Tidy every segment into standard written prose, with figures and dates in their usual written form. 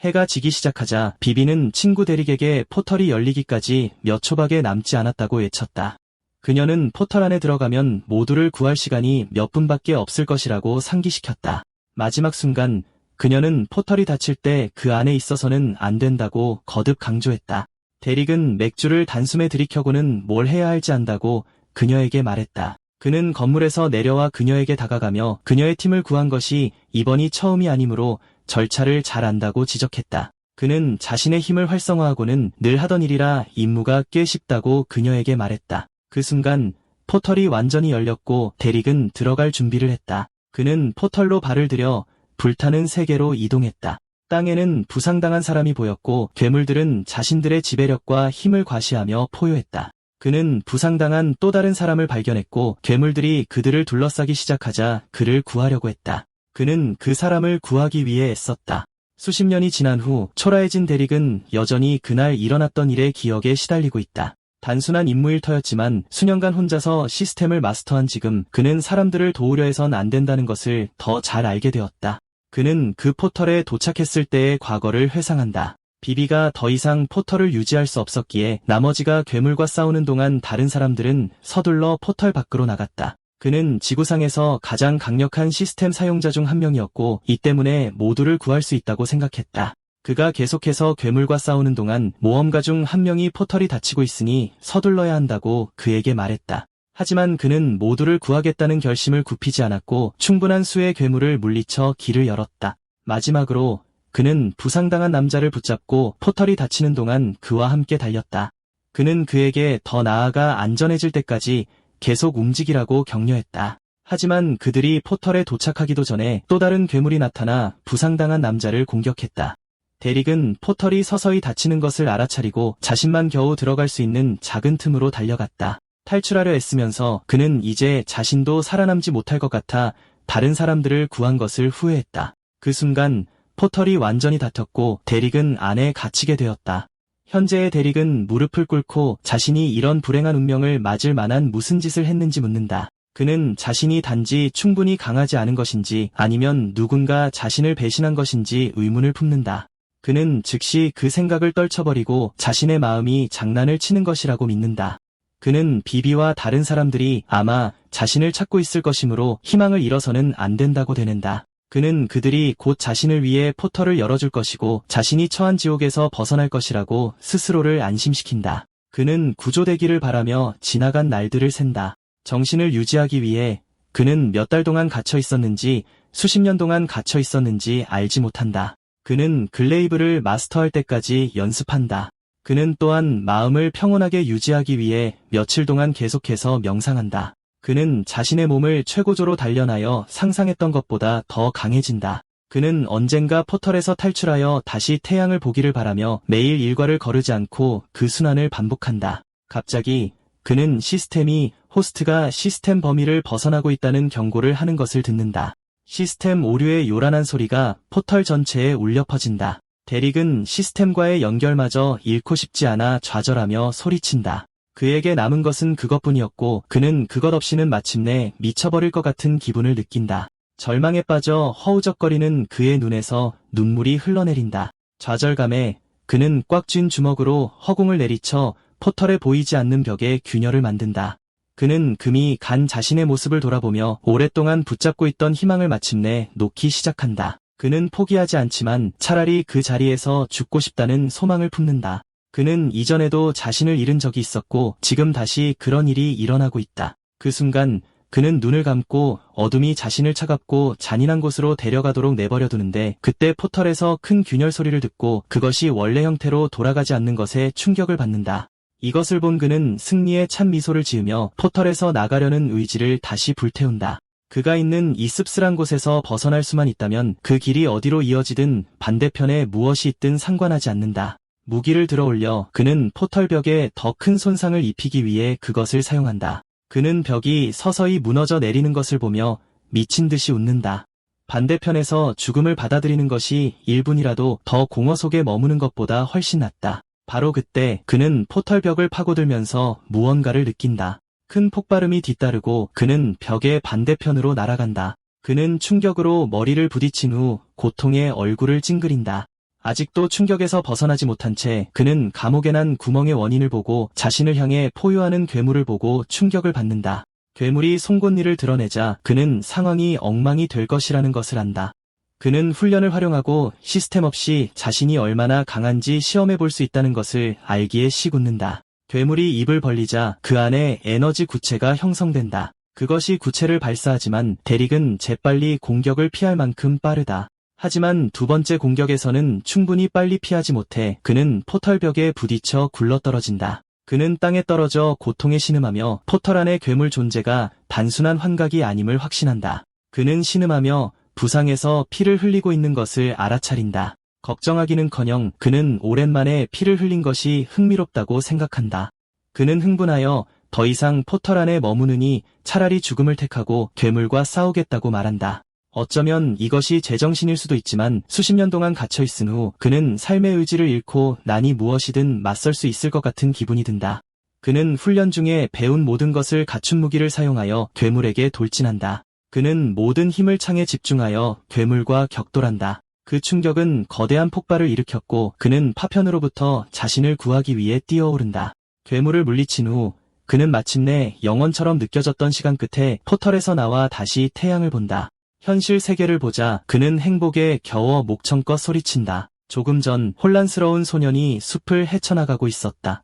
해가 지기 시작하자 비비는 친구 대릭에게 포털이 열리기까지 몇 초밖에 남지 않았다고 외쳤다. 그녀는 포털 안에 들어가면 모두를 구할 시간이 몇 분밖에 없을 것이라고 상기시켰다. 마지막 순간 그녀는 포털이 닫힐 때 그 안에 있어서는 안 된다고 거듭 강조했다. 대릭은 맥주를 단숨에 들이켜고는 뭘 해야 할지 안다고 그녀에게 말했다. 그는 건물에서 내려와 그녀에게 다가가며 그녀의 팀을 구한 것이 이번이 처음이 아니므로 절차를 잘 안다고 지적했다. 그는 자신의 힘을 활성화하고는 늘 하던 일이라 임무가 꽤 쉽다고 그녀에게 말했다. 그 순간 포털이 완전히 열렸고 대릭은 들어갈 준비를 했다. 그는 포털로 발을 들여 불타는 세계로 이동했다. 땅에는 부상당한 사람이 보였고 괴물들은 자신들의 지배력과 힘을 과시하며 포효했다. 그는 부상당한 또 다른 사람을 발견했고 괴물들이 그들을 둘러싸기 시작하자 그를 구하려고 했다. 그는 그 사람을 구하기 위해 애썼다. 수십 년이 지난 후 초라해진 대릭은 여전히 그날 일어났던 일의 기억에 시달리고 있다. 단순한 임무 일터였지만 수년간 혼자서 시스템을 마스터한 지금 그는 사람들을 도우려 해선 안 된다는 것을 더 잘 알게 되었다. 그는 그 포털에 도착했을 때의 과거를 회상한다. 비비가 더 이상 포털을 유지할 수 없었기에 나머지가 괴물과 싸우는 동안 다른 사람들은 서둘러 포털 밖으로 나갔다. 그는 지구상에서 가장 강력한 시스템 사용자 중 한 명이었고 이 때문에 모두를 구할 수 있다고 생각했다. 그가 계속해서 괴물과 싸우는 동안 모험가 중 한 명이 포털이 닫히고 있으니 서둘러야 한다고 그에게 말했다. 하지만 그는 모두를 구하겠다는 결심을 굽히지 않았고 충분한 수의 괴물을 물리쳐 길을 열었다. 마지막으로 그는 부상당한 남자를 붙잡고 포털이 닫히는 동안 그와 함께 달렸다. 그는 그에게 더 나아가 안전해질 때까지 계속 움직이라고 격려했다. 하지만 그들이 포털에 도착하기도 전에 또 다른 괴물이 나타나 부상당한 남자를 공격했다. 대릭은 포털이 서서히 닫히는 것을 알아차리고 자신만 겨우 들어갈 수 있는 작은 틈으로 달려갔다. 탈출하려 애쓰면서 그는 이제 자신도 살아남지 못할 것 같아 다른 사람들을 구한 것을 후회했다. 그 순간 포털이 완전히 닫혔고 대릭은 안에 갇히게 되었다. 현재의 대릭은 무릎을 꿇고 자신이 이런 불행한 운명을 맞을 만한 무슨 짓을 했는지 묻는다. 그는 자신이 단지 충분히 강하지 않은 것인지 아니면 누군가 자신을 배신한 것인지 의문을 품는다. 그는 즉시 그 생각을 떨쳐버리고 자신의 마음이 장난을 치는 것이라고 믿는다. 그는 비비와 다른 사람들이 아마 자신을 찾고 있을 것이므로 희망을 잃어서는 안 된다고 되낸다. 그는 그들이 곧 자신을 위해 포털을 열어줄 것이고 자신이 처한 지옥에서 벗어날 것이라고 스스로를 안심시킨다. 그는 구조되기를 바라며 지나간 날들을 샌다. 정신을 유지하기 위해 그는 몇 달 동안 갇혀 있었는지 수십 년 동안 갇혀 있었는지 알지 못한다. 그는 글레이브를 마스터할 때까지 연습한다. 그는 또한 마음을 평온하게 유지하기 위해 며칠 동안 계속해서 명상한다. 그는 자신의 몸을 최고조로 단련하여 상상했던 것보다 더 강해진다. 그는 언젠가 포털에서 탈출하여 다시 태양을 보기를 바라며 매일 일과를 거르지 않고 그 순환을 반복한다. 갑자기 그는 시스템이 호스트가 시스템 범위를 벗어나고 있다는 경고를 하는 것을 듣는다. 시스템 오류의 요란한 소리가 포털 전체에 울려 퍼진다. 대릭은 시스템과의 연결마저 잃고 싶지 않아 좌절하며 소리친다. 그에게 남은 것은 그것뿐이었고 그는 그것 없이는 마침내 미쳐버릴 것 같은 기분을 느낀다. 절망에 빠져 허우적거리는 그의 눈에서 눈물이 흘러내린다. 좌절감에 그는 꽉 쥔 주먹으로 허공을 내리쳐 포털에 보이지 않는 벽에 균열을 만든다. 그는 금이 간 자신의 모습을 돌아보며 오랫동안 붙잡고 있던 희망을 마침내 놓기 시작한다. 그는 포기하지 않지만 차라리 그 자리에서 죽고 싶다는 소망을 품는다. 그는 이전에도 자신을 잃은 적이 있었고 지금 다시 그런 일이 일어나고 있다. 그 순간 그는 눈을 감고 어둠이 자신을 차갑고 잔인한 곳으로 데려가도록 내버려두는데 그때 포털에서 큰 균열 소리를 듣고 그것이 원래 형태로 돌아가지 않는 것에 충격을 받는다. 이것을 본 그는 승리의 찬 미소를 지으며 포털에서 나가려는 의지를 다시 불태운다. 그가 있는 이 씁쓸한 곳에서 벗어날 수만 있다면 그 길이 어디로 이어지든 반대편에 무엇이 있든 상관하지 않는다. 무기를 들어올려 그는 포털 벽에 더 큰 손상을 입히기 위해 그것을 사용한다. 그는 벽이 서서히 무너져 내리는 것을 보며 미친 듯이 웃는다. 반대편에서 죽음을 받아들이는 것이 1분이라도 더 공허 속에 머무는 것보다 훨씬 낫다. 바로 그때 그는 포털 벽을 파고들면서 무언가를 느낀다. 큰 폭발음이 뒤따르고 그는 벽의 반대편으로 날아간다. 그는 충격으로 머리를 부딪힌 후 고통에 얼굴을 찡그린다. 아직도 충격에서 벗어나지 못한 채 그는 감옥에 난 구멍의 원인을 보고 자신을 향해 포효하는 괴물을 보고 충격을 받는다. 괴물이 송곳니를 드러내자 그는 상황이 엉망이 될 것이라는 것을 안다. 그는 훈련을 활용하고 시스템 없이 자신이 얼마나 강한지 시험해 볼 수 있다는 것을 알기에 씨궂는다. 괴물이 입을 벌리자 그 안에 에너지 구체가 형성된다. 그것이 구체를 발사하지만 데릭은 재빨리 공격을 피할 만큼 빠르다. 하지만 두 번째 공격에서는 충분히 빨리 피하지 못해 그는 포털벽에 부딪혀 굴러떨어진다. 그는 땅에 떨어져 고통에 신음하며 포털 안의 괴물 존재가 단순한 환각이 아님을 확신한다. 그는 신음하며 부상에서 피를 흘리고 있는 것을 알아차린다. 걱정하기는커녕 그는 오랜만에 피를 흘린 것이 흥미롭다고 생각한다. 그는 흥분하여 더 이상 포털 안에 머무느니 차라리 죽음을 택하고 괴물과 싸우겠다고 말한다. 어쩌면 이것이 제정신일 수도 있지만 수십 년 동안 갇혀 있은 후 그는 삶의 의지를 잃고 난이 무엇이든 맞설 수 있을 것 같은 기분이 든다. 그는 훈련 중에 배운 모든 것을 갖춘 무기를 사용하여 괴물에게 돌진한다. 그는 모든 힘을 창에 집중하여 괴물과 격돌한다. 그 충격은 거대한 폭발을 일으켰고 그는 파편으로부터 자신을 구하기 위해 뛰어오른다. 괴물을 물리친 후 그는 마침내 영원처럼 느껴졌던 시간 끝에 포털에서 나와 다시 태양을 본다. 현실 세계를 보자 그는 행복에 겨워 목청껏 소리친다. 조금 전 혼란스러운 소년이 숲을 헤쳐나가고 있었다.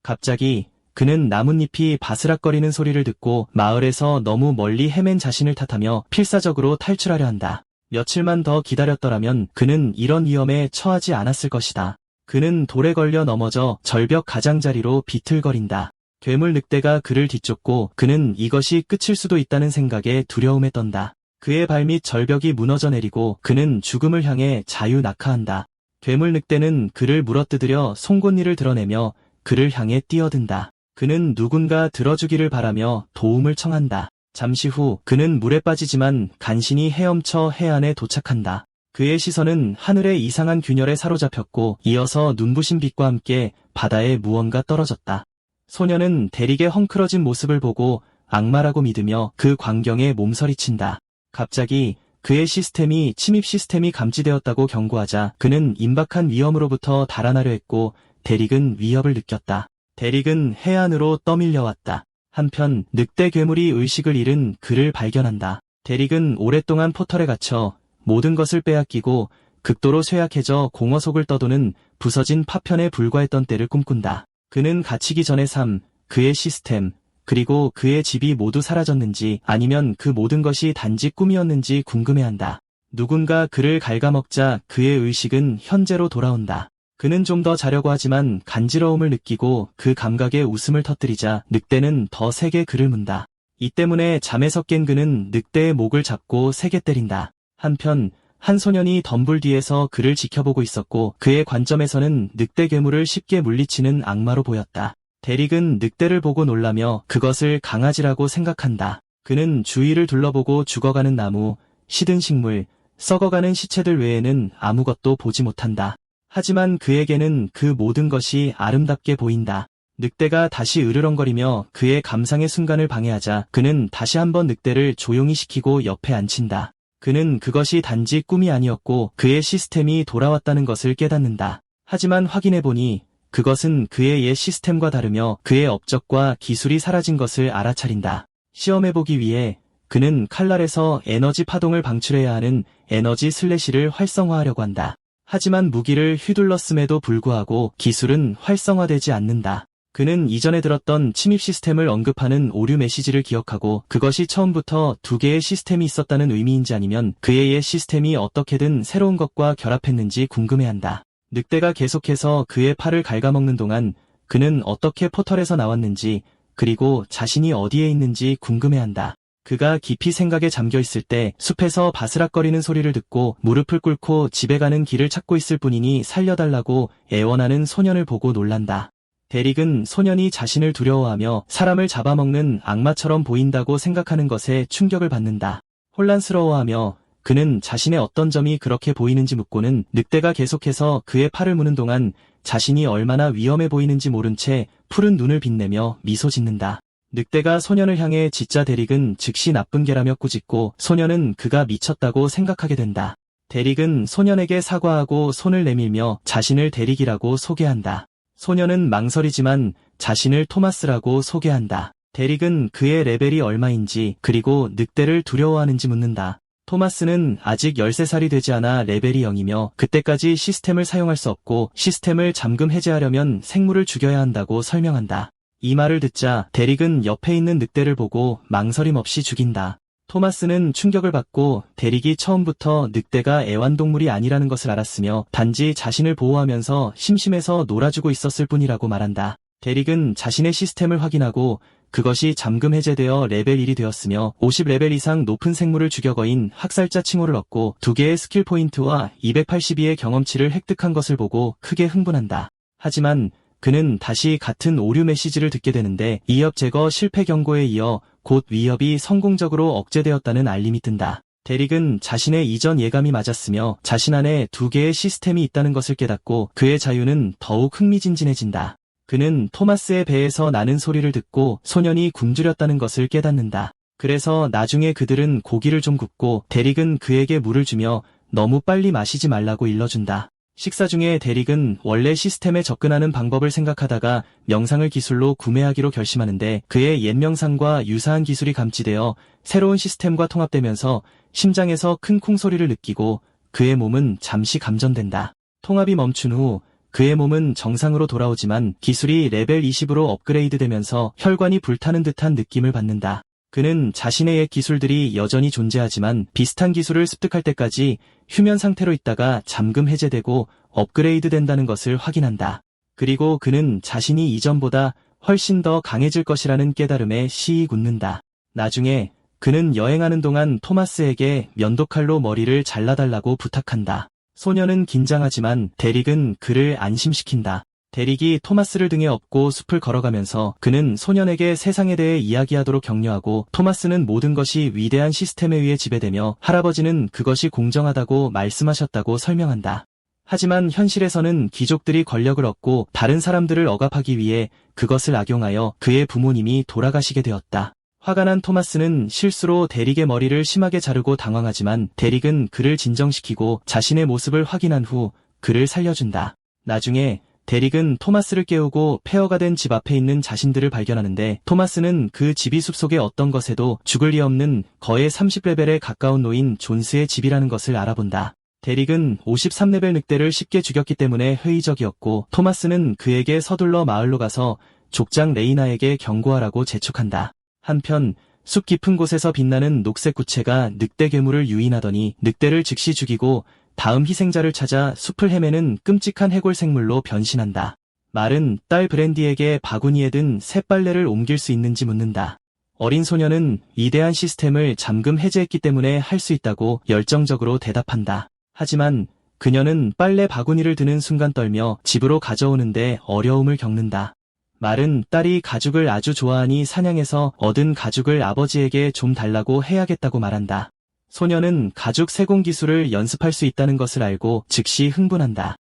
갑자기 그는 나뭇잎이 바스락거리는 소리를 듣고 마을에서 너무 멀리 헤맨 자신을 탓하며 필사적으로 탈출하려 한다. 며칠만 더 기다렸더라면 그는 이런 위험에 처하지 않았을 것이다. 그는 돌에 걸려 넘어져 절벽 가장자리로 비틀거린다. 괴물 늑대가 그를 뒤쫓고 그는 이것이 끝일 수도 있다는 생각에 두려움에 떤다. 그의 발밑 절벽이 무너져 내리고 그는 죽음을 향해 자유낙하한다. 괴물 늑대는 그를 물어뜯으려 송곳니를 드러내며 그를 향해 뛰어든다. 그는 누군가 들어주기를 바라며 도움을 청한다. 잠시 후 그는 물에 빠지지만 간신히 헤엄쳐 해안에 도착한다. 그의 시선은 하늘의 이상한 균열에 사로잡혔고 이어서 눈부신 빛과 함께 바다에 무언가 떨어졌다. 소녀는 데릭의 헝클어진 모습을 보고 악마라고 믿으며 그 광경에 몸서리친다. 갑자기 그의 시스템이 침입 시스템이 감지되었다고 경고하자 그는 임박한 위험으로부터 달아나려 했고 데릭은 위협을 느꼈다. 데릭은 해안으로 떠밀려왔다. 한편 늑대 괴물이 의식을 잃은 그를 발견한다. 데릭은 오랫동안 포털에 갇혀 모든 것을 빼앗기고 극도로 쇠약해져 공허 속을 떠도는 부서진 파편에 불과했던 때를 꿈꾼다. 그는 갇히기 전의 삶, 그의 시스템, 그리고 그의 집이 모두 사라졌는지 아니면 그 모든 것이 단지 꿈이었는지 궁금해한다. 누군가 그를 갉아먹자 그의 의식은 현재로 돌아온다. 그는 좀 더 자려고 하지만 간지러움을 느끼고 그 감각에 웃음을 터뜨리자 늑대는 더 세게 그를 문다. 이 때문에 잠에서 깬 그는 늑대의 목을 잡고 세게 때린다. 한편 한 소년이 덤불 뒤에서 그를 지켜보고 있었고 그의 관점에서는 늑대 괴물을 쉽게 물리치는 악마로 보였다. 데릭은 늑대를 보고 놀라며 그것을 강아지라고 생각한다. 그는 주위를 둘러보고 죽어가는 나무, 시든 식물, 썩어가는 시체들 외에는 아무것도 보지 못한다. 하지만 그에게는 그 모든 것이 아름답게 보인다. 늑대가 다시 으르렁거리며 그의 감상의 순간을 방해하자 그는 다시 한번 늑대를 조용히 시키고 옆에 앉힌다. 그는 그것이 단지 꿈이 아니었고 그의 시스템이 돌아왔다는 것을 깨닫는다. 하지만 확인해보니 그것은 그의 옛 시스템과 다르며 그의 업적과 기술이 사라진 것을 알아차린다. 시험해보기 위해 그는 칼날에서 에너지 파동을 방출해야 하는 에너지 슬래시를 활성화하려고 한다. 하지만 무기를 휘둘렀음에도 불구하고 기술은 활성화되지 않는다. 그는 이전에 들었던 침입 시스템을 언급하는 오류 메시지를 기억하고 그것이 처음부터 두 개의 시스템이 있었다는 의미인지 아니면 그의 옛 시스템이 어떻게든 새로운 것과 결합했는지 궁금해한다. 늑대가 계속해서 그의 팔을 갉아먹는 동안 그는 어떻게 포털에서 나왔는지 그리고 자신이 어디에 있는지 궁금해한다. 그가 깊이 생각에 잠겨 있을 때 숲에서 바스락거리는 소리를 듣고 무릎을 꿇고 집에 가는 길을 찾고 있을 뿐이니 살려달라고 애원하는 소년을 보고 놀란다. 데릭은 소년이 자신을 두려워하며 사람을 잡아먹는 악마처럼 보인다고 생각하는 것에 충격을 받는다. 혼란스러워하며 그는 자신의 어떤 점이 그렇게 보이는지 묻고는 늑대가 계속해서 그의 팔을 무는 동안 자신이 얼마나 위험해 보이는지 모른 채 푸른 눈을 빛내며 미소 짓는다. 늑대가 소년을 향해 짓자 데릭은 즉시 나쁜 개라며 꾸짖고 소년은 그가 미쳤다고 생각하게 된다. 대릭은 소년에게 사과하고 손을 내밀며 자신을 대릭이라고 소개한다. 소년은 망설이지만 자신을 토마스라고 소개한다. 대릭은 그의 레벨이 얼마인지 그리고 늑대를 두려워하는지 묻는다. 토마스는 아직 13살이 되지 않아 레벨이 0이며 그때까지 시스템을 사용할 수 없고 시스템을 잠금 해제하려면 생물을 죽여야 한다고 설명한다. 이 말을 듣자 대릭은 옆에 있는 늑대를 보고 망설임 없이 죽인다. 토마스는 충격을 받고 대릭이 처음부터 늑대가 애완동물이 아니라는 것을 알았으며 단지 자신을 보호하면서 심심해서 놀아주고 있었을 뿐이라고 말한다. 대릭은 자신의 시스템을 확인하고 그것이 잠금 해제되어 레벨 1이 되었으며 50레벨 이상 높은 생물을 죽여 거인 학살자 칭호를 얻고 2개의 스킬 포인트와 282의 경험치를 획득한 것을 보고 크게 흥분한다. 하지만 그는 다시 같은 오류 메시지를 듣게 되는데 위협 제거 실패 경고에 이어 곧 위협이 성공적으로 억제되었다는 알림이 뜬다. 대릭은 자신의 이전 예감이 맞았으며 자신 안에 2개의 시스템이 있다는 것을 깨닫고 그의 자유는 더욱 흥미진진해진다. 그는 토마스의 배에서 나는 소리를 듣고 소년이 굶주렸다는 것을 깨닫는다. 그래서 나중에 그들은 고기를 좀 굽고 대릭은 그에게 물을 주며 너무 빨리 마시지 말라고 일러준다. 식사 중에 대릭은 원래 시스템에 접근하는 방법을 생각하다가 명상을 기술로 구매하기로 결심하는데 그의 옛 명상과 유사한 기술이 감지되어 새로운 시스템과 통합되면서 심장에서 큰 쿵소리를 느끼고 그의 몸은 잠시 감전된다. 통합이 멈춘 후 그의 몸은 정상으로 돌아오지만 기술이 레벨 20으로 업그레이드되면서 혈관이 불타는 듯한 느낌을 받는다. 그는 자신의 옛 기술들이 여전히 존재하지만 비슷한 기술을 습득할 때까지 휴면 상태로 있다가 잠금 해제되고 업그레이드 된다는 것을 확인한다. 그리고 그는 자신이 이전보다 훨씬 더 강해질 것이라는 깨달음에 시익 웃는다. 나중에 그는 여행하는 동안 토마스에게 면도칼로 머리를 잘라달라고 부탁한다. 소년은 긴장하지만 대릭은 그를 안심시킨다. 대릭이 토마스를 등에 업고 숲을 걸어가면서 그는 소년에게 세상에 대해 이야기하도록 격려하고 토마스는 모든 것이 위대한 시스템에 의해 지배되며 할아버지는 그것이 공정하다고 말씀하셨다고 설명한다. 하지만 현실에서는 귀족들이 권력을 얻고 다른 사람들을 억압하기 위해 그것을 악용하여 그의 부모님이 돌아가시게 되었다. 화가 난 토마스는 실수로 대릭의 머리를 심하게 자르고 당황하지만 대릭은 그를 진정시키고 자신의 모습을 확인한 후 그를 살려준다. 나중에 대릭은 토마스를 깨우고 폐허가 된 집 앞에 있는 자신들을 발견하는데 토마스는 그 집이 숲속의 어떤 것에도 죽을 리 없는 거의 30레벨에 가까운 노인 존스의 집이라는 것을 알아본다. 대릭은 53레벨 늑대를 쉽게 죽였기 때문에 회의적이었고 토마스는 그에게 서둘러 마을로 가서 족장 레이나에게 경고하라고 재촉한다. 한편 숲 깊은 곳에서 빛나는 녹색 구체가 늑대 괴물을 유인하더니 늑대를 즉시 죽이고 다음 희생자를 찾아 숲을 헤매는 끔찍한 해골 생물로 변신한다. 말은 딸 브랜디에게 바구니에 든 새 빨래를 옮길 수 있는지 묻는다. 어린 소녀는 위대한 시스템을 잠금 해제했기 때문에 할 수 있다고 열정적으로 대답한다. 하지만 그녀는 빨래 바구니를 드는 순간 떨며 집으로 가져오는데 어려움을 겪는다. 말은 딸이 가죽을 아주 좋아하니 사냥해서 얻은 가죽을 아버지에게 좀 달라고 해야겠다고 말한다. 소녀는 가죽 세공 기술을 연습할 수 있다는 것을 알고 즉시 흥분한다.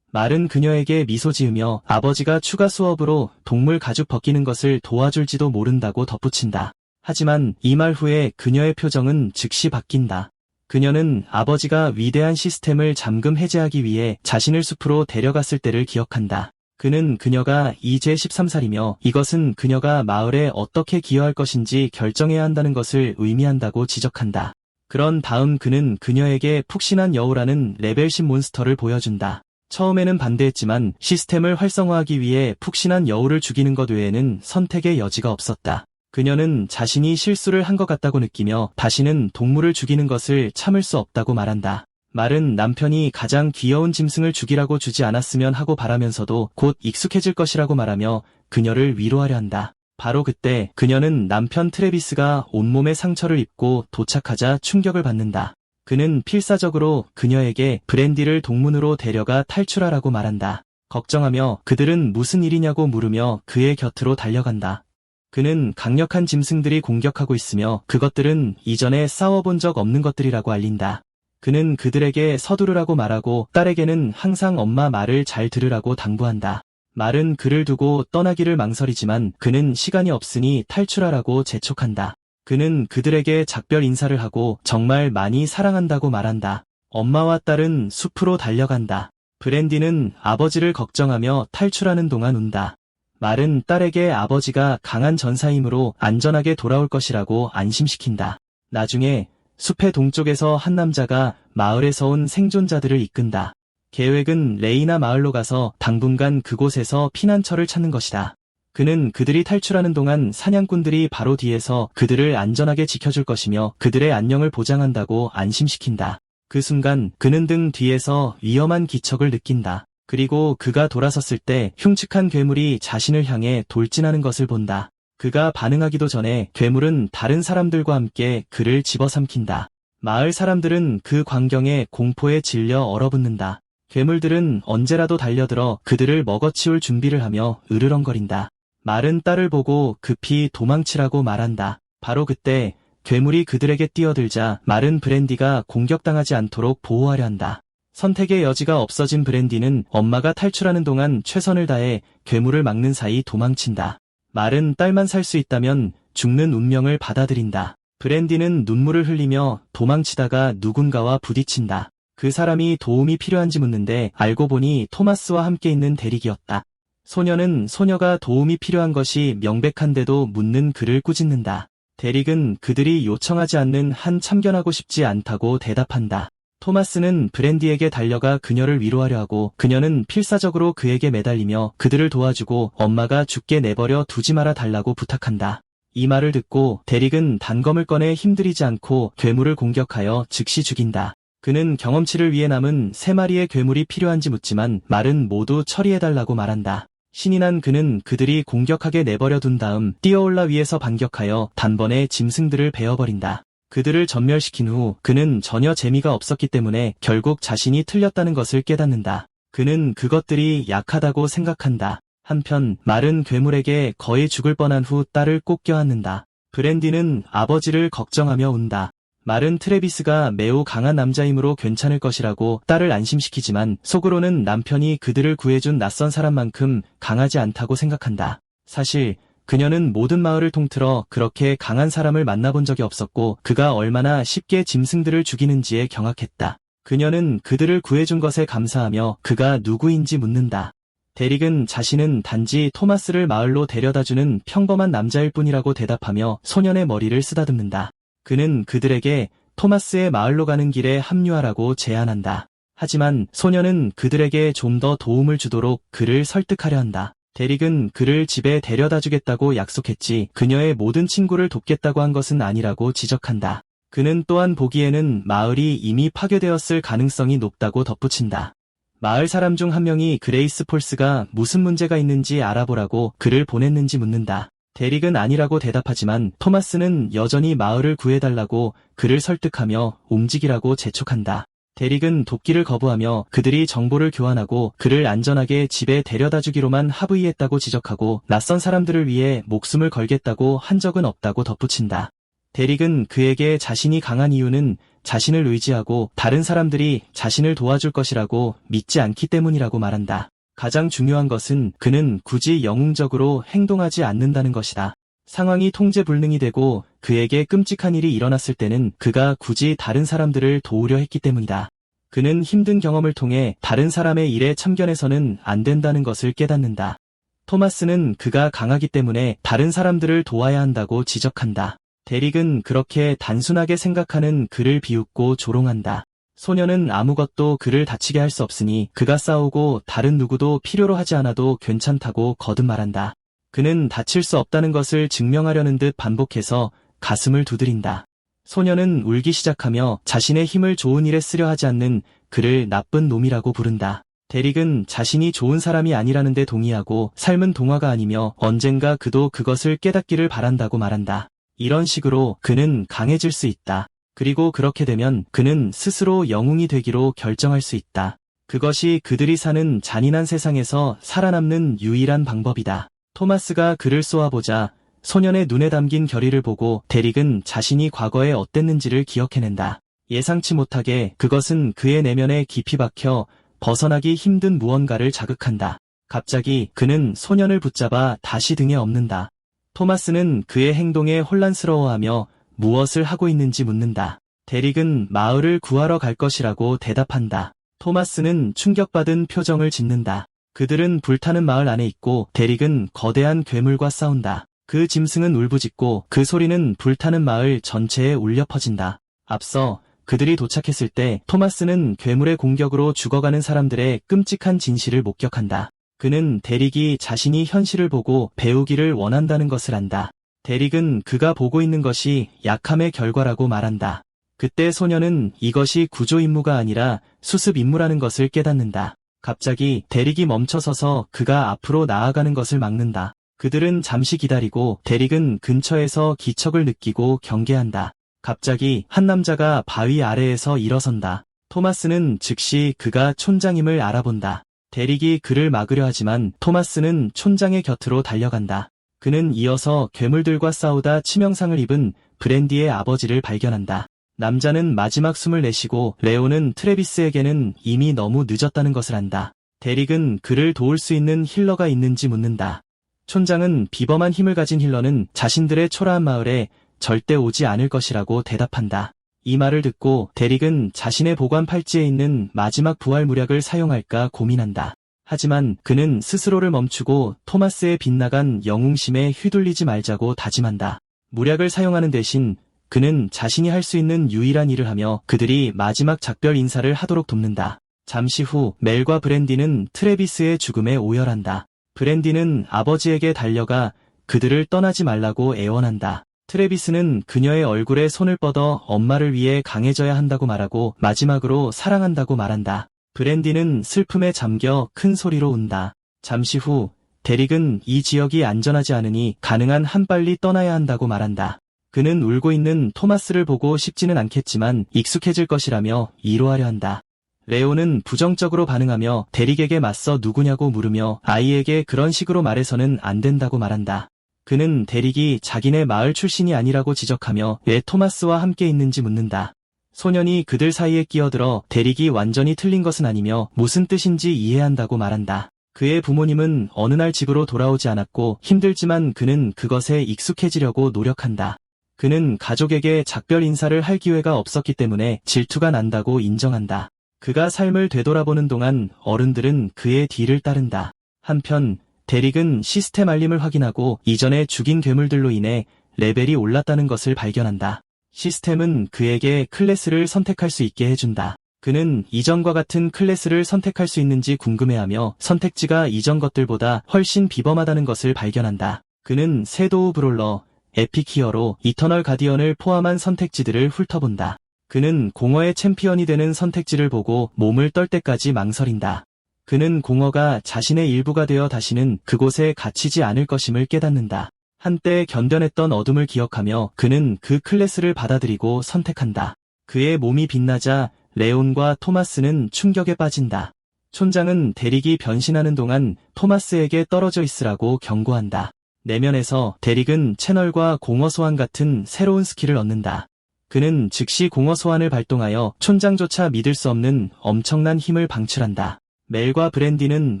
말은 그녀에게 미소 지으며 아버지가 추가 수업으로 동물 가죽 벗기는 것을 도와줄지도 모른다고 덧붙인다. 하지만 이 말 후에 그녀의 표정은 즉시 바뀐다. 그녀는 아버지가 위대한 시스템을 잠금 해제하기 위해 자신을 숲으로 데려갔을 때를 기억한다. 그는 그녀가 이제 13살이며 이것은 그녀가 마을에 어떻게 기여할 것인지 결정해야 한다는 것을 의미한다고 지적한다. 그런 다음 그는 그녀에게 푹신한 여우라는 레벨 10 몬스터를 보여준다. 처음에는 반대했지만 시스템을 활성화하기 위해 푹신한 여우를 죽이는 것 외에는 선택의 여지가 없었다. 그녀는 자신이 실수를 한 것 같다고 느끼며 다시는 동물을 죽이는 것을 참을 수 없다고 말한다. 말은 남편이 가장 귀여운 짐승을 죽이라고 주지 않았으면 하고 바라면서도 곧 익숙해질 것이라고 말하며 그녀를 위로하려 한다. 바로 그때 그녀는 남편 트래비스가 온몸에 상처를 입고 도착하자 충격을 받는다. 그는 필사적으로 그녀에게 브랜디를 동문으로 데려가 탈출하라고 말한다. 걱정하며 그들은 무슨 일이냐고 물으며 그의 곁으로 달려간다. 그는 강력한 짐승들이 공격하고 있으며 그것들은 이전에 싸워본 적 없는 것들이라고 알린다. 그는 그들에게 서두르라고 말하고 딸에게는 항상 엄마 말을 잘 들으라고 당부한다. 말은 그를 두고 떠나기를 망설이지만 그는 시간이 없으니 탈출하라고 재촉한다. 그는 그들에게 작별 인사를 하고 정말 많이 사랑한다고 말한다. 엄마와 딸은 숲으로 달려간다. 브랜디는 아버지를 걱정하며 탈출하는 동안 운다. 말은 딸에게 아버지가 강한 전사이므로 안전하게 돌아올 것이라고 안심시킨다. 나중에 숲의 동쪽에서 한 남자가 마을에서 온 생존자들을 이끈다. 계획은 레이나 마을로 가서 당분간 그곳에서 피난처를 찾는 것이다. 그는 그들이 탈출하는 동안 사냥꾼들이 바로 뒤에서 그들을 안전하게 지켜줄 것이며 그들의 안녕을 보장한다고 안심시킨다. 그 순간 그는 등 뒤에서 위험한 기척을 느낀다. 그리고 그가 돌아섰을 때 흉측한 괴물이 자신을 향해 돌진하는 것을 본다. 그가 반응하기도 전에 괴물은 다른 사람들과 함께 그를 집어삼킨다. 마을 사람들은 그 광경에 공포에 질려 얼어붙는다. 괴물들은 언제라도 달려들어 그들을 먹어치울 준비를 하며 으르렁거린다. 말은 딸을 보고 급히 도망치라고 말한다. 바로 그때 괴물이 그들에게 뛰어들자 말은 브랜디가 공격당하지 않도록 보호하려 한다. 선택의 여지가 없어진 브랜디는 엄마가 탈출하는 동안 최선을 다해 괴물을 막는 사이 도망친다. 말은 딸만 살 수 있다면 죽는 운명을 받아들인다. 브랜디는 눈물을 흘리며 도망치다가 누군가와 부딪힌다. 그 사람이 도움이 필요한지 묻는데 알고 보니 토마스와 함께 있는 대릭이었다. 소녀는 소녀가 도움이 필요한 것이 명백한데도 묻는 그를 꾸짖는다. 대릭은 그들이 요청하지 않는 한 참견하고 싶지 않다고 대답한다. 토마스는 브랜디에게 달려가 그녀를 위로하려 하고 그녀는 필사적으로 그에게 매달리며 그들을 도와주고 엄마가 죽게 내버려 두지 말아 달라고 부탁한다. 이 말을 듣고 대릭은 단검을 꺼내 힘들이지 않고 괴물을 공격하여 즉시 죽인다. 그는 경험치를 위해 남은 3마리의 괴물이 필요한지 묻지만 말은 모두 처리해달라고 말한다. 신이 난 그는 그들이 공격하게 내버려 둔 다음 뛰어올라 위에서 반격하여 단번에 짐승들을 베어버린다. 그들을 전멸시킨 후 그는 전혀 재미가 없었기 때문에 결국 자신이 틀렸다는 것을 깨닫는다. 그는 그것들이 약하다고 생각한다. 한편 말은 괴물에게 거의 죽을 뻔한 후 딸을 꼭 껴안는다. 브랜디는 아버지를 걱정하며 운다. 말은 트래비스가 매우 강한 남자이므로 괜찮을 것이라고 딸을 안심시키지만 속으로는 남편이 그들을 구해준 낯선 사람만큼 강하지 않다고 생각한다. 사실 그녀는 모든 마을을 통틀어 그렇게 강한 사람을 만나본 적이 없었고 그가 얼마나 쉽게 짐승들을 죽이는지에 경악했다. 그녀는 그들을 구해준 것에 감사하며 그가 누구인지 묻는다. 대릭은 자신은 단지 토마스를 마을로 데려다주는 평범한 남자일 뿐이라고 대답하며 소년의 머리를 쓰다듬는다. 그는 그들에게 토마스의 마을로 가는 길에 합류하라고 제안한다. 하지만 소년은 그들에게 좀 더 도움을 주도록 그를 설득하려 한다. 대릭은 그를 집에 데려다주겠다고 약속했지 그녀의 모든 친구를 돕겠다고 한 것은 아니라고 지적한다. 그는 또한 보기에는 마을이 이미 파괴되었을 가능성이 높다고 덧붙인다. 마을 사람 중 한 명이 그레이스 폴스가 무슨 문제가 있는지 알아보라고 그를 보냈는지 묻는다. 대릭은 아니라고 대답하지만 토마스는 여전히 마을을 구해달라고 그를 설득하며 움직이라고 재촉한다. 대릭은 돕기를 거부하며 그들이 정보를 교환하고 그를 안전하게 집에 데려다주기로만 합의했다고 지적하고 낯선 사람들을 위해 목숨을 걸겠다고 한 적은 없다고 덧붙인다. 대릭은 그에게 자신이 강한 이유는 자신을 의지하고 다른 사람들이 자신을 도와줄 것이라고 믿지 않기 때문이라고 말한다. 가장 중요한 것은 그는 굳이 영웅적으로 행동하지 않는다는 것이다. 상황이 통제불능이 되고 그에게 끔찍한 일이 일어났을 때는 그가 굳이 다른 사람들을 도우려 했기 때문이다. 그는 힘든 경험을 통해 다른 사람의 일에 참견해서는 안 된다는 것을 깨닫는다. 토마스는 그가 강하기 때문에 다른 사람들을 도와야 한다고 지적한다. 대릭은 그렇게 단순하게 생각하는 그를 비웃고 조롱한다. 소녀는 아무것도 그를 다치게 할 수 없으니 그가 싸우고 다른 누구도 필요로 하지 않아도 괜찮다고 거듭 말한다. 그는 다칠 수 없다는 것을 증명하려는 듯 반복해서 가슴을 두드린다. 소녀는 울기 시작하며 자신의 힘을 좋은 일에 쓰려 하지 않는 그를 나쁜 놈이라고 부른다. 대릭은 자신이 좋은 사람이 아니라는 데 동의하고 삶은 동화가 아니며 언젠가 그도 그것을 깨닫기를 바란다고 말한다. 이런 식으로 그는 강해질 수 있다. 그리고 그렇게 되면 그는 스스로 영웅이 되기로 결정할 수 있다. 그것이 그들이 사는 잔인한 세상에서 살아남는 유일한 방법이다. 토마스가 그를 쏘아보자 소년의 눈에 담긴 결의를 보고 대릭은 자신이 과거에 어땠는지를 기억해낸다. 예상치 못하게 그것은 그의 내면에 깊이 박혀 벗어나기 힘든 무언가를 자극한다. 갑자기 그는 소년을 붙잡아 다시 등에 업는다. 토마스는 그의 행동에 혼란스러워하며 무엇을 하고 있는지 묻는다. 데릭은 마을을 구하러 갈 것이라고 대답한다. 토마스는 충격받은 표정을 짓는다. 그들은 불타는 마을 안에 있고 데릭은 거대한 괴물과 싸운다. 그 짐승은 울부짖고 그 소리는 불타는 마을 전체에 울려 퍼진다. 앞서 그들이 도착했을 때 토마스는 괴물의 공격으로 죽어가는 사람들의 끔찍한 진실을 목격한다. 그는 데릭이 자신이 현실을 보고 배우기를 원한다는 것을 안다. 데릭은 그가 보고 있는 것이 약함의 결과라고 말한다. 그때 소녀는 이것이 구조 임무가 아니라 수습 임무라는 것을 깨닫는다. 갑자기 데릭이 멈춰서서 그가 앞으로 나아가는 것을 막는다. 그들은 잠시 기다리고 데릭은 근처에서 기척을 느끼고 경계한다. 갑자기 한 남자가 바위 아래에서 일어선다. 토마스는 즉시 그가 촌장임을 알아본다. 데릭이 그를 막으려 하지만 토마스는 촌장의 곁으로 달려간다. 그는 이어서 괴물들과 싸우다 치명상을 입은 브랜디의 아버지를 발견한다. 남자는 마지막 숨을 내쉬고 레오는 트래비스에게는 이미 너무 늦었다는 것을 안다. 데릭은 그를 도울 수 있는 힐러가 있는지 묻는다. 촌장은 비범한 힘을 가진 힐러는 자신들의 초라한 마을에 절대 오지 않을 것이라고 대답한다. 이 말을 듣고 데릭은 자신의 보관 팔찌에 있는 마지막 부활 무략을 사용할까 고민한다. 하지만 그는 스스로를 멈추고 토마스의 빗나간 영웅심에 휘둘리지 말자고 다짐한다. 무략을 사용하는 대신 그는 자신이 할 수 있는 유일한 일을 하며 그들이 마지막 작별 인사를 하도록 돕는다. 잠시 후 멜과 브랜디는 트래비스의 죽음에 오열한다. 브랜디는 아버지에게 달려가 그들을 떠나지 말라고 애원한다. 트래비스는 그녀의 얼굴에 손을 뻗어 엄마를 위해 강해져야 한다고 말하고 마지막으로 사랑한다고 말한다. 브랜디는 슬픔에 잠겨 큰 소리로 운다. 잠시 후 데릭은 이 지역이 안전하지 않으니 가능한 한 빨리 떠나야 한다고 말한다. 그는 울고 있는 토마스를 보고 싶지는 않겠지만 익숙해질 것이라며 위로하려 한다. 레오는 부정적으로 반응하며 데릭에게 맞서 누구냐고 물으며 아이에게 그런 식으로 말해서는 안 된다고 말한다. 그는 데릭이 자기네 마을 출신이 아니라고 지적하며 왜 토마스와 함께 있는지 묻는다. 소년이 그들 사이에 끼어들어 데릭이 완전히 틀린 것은 아니며 무슨 뜻인지 이해한다고 말한다. 그의 부모님은 어느 날 집으로 돌아오지 않았고 힘들지만 그는 그것에 익숙해지려고 노력한다. 그는 가족에게 작별 인사를 할 기회가 없었기 때문에 질투가 난다고 인정한다. 그가 삶을 되돌아보는 동안 어른들은 그의 뒤를 따른다. 한편 데릭은 시스템 알림을 확인하고 이전에 죽인 괴물들로 인해 레벨이 올랐다는 것을 발견한다. 시스템은 그에게 클래스를 선택할 수 있게 해준다. 그는 이전과 같은 클래스를 선택할 수 있는지 궁금해하며 선택지가 이전 것들보다 훨씬 비범하다는 것을 발견한다. 그는 섀도우 브롤러, 에픽 히어로, 이터널 가디언을 포함한 선택지들을 훑어본다. 그는 공허의 챔피언이 되는 선택지를 보고 몸을 떨 때까지 망설인다. 그는 공허가 자신의 일부가 되어 다시는 그곳에 갇히지 않을 것임을 깨닫는다. 한때 견뎌냈던 어둠을 기억하며 그는 그 클래스를 받아들이고 선택한다. 그의 몸이 빛나자 레온과 토마스는 충격에 빠진다. 촌장은 데릭이 변신하는 동안 토마스에게 떨어져 있으라고 경고한다. 내면에서 데릭은 채널과 공허 소환 같은 새로운 스킬을 얻는다. 그는 즉시 공허 소환을 발동하여 촌장조차 믿을 수 없는 엄청난 힘을 방출한다. 멜과 브랜디는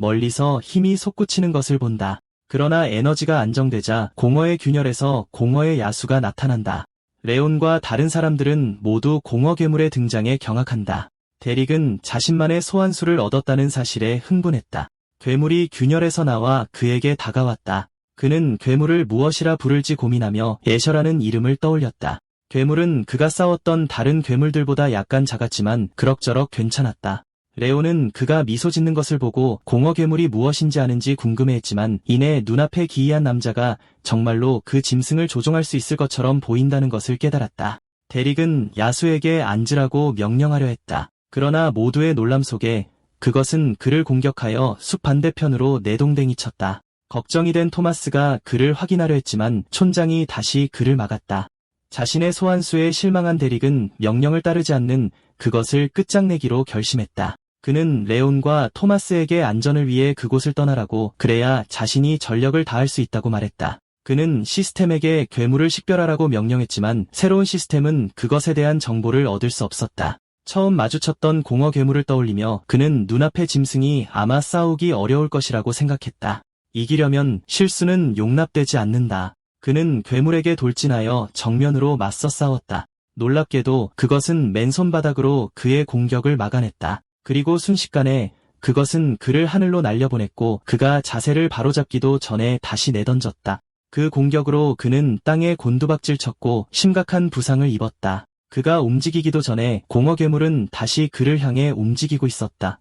멀리서 힘이 솟구치는 것을 본다. 그러나 에너지가 안정되자 공허의 균열에서 공허의 야수가 나타난다. 레온과 다른 사람들은 모두 공허 괴물의 등장에 경악한다. 데릭은 자신만의 소환수를 얻었다는 사실에 흥분했다. 괴물이 균열에서 나와 그에게 다가왔다. 그는 괴물을 무엇이라 부를지 고민하며 애셔라는 이름을 떠올렸다. 괴물은 그가 싸웠던 다른 괴물들보다 약간 작았지만 그럭저럭 괜찮았다. 레오는 그가 미소 짓는 것을 보고 공허 괴물이 무엇인지 아는지 궁금해했지만 이내 눈앞에 기이한 남자가 정말로 그 짐승을 조종할 수 있을 것처럼 보인다는 것을 깨달았다. 데릭은 야수에게 앉으라고 명령하려 했다. 그러나 모두의 놀람 속에 그것은 그를 공격하여 숲 반대편으로 내동댕이 쳤다. 걱정이 된 토마스가 그를 확인하려 했지만 촌장이 다시 그를 막았다. 자신의 소환수에 실망한 데릭은 명령을 따르지 않는 그것을 끝장내기로 결심했다. 그는 레온과 토마스에게 안전을 위해 그곳을 떠나라고 그래야 자신이 전력을 다할 수 있다고 말했다. 그는 시스템에게 괴물을 식별하라고 명령했지만 새로운 시스템은 그것에 대한 정보를 얻을 수 없었다. 처음 마주쳤던 공허 괴물을 떠올리며 그는 눈앞의 짐승이 아마 싸우기 어려울 것이라고 생각했다. 이기려면 실수는 용납되지 않는다. 그는 괴물에게 돌진하여 정면으로 맞서 싸웠다. 놀랍게도 그것은 맨손바닥으로 그의 공격을 막아냈다. 그리고 순식간에 그것은 그를 하늘로 날려보냈고 그가 자세를 바로잡기도 전에 다시 내던졌다. 그 공격으로 그는 땅에 곤두박질 쳤고 심각한 부상을 입었다. 그가 움직이기도 전에 공허 괴물은 다시 그를 향해 움직이고 있었다.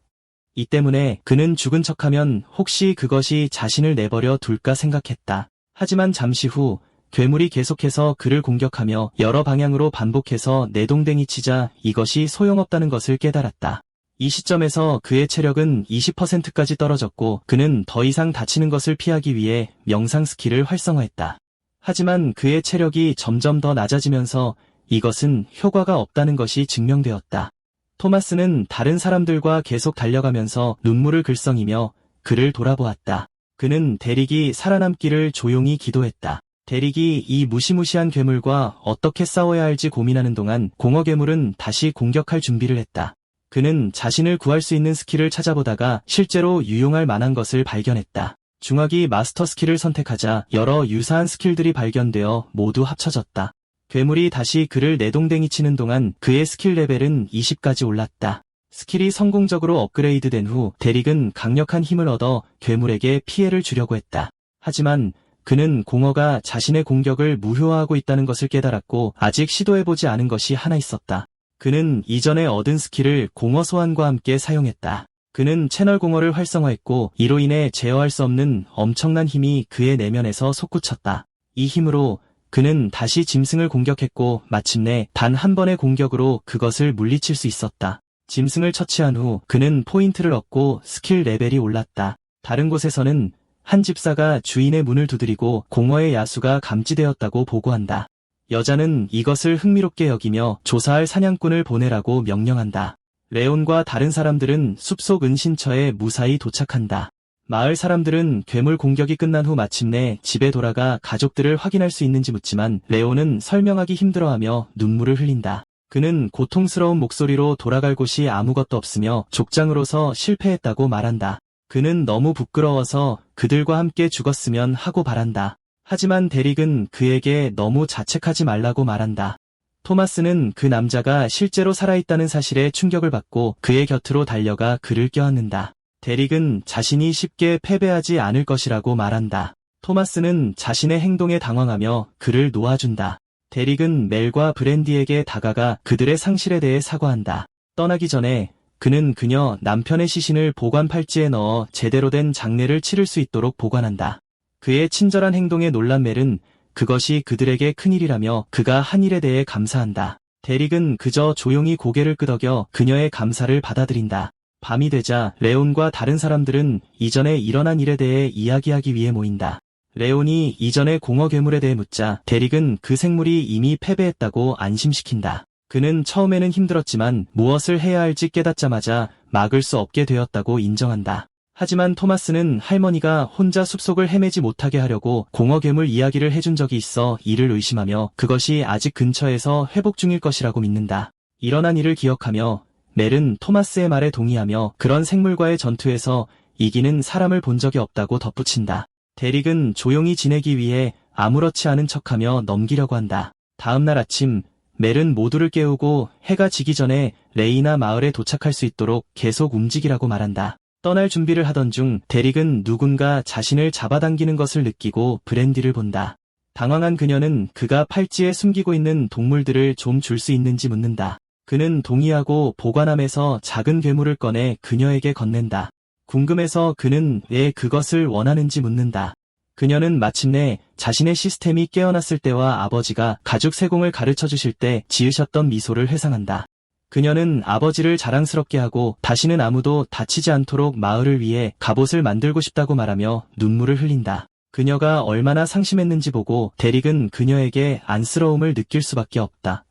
이 때문에 그는 죽은 척하면 혹시 그것이 자신을 내버려 둘까 생각했다. 하지만 잠시 후 괴물이 계속해서 그를 공격하며 여러 방향으로 반복해서 내동댕이 치자 이것이 소용없다는 것을 깨달았다. 이 시점에서 그의 체력은 20%까지 떨어졌고 그는 더 이상 다치는 것을 피하기 위해 명상 스킬을 활성화했다. 하지만 그의 체력이 점점 더 낮아지면서 이것은 효과가 없다는 것이 증명되었다. 토마스는 다른 사람들과 계속 달려가면서 눈물을 글썽이며 그를 돌아보았다. 그는 데릭이 살아남기를 조용히 기도했다. 데릭이 이 무시무시한 괴물과 어떻게 싸워야 할지 고민하는 동안 공허 괴물은 다시 공격할 준비를 했다. 그는 자신을 구할 수 있는 스킬을 찾아보다가 실제로 유용할 만한 것을 발견했다. 중화기 마스터 스킬을 선택하자 여러 유사한 스킬들이 발견되어 모두 합쳐졌다. 괴물이 다시 그를 내동댕이 치는 동안 그의 스킬 레벨은 20까지 올랐다. 스킬이 성공적으로 업그레이드된 후 데릭은 강력한 힘을 얻어 괴물에게 피해를 주려고 했다. 하지만 그는 공허가 자신의 공격을 무효화하고 있다는 것을 깨달았고 아직 시도해보지 않은 것이 하나 있었다. 그는 이전에 얻은 스킬을 공허 소환과 함께 사용했다. 그는 채널 공허를 활성화했고 이로 인해 제어할 수 없는 엄청난 힘이 그의 내면에서 솟구쳤다. 이 힘으로 그는 다시 짐승을 공격했고 마침내 단 한 번의 공격으로 그것을 물리칠 수 있었다. 짐승을 처치한 후 그는 포인트를 얻고 스킬 레벨이 올랐다. 다른 곳에서는 한 집사가 주인의 문을 두드리고 공허의 야수가 감지되었다고 보고한다. 여자는 이것을 흥미롭게 여기며 조사할 사냥꾼을 보내라고 명령한다. 레온과 다른 사람들은 숲속 은신처에 무사히 도착한다. 마을 사람들은 괴물 공격이 끝난 후 마침내 집에 돌아가 가족들을 확인할 수 있는지 묻지만 레온은 설명하기 힘들어하며 눈물을 흘린다. 그는 고통스러운 목소리로 돌아갈 곳이 아무것도 없으며 족장으로서 실패했다고 말한다. 그는 너무 부끄러워서 그들과 함께 죽었으면 하고 바란다. 하지만 데릭은 그에게 너무 자책하지 말라고 말한다. 토마스는 그 남자가 실제로 살아있다는 사실에 충격을 받고 그의 곁으로 달려가 그를 껴안는다. 데릭은 자신이 쉽게 패배하지 않을 것이라고 말한다. 토마스는 자신의 행동에 당황하며 그를 놓아준다. 데릭은 멜과 브랜디에게 다가가 그들의 상실에 대해 사과한다. 떠나기 전에 그는 그녀 남편의 시신을 보관 팔찌에 넣어 제대로 된 장례를 치를 수 있도록 보관한다. 그의 친절한 행동에 놀란 멜은 그것이 그들에게 큰일이라며 그가 한 일에 대해 감사한다. 데릭은 그저 조용히 고개를 끄덕여 그녀의 감사를 받아들인다. 밤이 되자 레온과 다른 사람들은 이전에 일어난 일에 대해 이야기하기 위해 모인다. 레온이 이전의 공허 괴물에 대해 묻자 데릭은 그 생물이 이미 패배했다고 안심시킨다. 그는 처음에는 힘들었지만 무엇을 해야 할지 깨닫자마자 막을 수 없게 되었다고 인정한다. 하지만 토마스는 할머니가 혼자 숲속을 헤매지 못하게 하려고 공허 괴물 이야기를 해준 적이 있어 이를 의심하며 그것이 아직 근처에서 회복 중일 것이라고 믿는다. 일어난 일을 기억하며 멜은 토마스의 말에 동의하며 그런 생물과의 전투에서 이기는 사람을 본 적이 없다고 덧붙인다. 데릭은 조용히 지내기 위해 아무렇지 않은 척하며 넘기려고 한다. 다음 날 아침 멜은 모두를 깨우고 해가 지기 전에 레이나 마을에 도착할 수 있도록 계속 움직이라고 말한다. 떠날 준비를 하던 중 데릭은 누군가 자신을 잡아당기는 것을 느끼고 브랜디를 본다. 당황한 그녀는 그가 팔찌에 숨기고 있는 동물들을 좀 줄 수 있는지 묻는다. 그는 동의하고 보관함에서 작은 괴물을 꺼내 그녀에게 건넨다. 궁금해서 그는 왜 그것을 원하는지 묻는다. 그녀는 마침내 자신의 시스템이 깨어났을 때와 아버지가 가죽 세공을 가르쳐 주실 때 지으셨던 미소를 회상한다. 그녀는 아버지를 자랑스럽게 하고 다시는 아무도 다치지 않도록 마을을 위해 갑옷을 만들고 싶다고 말하며 눈물을 흘린다. 그녀가 얼마나 상심했는지 보고 데릭은 그녀에게 안쓰러움을 느낄 수밖에 없다.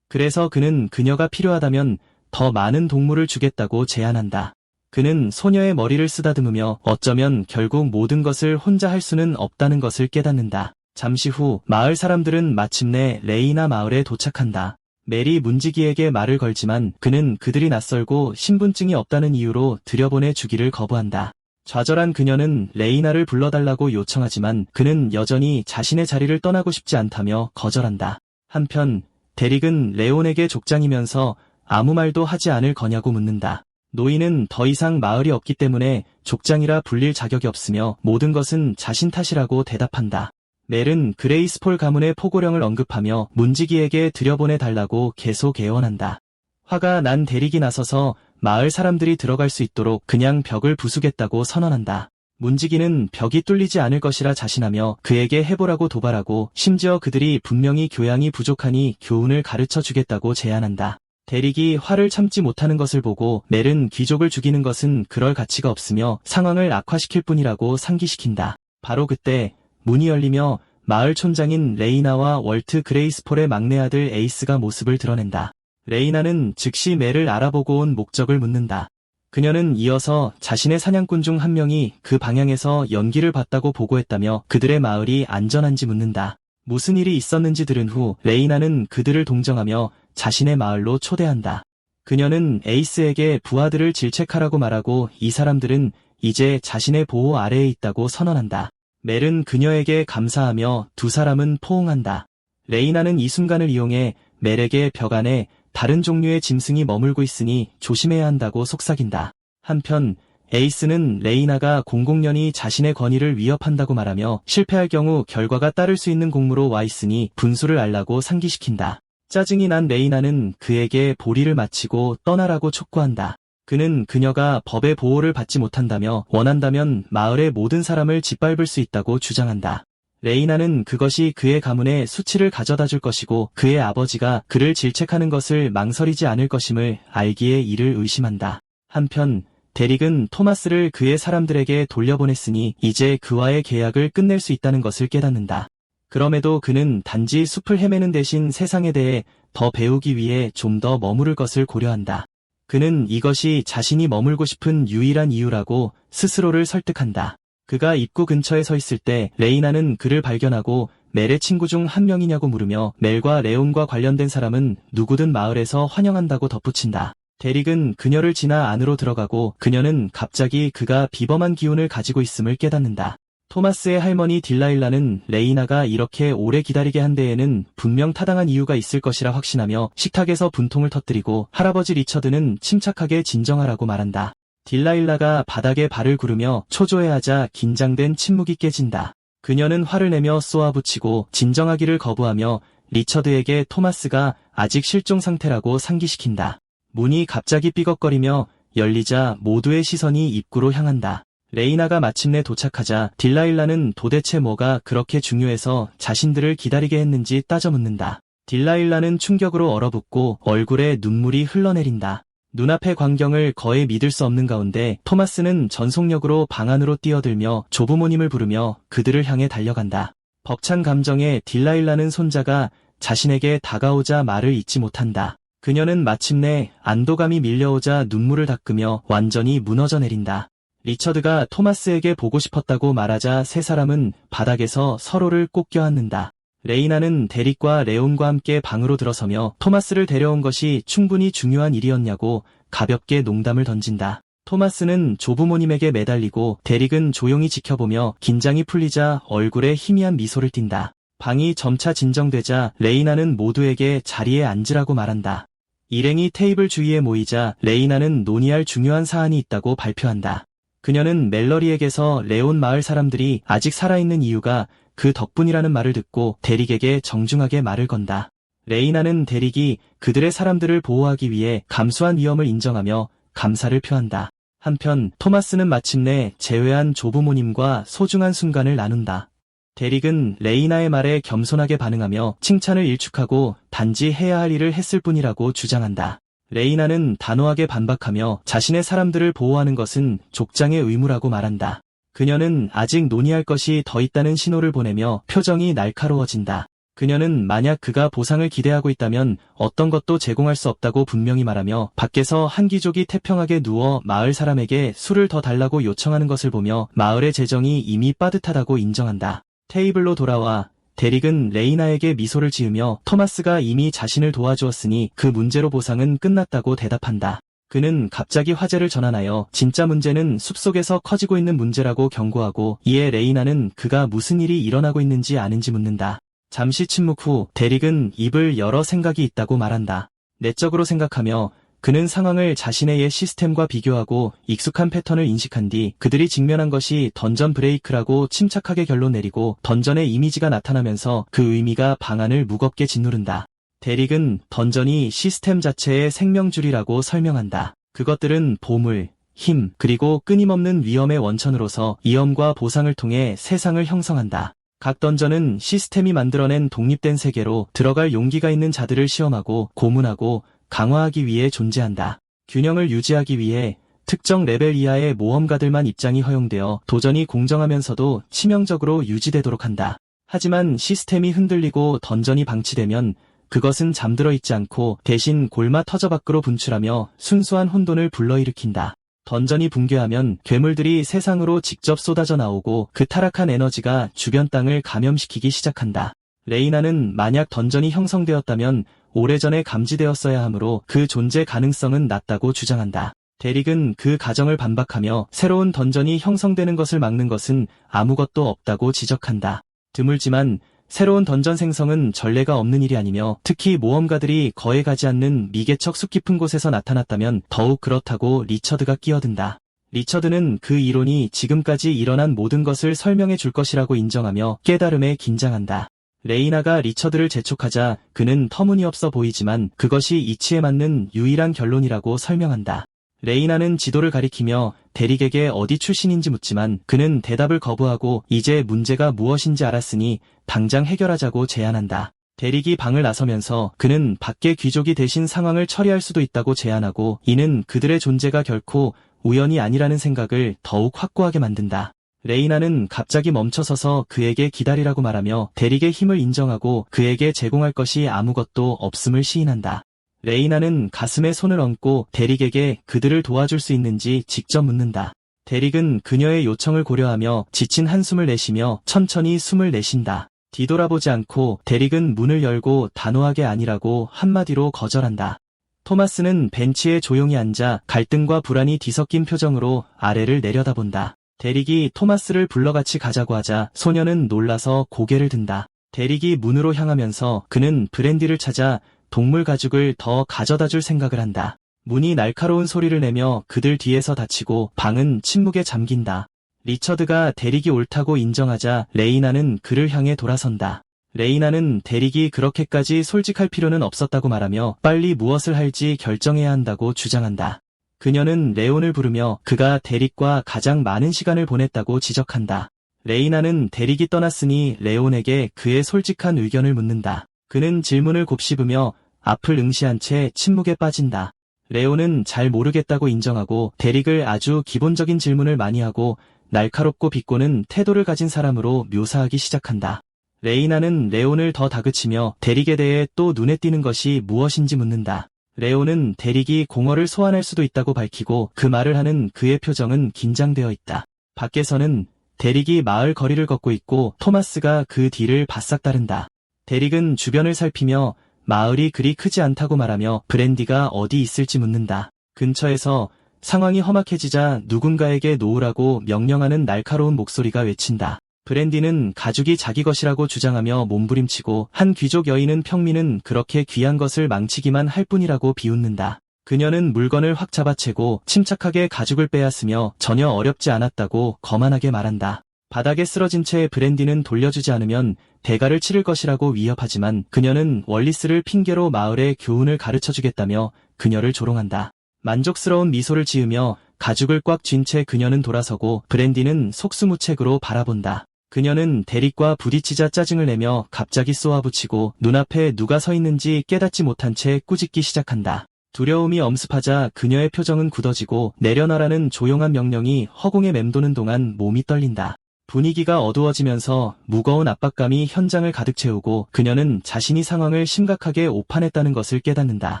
그래서 그는 그녀가 필요하다면 더 많은 동물을 주겠다고 제안한다. 그는 소녀의 머리를 쓰다듬으며 어쩌면 결국 모든 것을 혼자 할 수는 없다는 것을 깨닫는다. 잠시 후 마을 사람들은 마침내 레이나 마을에 도착한다. 멜이 문지기에게 말을 걸지만 그는 그들이 낯설고 신분증이 없다는 이유로 들여보내 주기를 거부한다. 좌절한 그녀는 레이나를 불러달라고 요청하지만 그는 여전히 자신의 자리를 떠나고 싶지 않다며 거절한다. 한편 데릭은 레온에게 족장이면서 아무 말도 하지 않을 거냐고 묻는다. 노인은 더 이상 마을이 없기 때문에 족장이라 불릴 자격이 없으며 모든 것은 자신 탓이라고 대답한다. 멜은 그레이스폴 가문의 포고령을 언급하며 문지기에게 들여보내달라고 계속 애원한다. 화가 난 데릭이 나서서 마을 사람들이 들어갈 수 있도록 그냥 벽을 부수겠다고 선언한다. 문지기는 벽이 뚫리지 않을 것이라 자신하며 그에게 해보라고 도발하고 심지어 그들이 분명히 교양이 부족하니 교훈을 가르쳐 주겠다고 제안한다. 데릭이 화를 참지 못하는 것을 보고 멜은 귀족을 죽이는 것은 그럴 가치가 없으며 상황을 악화시킬 뿐이라고 상기시킨다. 바로 그때 문이 열리며 마을 촌장인 레이나와 월트 그레이스폴의 막내 아들 에이스가 모습을 드러낸다. 레이나는 즉시 멜을 알아보고 온 목적을 묻는다. 그녀는 이어서 자신의 사냥꾼 중 한 명이 그 방향에서 연기를 봤다고 보고했다며 그들의 마을이 안전한지 묻는다. 무슨 일이 있었는지 들은 후 레이나는 그들을 동정하며 자신의 마을로 초대한다. 그녀는 에이스에게 부하들을 질책하라고 말하고 이 사람들은 이제 자신의 보호 아래에 있다고 선언한다. 멜은 그녀에게 감사하며 두 사람은 포옹한다. 레이나는 이 순간을 이용해 멜에게 벽 안에 다른 종류의 짐승이 머물고 있으니 조심해야 한다고 속삭인다. 한편 에이스는 레이나가 공공연히 자신의 권위를 위협한다고 말하며 실패할 경우 결과가 따를 수 있는 공무로 와 있으니 분수를 알라고 상기시킨다. 짜증이 난 레이나는 그에게 보리를 마치고 떠나라고 촉구한다. 그는 그녀가 법의 보호를 받지 못한다며 원한다면 마을의 모든 사람을 짓밟을 수 있다고 주장한다. 레이나는 그것이 그의 가문에 수치를 가져다 줄 것이고 그의 아버지가 그를 질책하는 것을 망설이지 않을 것임을 알기에 이를 의심한다. 한편 데릭은 토마스를 그의 사람들에게 돌려보냈으니 이제 그와의 계약을 끝낼 수 있다는 것을 깨닫는다. 그럼에도 그는 단지 숲을 헤매는 대신 세상에 대해 더 배우기 위해 좀 더 머무를 것을 고려한다. 그는 이것이 자신이 머물고 싶은 유일한 이유라고 스스로를 설득한다. 그가 입구 근처에 서 있을 때 레이나는 그를 발견하고 멜의 친구 중 한 명이냐고 물으며 멜과 레온과 관련된 사람은 누구든 마을에서 환영한다고 덧붙인다. 데릭은 그녀를 지나 안으로 들어가고 그녀는 갑자기 그가 비범한 기운을 가지고 있음을 깨닫는다. 토마스의 할머니 딜라일라는 레이나가 이렇게 오래 기다리게 한 데에는 분명 타당한 이유가 있을 것이라 확신하며 식탁에서 분통을 터뜨리고 할아버지 리처드는 침착하게 진정하라고 말한다. 딜라일라가 바닥에 발을 구르며 초조해하자 긴장된 침묵이 깨진다. 그녀는 화를 내며 쏘아붙이고 진정하기를 거부하며 리처드에게 토마스가 아직 실종 상태라고 상기시킨다. 문이 갑자기 삐걱거리며 열리자 모두의 시선이 입구로 향한다. 레이나가 마침내 도착하자 딜라일라는 도대체 뭐가 그렇게 중요해서 자신들을 기다리게 했는지 따져 묻는다. 딜라일라는 충격으로 얼어붙고 얼굴에 눈물이 흘러내린다. 눈앞의 광경을 거의 믿을 수 없는 가운데 토마스는 전속력으로 방 안으로 뛰어들며 조부모님을 부르며 그들을 향해 달려간다. 벅찬 감정에 딜라일라는 손자가 자신에게 다가오자 말을 잇지 못한다. 그녀는 마침내 안도감이 밀려오자 눈물을 닦으며 완전히 무너져 내린다. 리처드가 토마스에게 보고 싶었다고 말하자 세 사람은 바닥에서 서로를 꼭 껴안는다. 레이나는 데릭과 레온과 함께 방으로 들어서며 토마스를 데려온 것이 충분히 중요한 일이었냐고 가볍게 농담을 던진다. 토마스는 조부모님에게 매달리고 데릭은 조용히 지켜보며 긴장이 풀리자 얼굴에 희미한 미소를 띈다. 방이 점차 진정되자 레이나는 모두에게 자리에 앉으라고 말한다. 일행이 테이블 주위에 모이자 레이나는 논의할 중요한 사안이 있다고 발표한다. 그녀는 멜러리에게서 레온 마을 사람들이 아직 살아있는 이유가 그 덕분이라는 말을 듣고 데릭에게 정중하게 말을 건다. 레이나는 데릭이 그들의 사람들을 보호하기 위해 감수한 위험을 인정하며 감사를 표한다. 한편 토마스는 마침내 재회한 조부모님과 소중한 순간을 나눈다. 데릭은 레이나의 말에 겸손하게 반응하며 칭찬을 일축하고 단지 해야 할 일을 했을 뿐이라고 주장한다. 레이나는 단호하게 반박하며 자신의 사람들을 보호하는 것은 족장의 의무라고 말한다. 그녀는 아직 논의할 것이 더 있다는 신호를 보내며 표정이 날카로워진다. 그녀는 만약 그가 보상을 기대하고 있다면 어떤 것도 제공할 수 없다고 분명히 말하며 밖에서 한 귀족이 태평하게 누워 마을 사람에게 술을 더 달라고 요청하는 것을 보며 마을의 재정이 이미 빠듯하다고 인정한다. 테이블로 돌아와 데릭은 레이나에게 미소를 지으며 토마스가 이미 자신을 도와주었으니 그 문제로 보상은 끝났다고 대답한다. 그는 갑자기 화제를 전환하여 진짜 문제는 숲속에서 커지고 있는 문제라고 경고하고 이에 레이나는 그가 무슨 일이 일어나고 있는지 아는지 묻는다. 잠시 침묵 후 데릭은 입을 열어 생각이 있다고 말한다. 내적으로 생각하며 그는 상황을 자신의 옛 시스템과 비교하고 익숙한 패턴을 인식한 뒤 그들이 직면한 것이 던전 브레이크라고 침착하게 결론 내리고 던전의 이미지가 나타나면서 그 의미가 방안을 무겁게 짓누른다. 데릭은 던전이 시스템 자체의 생명줄이라고 설명한다. 그것들은 보물, 힘, 그리고 끊임없는 위험의 원천으로서 위험과 보상을 통해 세상을 형성한다. 각 던전은 시스템이 만들어낸 독립된 세계로 들어갈 용기가 있는 자들을 시험하고 고문하고 강화하기 위해 존재한다. 균형을 유지하기 위해 특정 레벨 이하의 모험가들만 입장이 허용되어 도전이 공정하면서도 치명적으로 유지되도록 한다. 하지만 시스템이 흔들리고 던전이 방치되면 그것은 잠들어 있지 않고 대신 골마 터져 밖으로 분출하며 순수한 혼돈을 불러일으킨다. 던전이 붕괴하면 괴물들이 세상으로 직접 쏟아져 나오고 그 타락한 에너지가 주변 땅을 감염시키기 시작한다. 레이나는 만약 던전이 형성되었다면 오래전에 감지되었어야 하므로 그 존재 가능성은 낮다고 주장한다. 데릭은 그 가정을 반박하며 새로운 던전이 형성되는 것을 막는 것은 아무것도 없다고 지적한다. 드물지만 새로운 던전 생성은 전례가 없는 일이 아니며 특히 모험가들이 거에 가지 않는 미개척 숲 깊은 곳에서 나타났다면 더욱 그렇다고 리처드가 끼어든다. 리처드는 그 이론이 지금까지 일어난 모든 것을 설명해 줄 것이라고 인정하며 깨달음에 긴장한다. 레이나가 리처드를 재촉하자 그는 터무니없어 보이지만 그것이 이치에 맞는 유일한 결론이라고 설명한다. 레이나는 지도를 가리키며 데릭에게 어디 출신인지 묻지만 그는 대답을 거부하고 이제 문제가 무엇인지 알았으니 당장 해결하자고 제안한다. 데릭이 방을 나서면서 그는 밖의 귀족이 대신 상황을 처리할 수도 있다고 제안하고 이는 그들의 존재가 결코 우연이 아니라는 생각을 더욱 확고하게 만든다. 레이나는 갑자기 멈춰서서 그에게 기다리라고 말하며 데릭의 힘을 인정하고 그에게 제공할 것이 아무것도 없음을 시인한다. 레이나는 가슴에 손을 얹고 데릭에게 그들을 도와줄 수 있는지 직접 묻는다. 데릭은 그녀의 요청을 고려하며 지친 한숨을 내쉬며 천천히 숨을 내쉰다. 뒤돌아보지 않고 데릭은 문을 열고 단호하게 아니라고 한마디로 거절한다. 토마스는 벤치에 조용히 앉아 갈등과 불안이 뒤섞인 표정으로 아래를 내려다본다. 데릭이 토마스를 불러 같이 가자고 하자 소녀는 놀라서 고개를 든다. 데릭이 문으로 향하면서 그는 브랜디를 찾아 동물 가죽을 더 가져다 줄 생각을 한다. 문이 날카로운 소리를 내며 그들 뒤에서 닫히고 방은 침묵에 잠긴다. 리처드가 데릭이 옳다고 인정하자 레이나는 그를 향해 돌아선다. 레이나는 데릭이 그렇게까지 솔직할 필요는 없었다고 말하며 빨리 무엇을 할지 결정해야 한다고 주장한다. 그녀는 레온을 부르며 그가 데릭과 가장 많은 시간을 보냈다고 지적한다. 레이나는 데릭이 떠났으니 레온에게 그의 솔직한 의견을 묻는다. 그는 질문을 곱씹으며 앞을 응시한 채 침묵에 빠진다. 레온은 잘 모르겠다고 인정하고 데릭을 아주 기본적인 질문을 많이 하고 날카롭고 비꼬는 태도를 가진 사람으로 묘사하기 시작한다. 레이나는 레온을 더 다그치며 데릭에 대해 또 눈에 띄는 것이 무엇인지 묻는다. 레온은 데릭이 공허를 소환할 수도 있다고 밝히고 그 말을 하는 그의 표정은 긴장되어 있다. 밖에서는 데릭이 마을 거리를 걷고 있고 토마스가 그 뒤를 바싹 따른다. 데릭은 주변을 살피며 마을이 그리 크지 않다고 말하며 브랜디가 어디 있을지 묻는다. 근처에서 상황이 험악해지자 누군가에게 놓으라고 명령하는 날카로운 목소리가 외친다. 브랜디는 가죽이 자기 것이라고 주장하며 몸부림치고 한 귀족 여인은 평민은 그렇게 귀한 것을 망치기만 할 뿐이라고 비웃는다. 그녀는 물건을 확 잡아채고 침착하게 가죽을 빼앗으며 전혀 어렵지 않았다고 거만하게 말한다. 바닥에 쓰러진 채 브랜디는 돌려주지 않으면 대가를 치를 것이라고 위협하지만 그녀는 월리스를 핑계로 마을에 교훈을 가르쳐주겠다며 그녀를 조롱한다. 만족스러운 미소를 지으며 가죽을 꽉 쥔 채 그녀는 돌아서고 브랜디는 속수무책으로 바라본다. 그녀는 데릭과 부딪히자 짜증을 내며 갑자기 쏘아붙이고 눈앞에 누가 서 있는지 깨닫지 못한 채 꾸짖기 시작한다. 두려움이 엄습하자 그녀의 표정은 굳어지고 내려놔라는 조용한 명령이 허공에 맴도는 동안 몸이 떨린다. 분위기가 어두워지면서 무거운 압박감이 현장을 가득 채우고 그녀는 자신이 상황을 심각하게 오판했다는 것을 깨닫는다.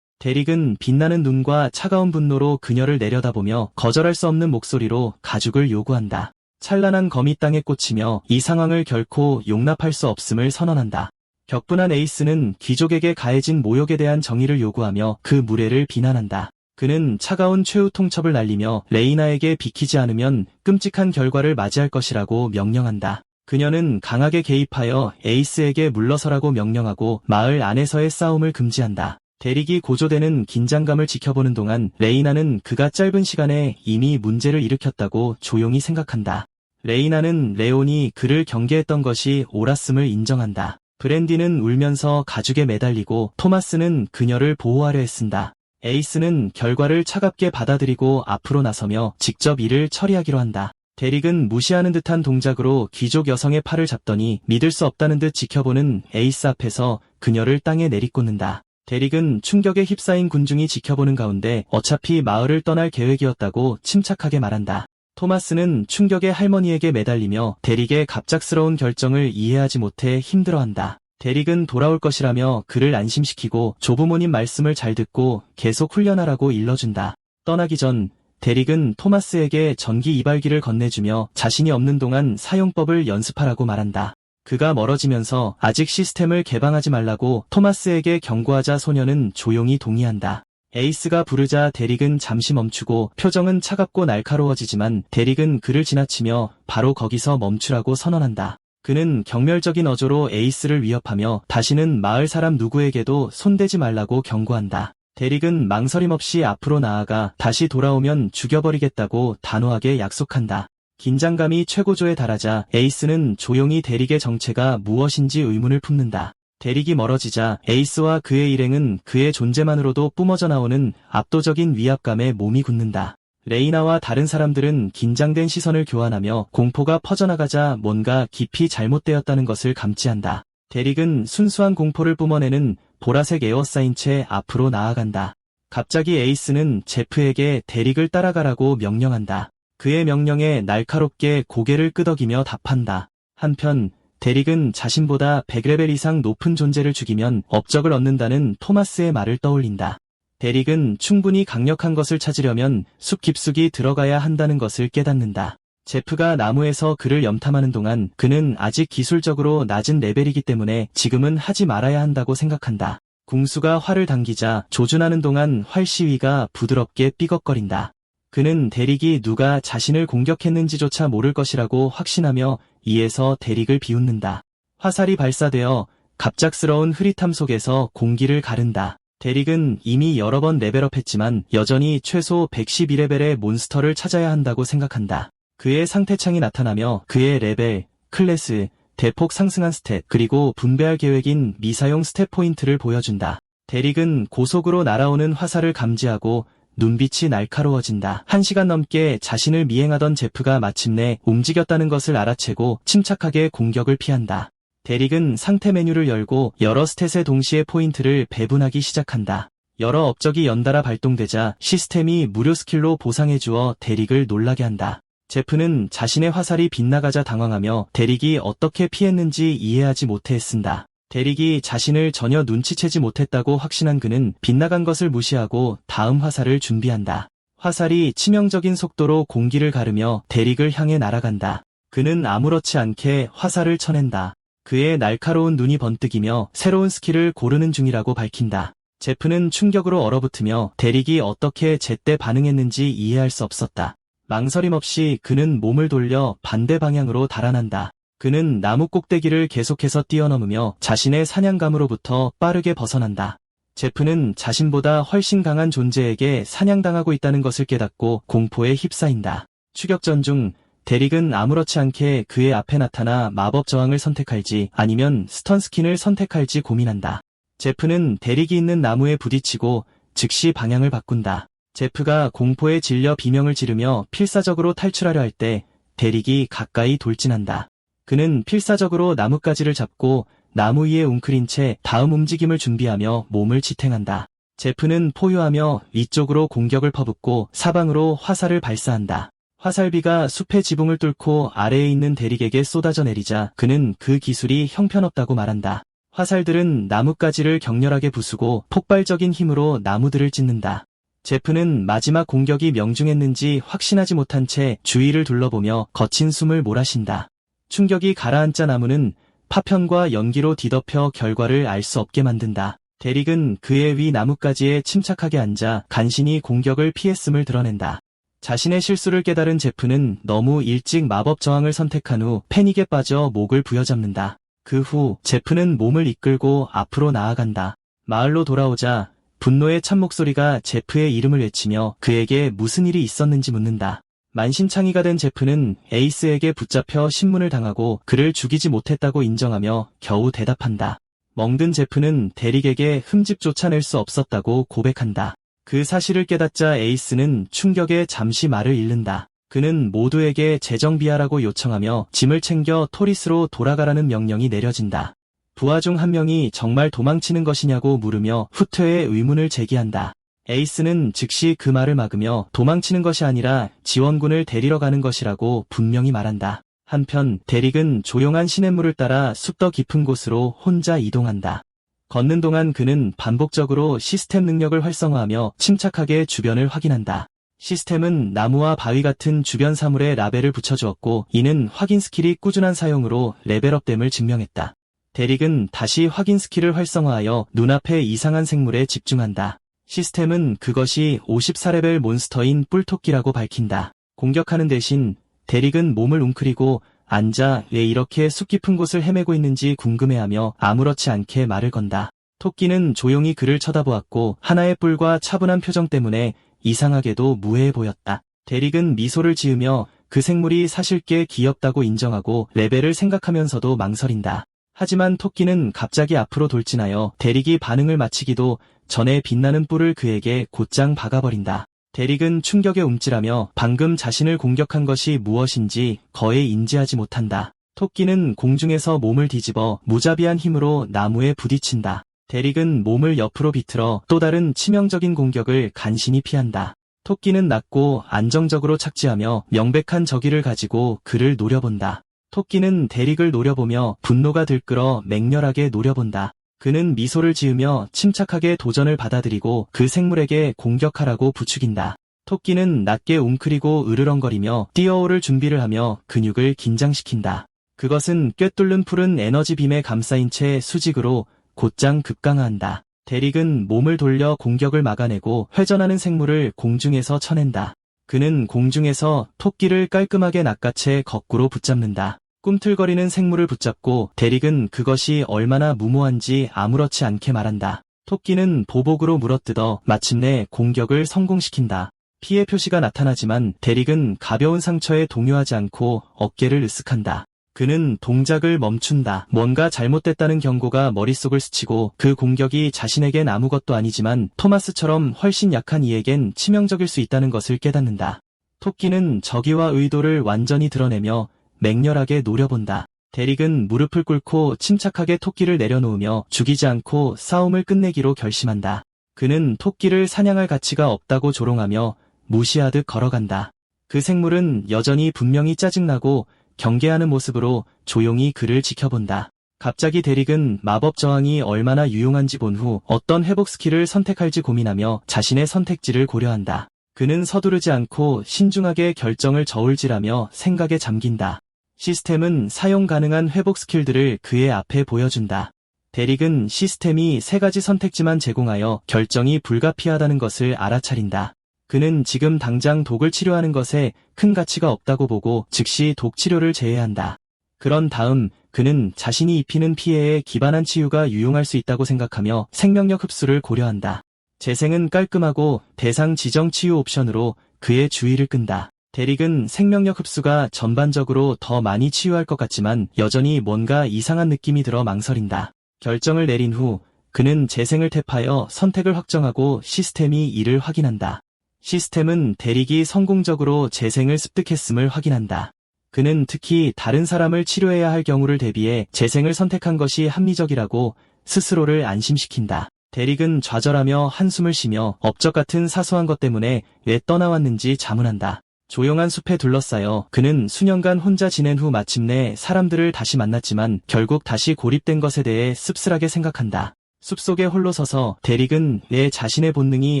데릭은 빛나는 눈과 차가운 분노로 그녀를 내려다보며 거절할 수 없는 목소리로 가죽을 요구한다. 찬란한 검이 땅에 꽂히며 이 상황을 결코 용납할 수 없음을 선언한다. 격분한 에이스는 귀족에게 가해진 모욕에 대한 정의를 요구하며 그 무례를 비난한다. 그는 차가운 최후 통첩을 날리며 레이나에게 비키지 않으면 끔찍한 결과를 맞이할 것이라고 명령한다. 그녀는 강하게 개입하여 에이스에게 물러서라고 명령하고 마을 안에서의 싸움을 금지한다. 대릭이 고조되는 긴장감을 지켜보는 동안 레이나는 그가 짧은 시간에 이미 문제를 일으켰다고 조용히 생각한다. 레이나는 레온이 그를 경계했던 것이 옳았음을 인정한다. 브랜디는 울면서 가죽에 매달리고 토마스는 그녀를 보호하려 애쓴다. 에이스는 결과를 차갑게 받아들이고 앞으로 나서며 직접 일을 처리하기로 한다. 대릭은 무시하는 듯한 동작으로 귀족 여성의 팔을 잡더니 믿을 수 없다는 듯 지켜보는 에이스 앞에서 그녀를 땅에 내리꽂는다. 대릭은 충격에 휩싸인 군중이 지켜보는 가운데 어차피 마을을 떠날 계획이었다고 침착하게 말한다. 토마스는 충격에 할머니에게 매달리며 대릭의 갑작스러운 결정을 이해하지 못해 힘들어한다. 대릭은 돌아올 것이라며 그를 안심시키고 조부모님 말씀을 잘 듣고 계속 훈련하라고 일러준다. 떠나기 전 대릭은 토마스에게 전기 이발기를 건네주며 자신이 없는 동안 사용법을 연습하라고 말한다. 그가 멀어지면서 아직 시스템을 개방하지 말라고 토마스에게 경고하자 소녀는 조용히 동의한다. 에이스가 부르자 대릭은 잠시 멈추고 표정은 차갑고 날카로워지지만 대릭은 그를 지나치며 바로 거기서 멈추라고 선언한다. 그는 경멸적인 어조로 에이스를 위협하며 다시는 마을 사람 누구에게도 손대지 말라고 경고한다. 대릭은 망설임 없이 앞으로 나아가 다시 돌아오면 죽여버리겠다고 단호하게 약속한다. 긴장감이 최고조에 달하자 에이스는 조용히 대릭의 정체가 무엇인지 의문을 품는다. 대릭이 멀어지자 에이스와 그의 일행은 그의 존재만으로도 뿜어져 나오는 압도적인 위압감에 몸이 굳는다. 레이나와 다른 사람들은 긴장된 시선을 교환하며 공포가 퍼져나가자 뭔가 깊이 잘못되었다는 것을 감지한다. 대릭은 순수한 공포를 뿜어내는 보라색 에어사인 채 앞으로 나아간다. 갑자기 에이스는 제프에게 대릭을 따라가라고 명령한다. 그의 명령에 날카롭게 고개를 끄덕이며 답한다. 한편 대릭은 자신보다 100레벨 이상 높은 존재를 죽이면 업적을 얻는다는 토마스의 말을 떠올린다. 대릭은 충분히 강력한 것을 찾으려면 숲 깊숙이 들어가야 한다는 것을 깨닫는다. 제프가 나무에서 그를 염탐하는 동안 그는 아직 기술적으로 낮은 레벨이기 때문에 지금은 하지 말아야 한다고 생각한다. 궁수가 활을 당기자 조준하는 동안 활 시위가 부드럽게 삐걱거린다. 그는 대릭이 누가 자신을 공격했는지조차 모를 것이라고 확신하며 이에서 대릭을 비웃는다. 화살이 발사되어 갑작스러운 흐릿함 속에서 공기를 가른다. 대릭은 이미 여러 번 레벨업했지만 여전히 최소 112레벨의 몬스터를 찾아야 한다고 생각한다. 그의 상태창이 나타나며 그의 레벨, 클래스, 대폭 상승한 스탯, 그리고 분배할 계획인 미사용 스탯 포인트를 보여준다. 대릭은 고속으로 날아오는 화살을 감지하고 눈빛이 날카로워진다. 1시간 넘게 자신을 미행하던 제프가 마침내 움직였다는 것을 알아채고 침착하게 공격을 피한다. 대릭은 상태 메뉴를 열고 여러 스탯의 동시에 포인트를 배분하기 시작한다. 여러 업적이 연달아 발동되자 시스템이 무료 스킬로 보상해주어 대릭을 놀라게 한다. 제프는 자신의 화살이 빗나가자 당황하며 대릭이 어떻게 피했는지 이해하지 못해 애쓴다. 대릭이 자신을 전혀 눈치채지 못했다고 확신한 그는 빗나간 것을 무시하고 다음 화살을 준비한다. 화살이 치명적인 속도로 공기를 가르며 대릭을 향해 날아간다. 그는 아무렇지 않게 화살을 쳐낸다. 그의 날카로운 눈이 번뜩이며 새로운 스킬을 고르는 중이라고 밝힌다. 제프는 충격으로 얼어붙으며 대릭이 어떻게 제때 반응했는지 이해할 수 없었다. 망설임 없이 그는 몸을 돌려 반대 방향으로 달아난다. 그는 나무 꼭대기를 계속해서 뛰어넘으며 자신의 사냥감으로부터 빠르게 벗어난다. 제프는 자신보다 훨씬 강한 존재에게 사냥당하고 있다는 것을 깨닫고 공포에 휩싸인다. 추격전 중 대릭은 아무렇지 않게 그의 앞에 나타나 마법 저항을 선택할지 아니면 스턴 스킨을 선택할지 고민한다. 제프는 대릭이 있는 나무에 부딪히고 즉시 방향을 바꾼다. 제프가 공포에 질려 비명을 지르며 필사적으로 탈출하려 할 때 대릭이 가까이 돌진한다. 그는 필사적으로 나뭇가지를 잡고 나무 위에 웅크린 채 다음 움직임을 준비하며 몸을 지탱한다. 제프는 포효하며 위쪽으로 공격을 퍼붓고 사방으로 화살을 발사한다. 화살비가 숲의 지붕을 뚫고 아래에 있는 대릭에게 쏟아져 내리자 그는 그 기술이 형편없다고 말한다. 화살들은 나뭇가지를 격렬하게 부수고 폭발적인 힘으로 나무들을 찢는다. 제프는 마지막 공격이 명중했는지 확신하지 못한 채 주위를 둘러보며 거친 숨을 몰아쉰다. 충격이 가라앉자 나무는 파편과 연기로 뒤덮여 결과를 알 수 없게 만든다. 대릭은 그의 위 나뭇가지에 침착하게 앉아 간신히 공격을 피했음을 드러낸다. 자신의 실수를 깨달은 제프는 너무 일찍 마법 저항을 선택한 후 패닉에 빠져 목을 부여잡는다. 그 후 제프는 몸을 이끌고 앞으로 나아간다. 마을로 돌아오자 분노의 참목소리가 제프의 이름을 외치며 그에게 무슨 일이 있었는지 묻는다. 만신창이가 된 제프는 에이스에게 붙잡혀 신문을 당하고 그를 죽이지 못했다고 인정하며 겨우 대답한다. 멍든 제프는 대릭에게 흠집조차 낼 수 없었다고 고백한다. 그 사실을 깨닫자 에이스는 충격에 잠시 말을 잃는다. 그는 모두에게 재정비하라고 요청하며 짐을 챙겨 토리스로 돌아가라는 명령이 내려진다. 부하 중 한 명이 정말 도망치는 것이냐고 물으며 후퇴의 의문을 제기한다. 에이스는 즉시 그 말을 막으며 도망치는 것이 아니라 지원군을 데리러 가는 것이라고 분명히 말한다. 한편 대릭은 조용한 시냇물을 따라 숲 더 깊은 곳으로 혼자 이동한다. 걷는 동안 그는 반복적으로 시스템 능력을 활성화하며 침착하게 주변을 확인한다. 시스템은 나무와 바위 같은 주변 사물에 라벨을 붙여주었고 이는 확인 스킬이 꾸준한 사용으로 레벨업됨을 증명했다. 대릭은 다시 확인 스킬을 활성화하여 눈앞의 이상한 생물에 집중한다. 시스템은 그것이 54레벨 몬스터인 뿔토끼라고 밝힌다. 공격하는 대신 대릭은 몸을 웅크리고 앉아 왜 이렇게 숲 깊은 곳을 헤매고 있는지 궁금해하며 아무렇지 않게 말을 건다. 토끼는 조용히 그를 쳐다보았고 하나의 뿔과 차분한 표정 때문에 이상하게도 무해해 보였다. 대릭은 미소를 지으며 그 생물이 사실 꽤 귀엽다고 인정하고 레벨을 생각하면서도 망설인다. 하지만 토끼는 갑자기 앞으로 돌진하여 대릭이 반응을 마치기도 전에 빛나는 뿔을 그에게 곧장 박아버린다. 대릭은 충격에 움찔하며 방금 자신을 공격한 것이 무엇인지 거의 인지하지 못한다. 토끼는 공중에서 몸을 뒤집어 무자비한 힘으로 나무에 부딪힌다. 대릭은 몸을 옆으로 비틀어 또 다른 치명적인 공격을 간신히 피한다. 토끼는 낮고 안정적으로 착지하며 명백한 저기를 가지고 그를 노려본다. 토끼는 대릭을 노려보며 분노가 들끓어 맹렬하게 노려본다. 그는 미소를 지으며 침착하게 도전을 받아들이고 그 생물에게 공격하라고 부추긴다. 토끼는 낮게 웅크리고 으르렁거리며 뛰어오를 준비를 하며 근육을 긴장시킨다. 그것은 꿰뚫는 푸른 에너지 빔에 감싸인 채 수직으로 곧장 급강하한다. 대릭은 몸을 돌려 공격을 막아내고 회전하는 생물을 공중에서 쳐낸다. 그는 공중에서 토끼를 깔끔하게 낚아채 거꾸로 붙잡는다. 꿈틀거리는 생물을 붙잡고 대릭은 그것이 얼마나 무모한지 아무렇지 않게 말한다. 토끼는 보복으로 물어뜯어 마침내 공격을 성공시킨다. 피해 표시가 나타나지만 대릭은 가벼운 상처에 동요하지 않고 어깨를 으쓱한다. 그는 동작을 멈춘다. 뭔가 잘못됐다는 경고가 머릿속을 스치고 그 공격이 자신에겐 아무것도 아니지만 토마스처럼 훨씬 약한 이에겐 치명적일 수 있다는 것을 깨닫는다. 토끼는 적의와 의도를 완전히 드러내며 맹렬하게 노려본다. 대릭은 무릎을 꿇고 침착하게 토끼를 내려놓으며 죽이지 않고 싸움을 끝내기로 결심한다. 그는 토끼를 사냥할 가치가 없다고 조롱하며 무시하듯 걸어간다. 그 생물은 여전히 분명히 짜증나고 경계하는 모습으로 조용히 그를 지켜본다. 갑자기 대릭은 마법 저항이 얼마나 유용한지 본 후 어떤 회복 스킬을 선택할지 고민하며 자신의 선택지를 고려한다. 그는 서두르지 않고 신중하게 결정을 저울질하며 생각에 잠긴다. 시스템은 사용 가능한 회복 스킬들을 그의 앞에 보여준다. 대릭은 시스템이 3가지 선택지만 제공하여 결정이 불가피하다는 것을 알아차린다. 그는 지금 당장 독을 치료하는 것에 큰 가치가 없다고 보고 즉시 독 치료를 제외한다. 그런 다음 그는 자신이 입히는 피해에 기반한 치유가 유용할 수 있다고 생각하며 생명력 흡수를 고려한다. 재생은 깔끔하고 대상 지정 치유 옵션으로 그의 주의를 끈다. 대릭은 생명력 흡수가 전반적으로 더 많이 치유할 것 같지만 여전히 뭔가 이상한 느낌이 들어 망설인다. 결정을 내린 후 그는 재생을 탭하여 선택을 확정하고 시스템이 이를 확인한다. 시스템은 대릭이 성공적으로 재생을 습득했음을 확인한다. 그는 특히 다른 사람을 치료해야 할 경우를 대비해 재생을 선택한 것이 합리적이라고 스스로를 안심시킨다. 대릭은 좌절하며 한숨을 쉬며 업적 같은 사소한 것 때문에 왜 떠나왔는지 자문한다. 조용한 숲에 둘러싸여 그는 수년간 혼자 지낸 후 마침내 사람들을 다시 만났지만 결국 다시 고립된 것에 대해 씁쓸하게 생각한다. 숲속에 홀로 서서 대릭은 내 자신의 본능이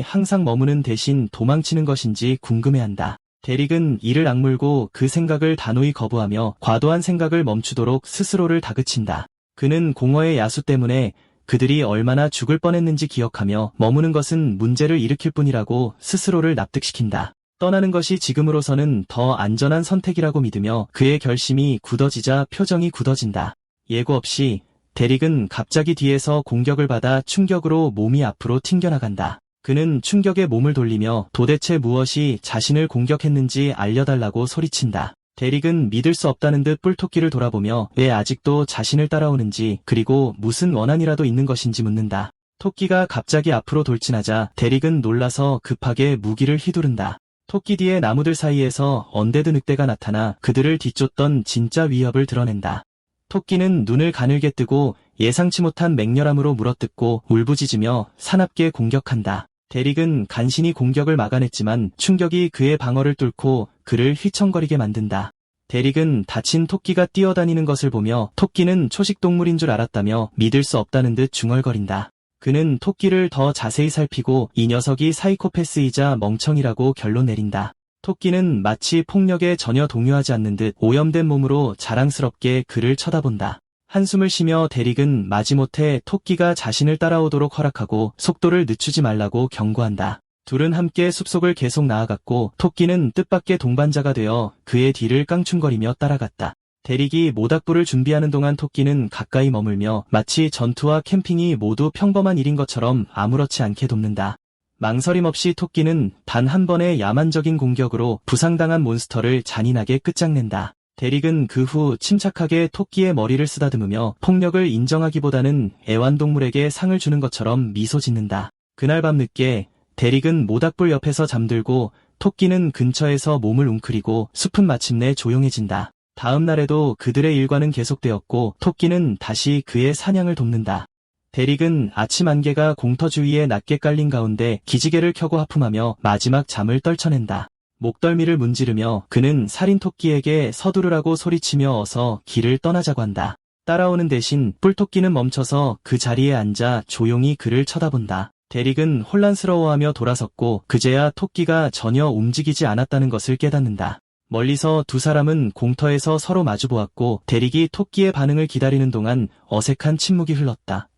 항상 머무는 대신 도망치는 것인지 궁금해한다. 대릭은 이를 악물고 그 생각을 단호히 거부하며 과도한 생각을 멈추도록 스스로를 다그친다. 그는 공허의 야수 때문에 그들이 얼마나 죽을 뻔했는지 기억하며 머무는 것은 문제를 일으킬 뿐이라고 스스로를 납득시킨다. 떠나는 것이 지금으로서는 더 안전한 선택이라고 믿으며 그의 결심이 굳어지자 표정이 굳어진다. 예고 없이 데릭은 갑자기 뒤에서 공격을 받아 충격으로 몸이 앞으로 튕겨나간다. 그는 충격에 몸을 돌리며 도대체 무엇이 자신을 공격했는지 알려달라고 소리친다. 데릭은 믿을 수 없다는 듯 뿔토끼를 돌아보며 왜 아직도 자신을 따라오는지 그리고 무슨 원한이라도 있는 것인지 묻는다. 토끼가 갑자기 앞으로 돌진하자 데릭은 놀라서 급하게 무기를 휘두른다. 토끼 뒤의 나무들 사이에서 언데드 늑대가 나타나 그들을 뒤쫓던 진짜 위협을 드러낸다. 토끼는 눈을 가늘게 뜨고 예상치 못한 맹렬함으로 물어뜯고 울부짖으며 사납게 공격한다. 데릭은 간신히 공격을 막아냈지만 충격이 그의 방어를 뚫고 그를 휘청거리게 만든다. 데릭은 다친 토끼가 뛰어다니는 것을 보며 토끼는 초식동물인 줄 알았다며 믿을 수 없다는 듯 중얼거린다. 그는 토끼를 더 자세히 살피고 이 녀석이 사이코패스이자 멍청이라고 결론 내린다. 토끼는 마치 폭력에 전혀 동요하지 않는 듯 오염된 몸으로 자랑스럽게 그를 쳐다본다. 한숨을 쉬며 데릭은 마지못해 토끼가 자신을 따라오도록 허락하고 속도를 늦추지 말라고 경고한다. 둘은 함께 숲속을 계속 나아갔고 토끼는 뜻밖의 동반자가 되어 그의 뒤를 깡충거리며 따라갔다. 데릭이 모닥불을 준비하는 동안 토끼는 가까이 머물며 마치 전투와 캠핑이 모두 평범한 일인 것처럼 아무렇지 않게 돕는다. 망설임 없이 토끼는 단 한 번의 야만적인 공격으로 부상당한 몬스터를 잔인하게 끝장낸다. 데릭은 그 후 침착하게 토끼의 머리를 쓰다듬으며 폭력을 인정하기보다는 애완동물에게 상을 주는 것처럼 미소 짓는다. 그날 밤 늦게 데릭은 모닥불 옆에서 잠들고 토끼는 근처에서 몸을 웅크리고 숲은 마침내 조용해진다. 다음 날에도 그들의 일과는 계속되었고 토끼는 다시 그의 사냥을 돕는다. 데릭은 아침 안개가 공터 주위에 낮게 깔린 가운데 기지개를 켜고 하품하며 마지막 잠을 떨쳐낸다. 목덜미를 문지르며 그는 살인 토끼에게 서두르라고 소리치며 어서 길을 떠나자고 한다. 따라오는 대신 뿔토끼는 멈춰서 그 자리에 앉아 조용히 그를 쳐다본다. 데릭은 혼란스러워하며 돌아섰고 그제야 토끼가 전혀 움직이지 않았다는 것을 깨닫는다. 멀리서 두 사람은 공터에서 서로 마주보았고 데릭이 토끼의 반응을 기다리는 동안 어색한 침묵이 흘렀다.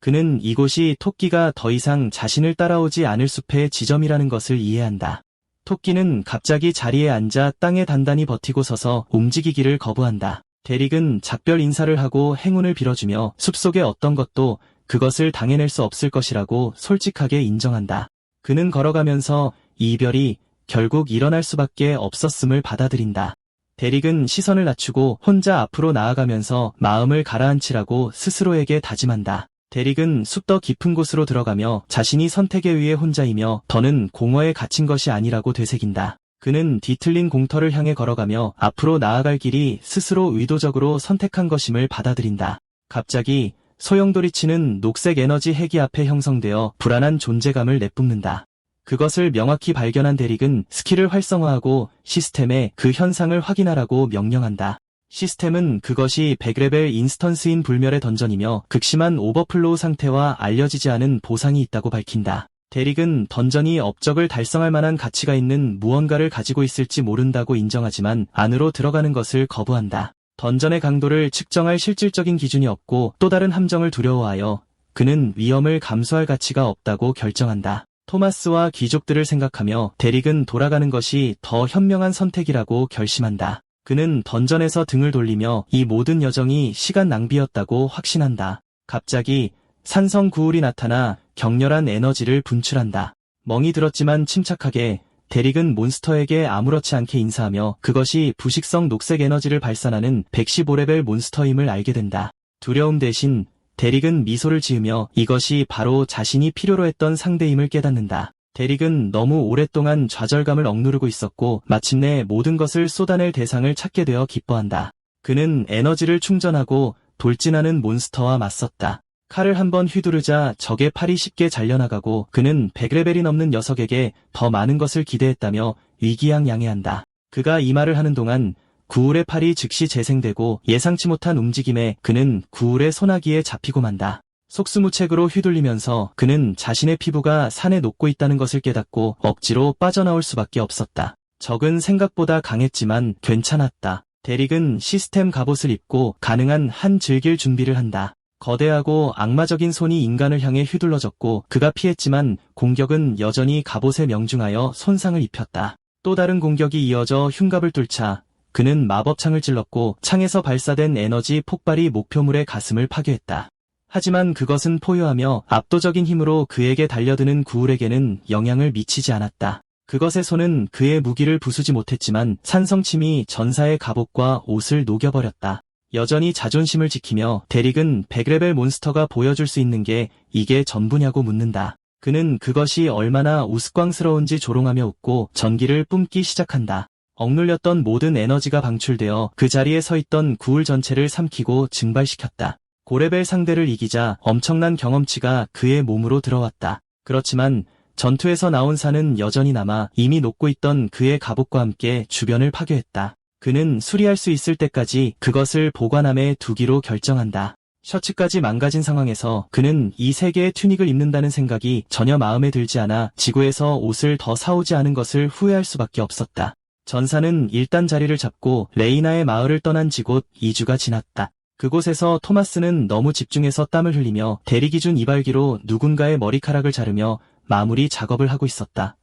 그는 이곳이 토끼가 더 이상 자신을 따라오지 않을 숲의 지점이라는 것을 이해한다. 토끼는 갑자기 자리에 앉아 땅에 단단히 버티고 서서 움직이기를 거부한다. 데릭은 작별 인사를 하고 행운을 빌어주며 숲속의 어떤 것도 그것을 당해낼 수 없을 것이라고 솔직하게 인정한다. 그는 걸어가면서 이 이별이 결국 일어날 수밖에 없었음을 받아들인다. 데릭은 시선을 낮추고 혼자 앞으로 나아가면서 마음을 가라앉히라고 스스로에게 다짐한다. 데릭은 숲 더 깊은 곳으로 들어가며 자신이 선택에 의해 혼자이며 더는 공허에 갇힌 것이 아니라고 되새긴다. 그는 뒤틀린 공터를 향해 걸어가며 앞으로 나아갈 길이 스스로 의도적으로 선택한 것임을 받아들인다. 갑자기 소용돌이치는 녹색 에너지 핵이 앞에 형성되어 불안한 존재감을 내뿜는다. 그것을 명확히 발견한 데릭은 스킬을 활성화하고 시스템에 그 현상을 확인하라고 명령한다. 시스템은 그것이 100레벨 인스턴스인 불멸의 던전이며 극심한 오버플로우 상태와 알려지지 않은 보상이 있다고 밝힌다. 데릭은 던전이 업적을 달성할 만한 가치가 있는 무언가를 가지고 있을지 모른다고 인정하지만 안으로 들어가는 것을 거부한다. 던전의 강도를 측정할 실질적인 기준이 없고 또 다른 함정을 두려워하여 그는 위험을 감수할 가치가 없다고 결정한다. 토마스와 귀족들을 생각하며 데릭은 돌아가는 것이 더 현명한 선택이라고 결심한다. 그는 던전에서 등을 돌리며 이 모든 여정이 시간 낭비였다고 확신한다. 갑자기 산성 구울이 나타나 격렬한 에너지를 분출한다. 멍이 들었지만 침착하게 데릭은 몬스터에게 아무렇지 않게 인사하며 그것이 부식성 녹색 에너지를 발산하는 115레벨 몬스터임을 알게 된다. 두려움 대신 데릭은 미소를 지으며 이것이 바로 자신이 필요로 했던 상대임을 깨닫는다. 데릭은 너무 오랫동안 좌절감을 억누르고 있었고 마침내 모든 것을 쏟아낼 대상을 찾게 되어 기뻐한다. 그는 에너지를 충전하고 돌진하는 몬스터와 맞섰다. 칼을 한번 휘두르자 적의 팔이 쉽게 잘려나가고 그는 100레벨이 넘는 녀석에게 더 많은 것을 기대했다며 위기양양해한다. 그가 이 말을 하는 동안 구울의 팔이 즉시 재생되고 예상치 못한 움직임에 그는 구울의 소나기에 잡히고 만다. 속수무책으로 휘둘리면서 그는 자신의 피부가 산에 녹고 있다는 것을 깨닫고 억지로 빠져나올 수밖에 없었다. 적은 생각보다 강했지만 괜찮았다. 데릭은 시스템 갑옷을 입고 가능한 한 즐길 준비를 한다. 거대하고 악마적인 손이 인간을 향해 휘둘러졌고 그가 피했지만 공격은 여전히 갑옷에 명중하여 손상을 입혔다. 또 다른 공격이 이어져 흉갑을 뚫자 그는 마법창을 찔렀고 창에서 발사된 에너지 폭발이 목표물의 가슴을 파괴했다. 하지만 그것은 포효하며 압도적인 힘으로 그에게 달려드는 구울에게는 영향을 미치지 않았다. 그것의 손은 그의 무기를 부수지 못했지만 산성침이 전사의 갑옷과 옷을 녹여버렸다. 여전히 자존심을 지키며 데릭은 100레벨 몬스터가 보여줄 수 있는 게 이게 전부냐고 묻는다. 그는 그것이 얼마나 우스꽝스러운지 조롱하며 웃고 전기를 뿜기 시작한다. 억눌렸던 모든 에너지가 방출되어 그 자리에 서 있던 구울 전체를 삼키고 증발시켰다. 고레벨 상대를 이기자 엄청난 경험치가 그의 몸으로 들어왔다. 그렇지만 전투에서 나온 산은 여전히 남아 이미 녹고 있던 그의 갑옷과 함께 주변을 파괴했다. 그는 수리할 수 있을 때까지 그것을 보관함에 두기로 결정한다. 셔츠까지 망가진 상황에서 그는 이 세 개의 튜닉을 입는다는 생각이 전혀 마음에 들지 않아 지구에서 옷을 더 사오지 않은 것을 후회할 수밖에 없었다. 전사는 일단 자리를 잡고 레이나의 마을을 떠난 지 곧 2주가 지났다. 그곳에서 토마스는 너무 집중해서 땀을 흘리며 대리기 준 이발기로 누군가의 머리카락을 자르며 마무리 작업을 하고 있었다.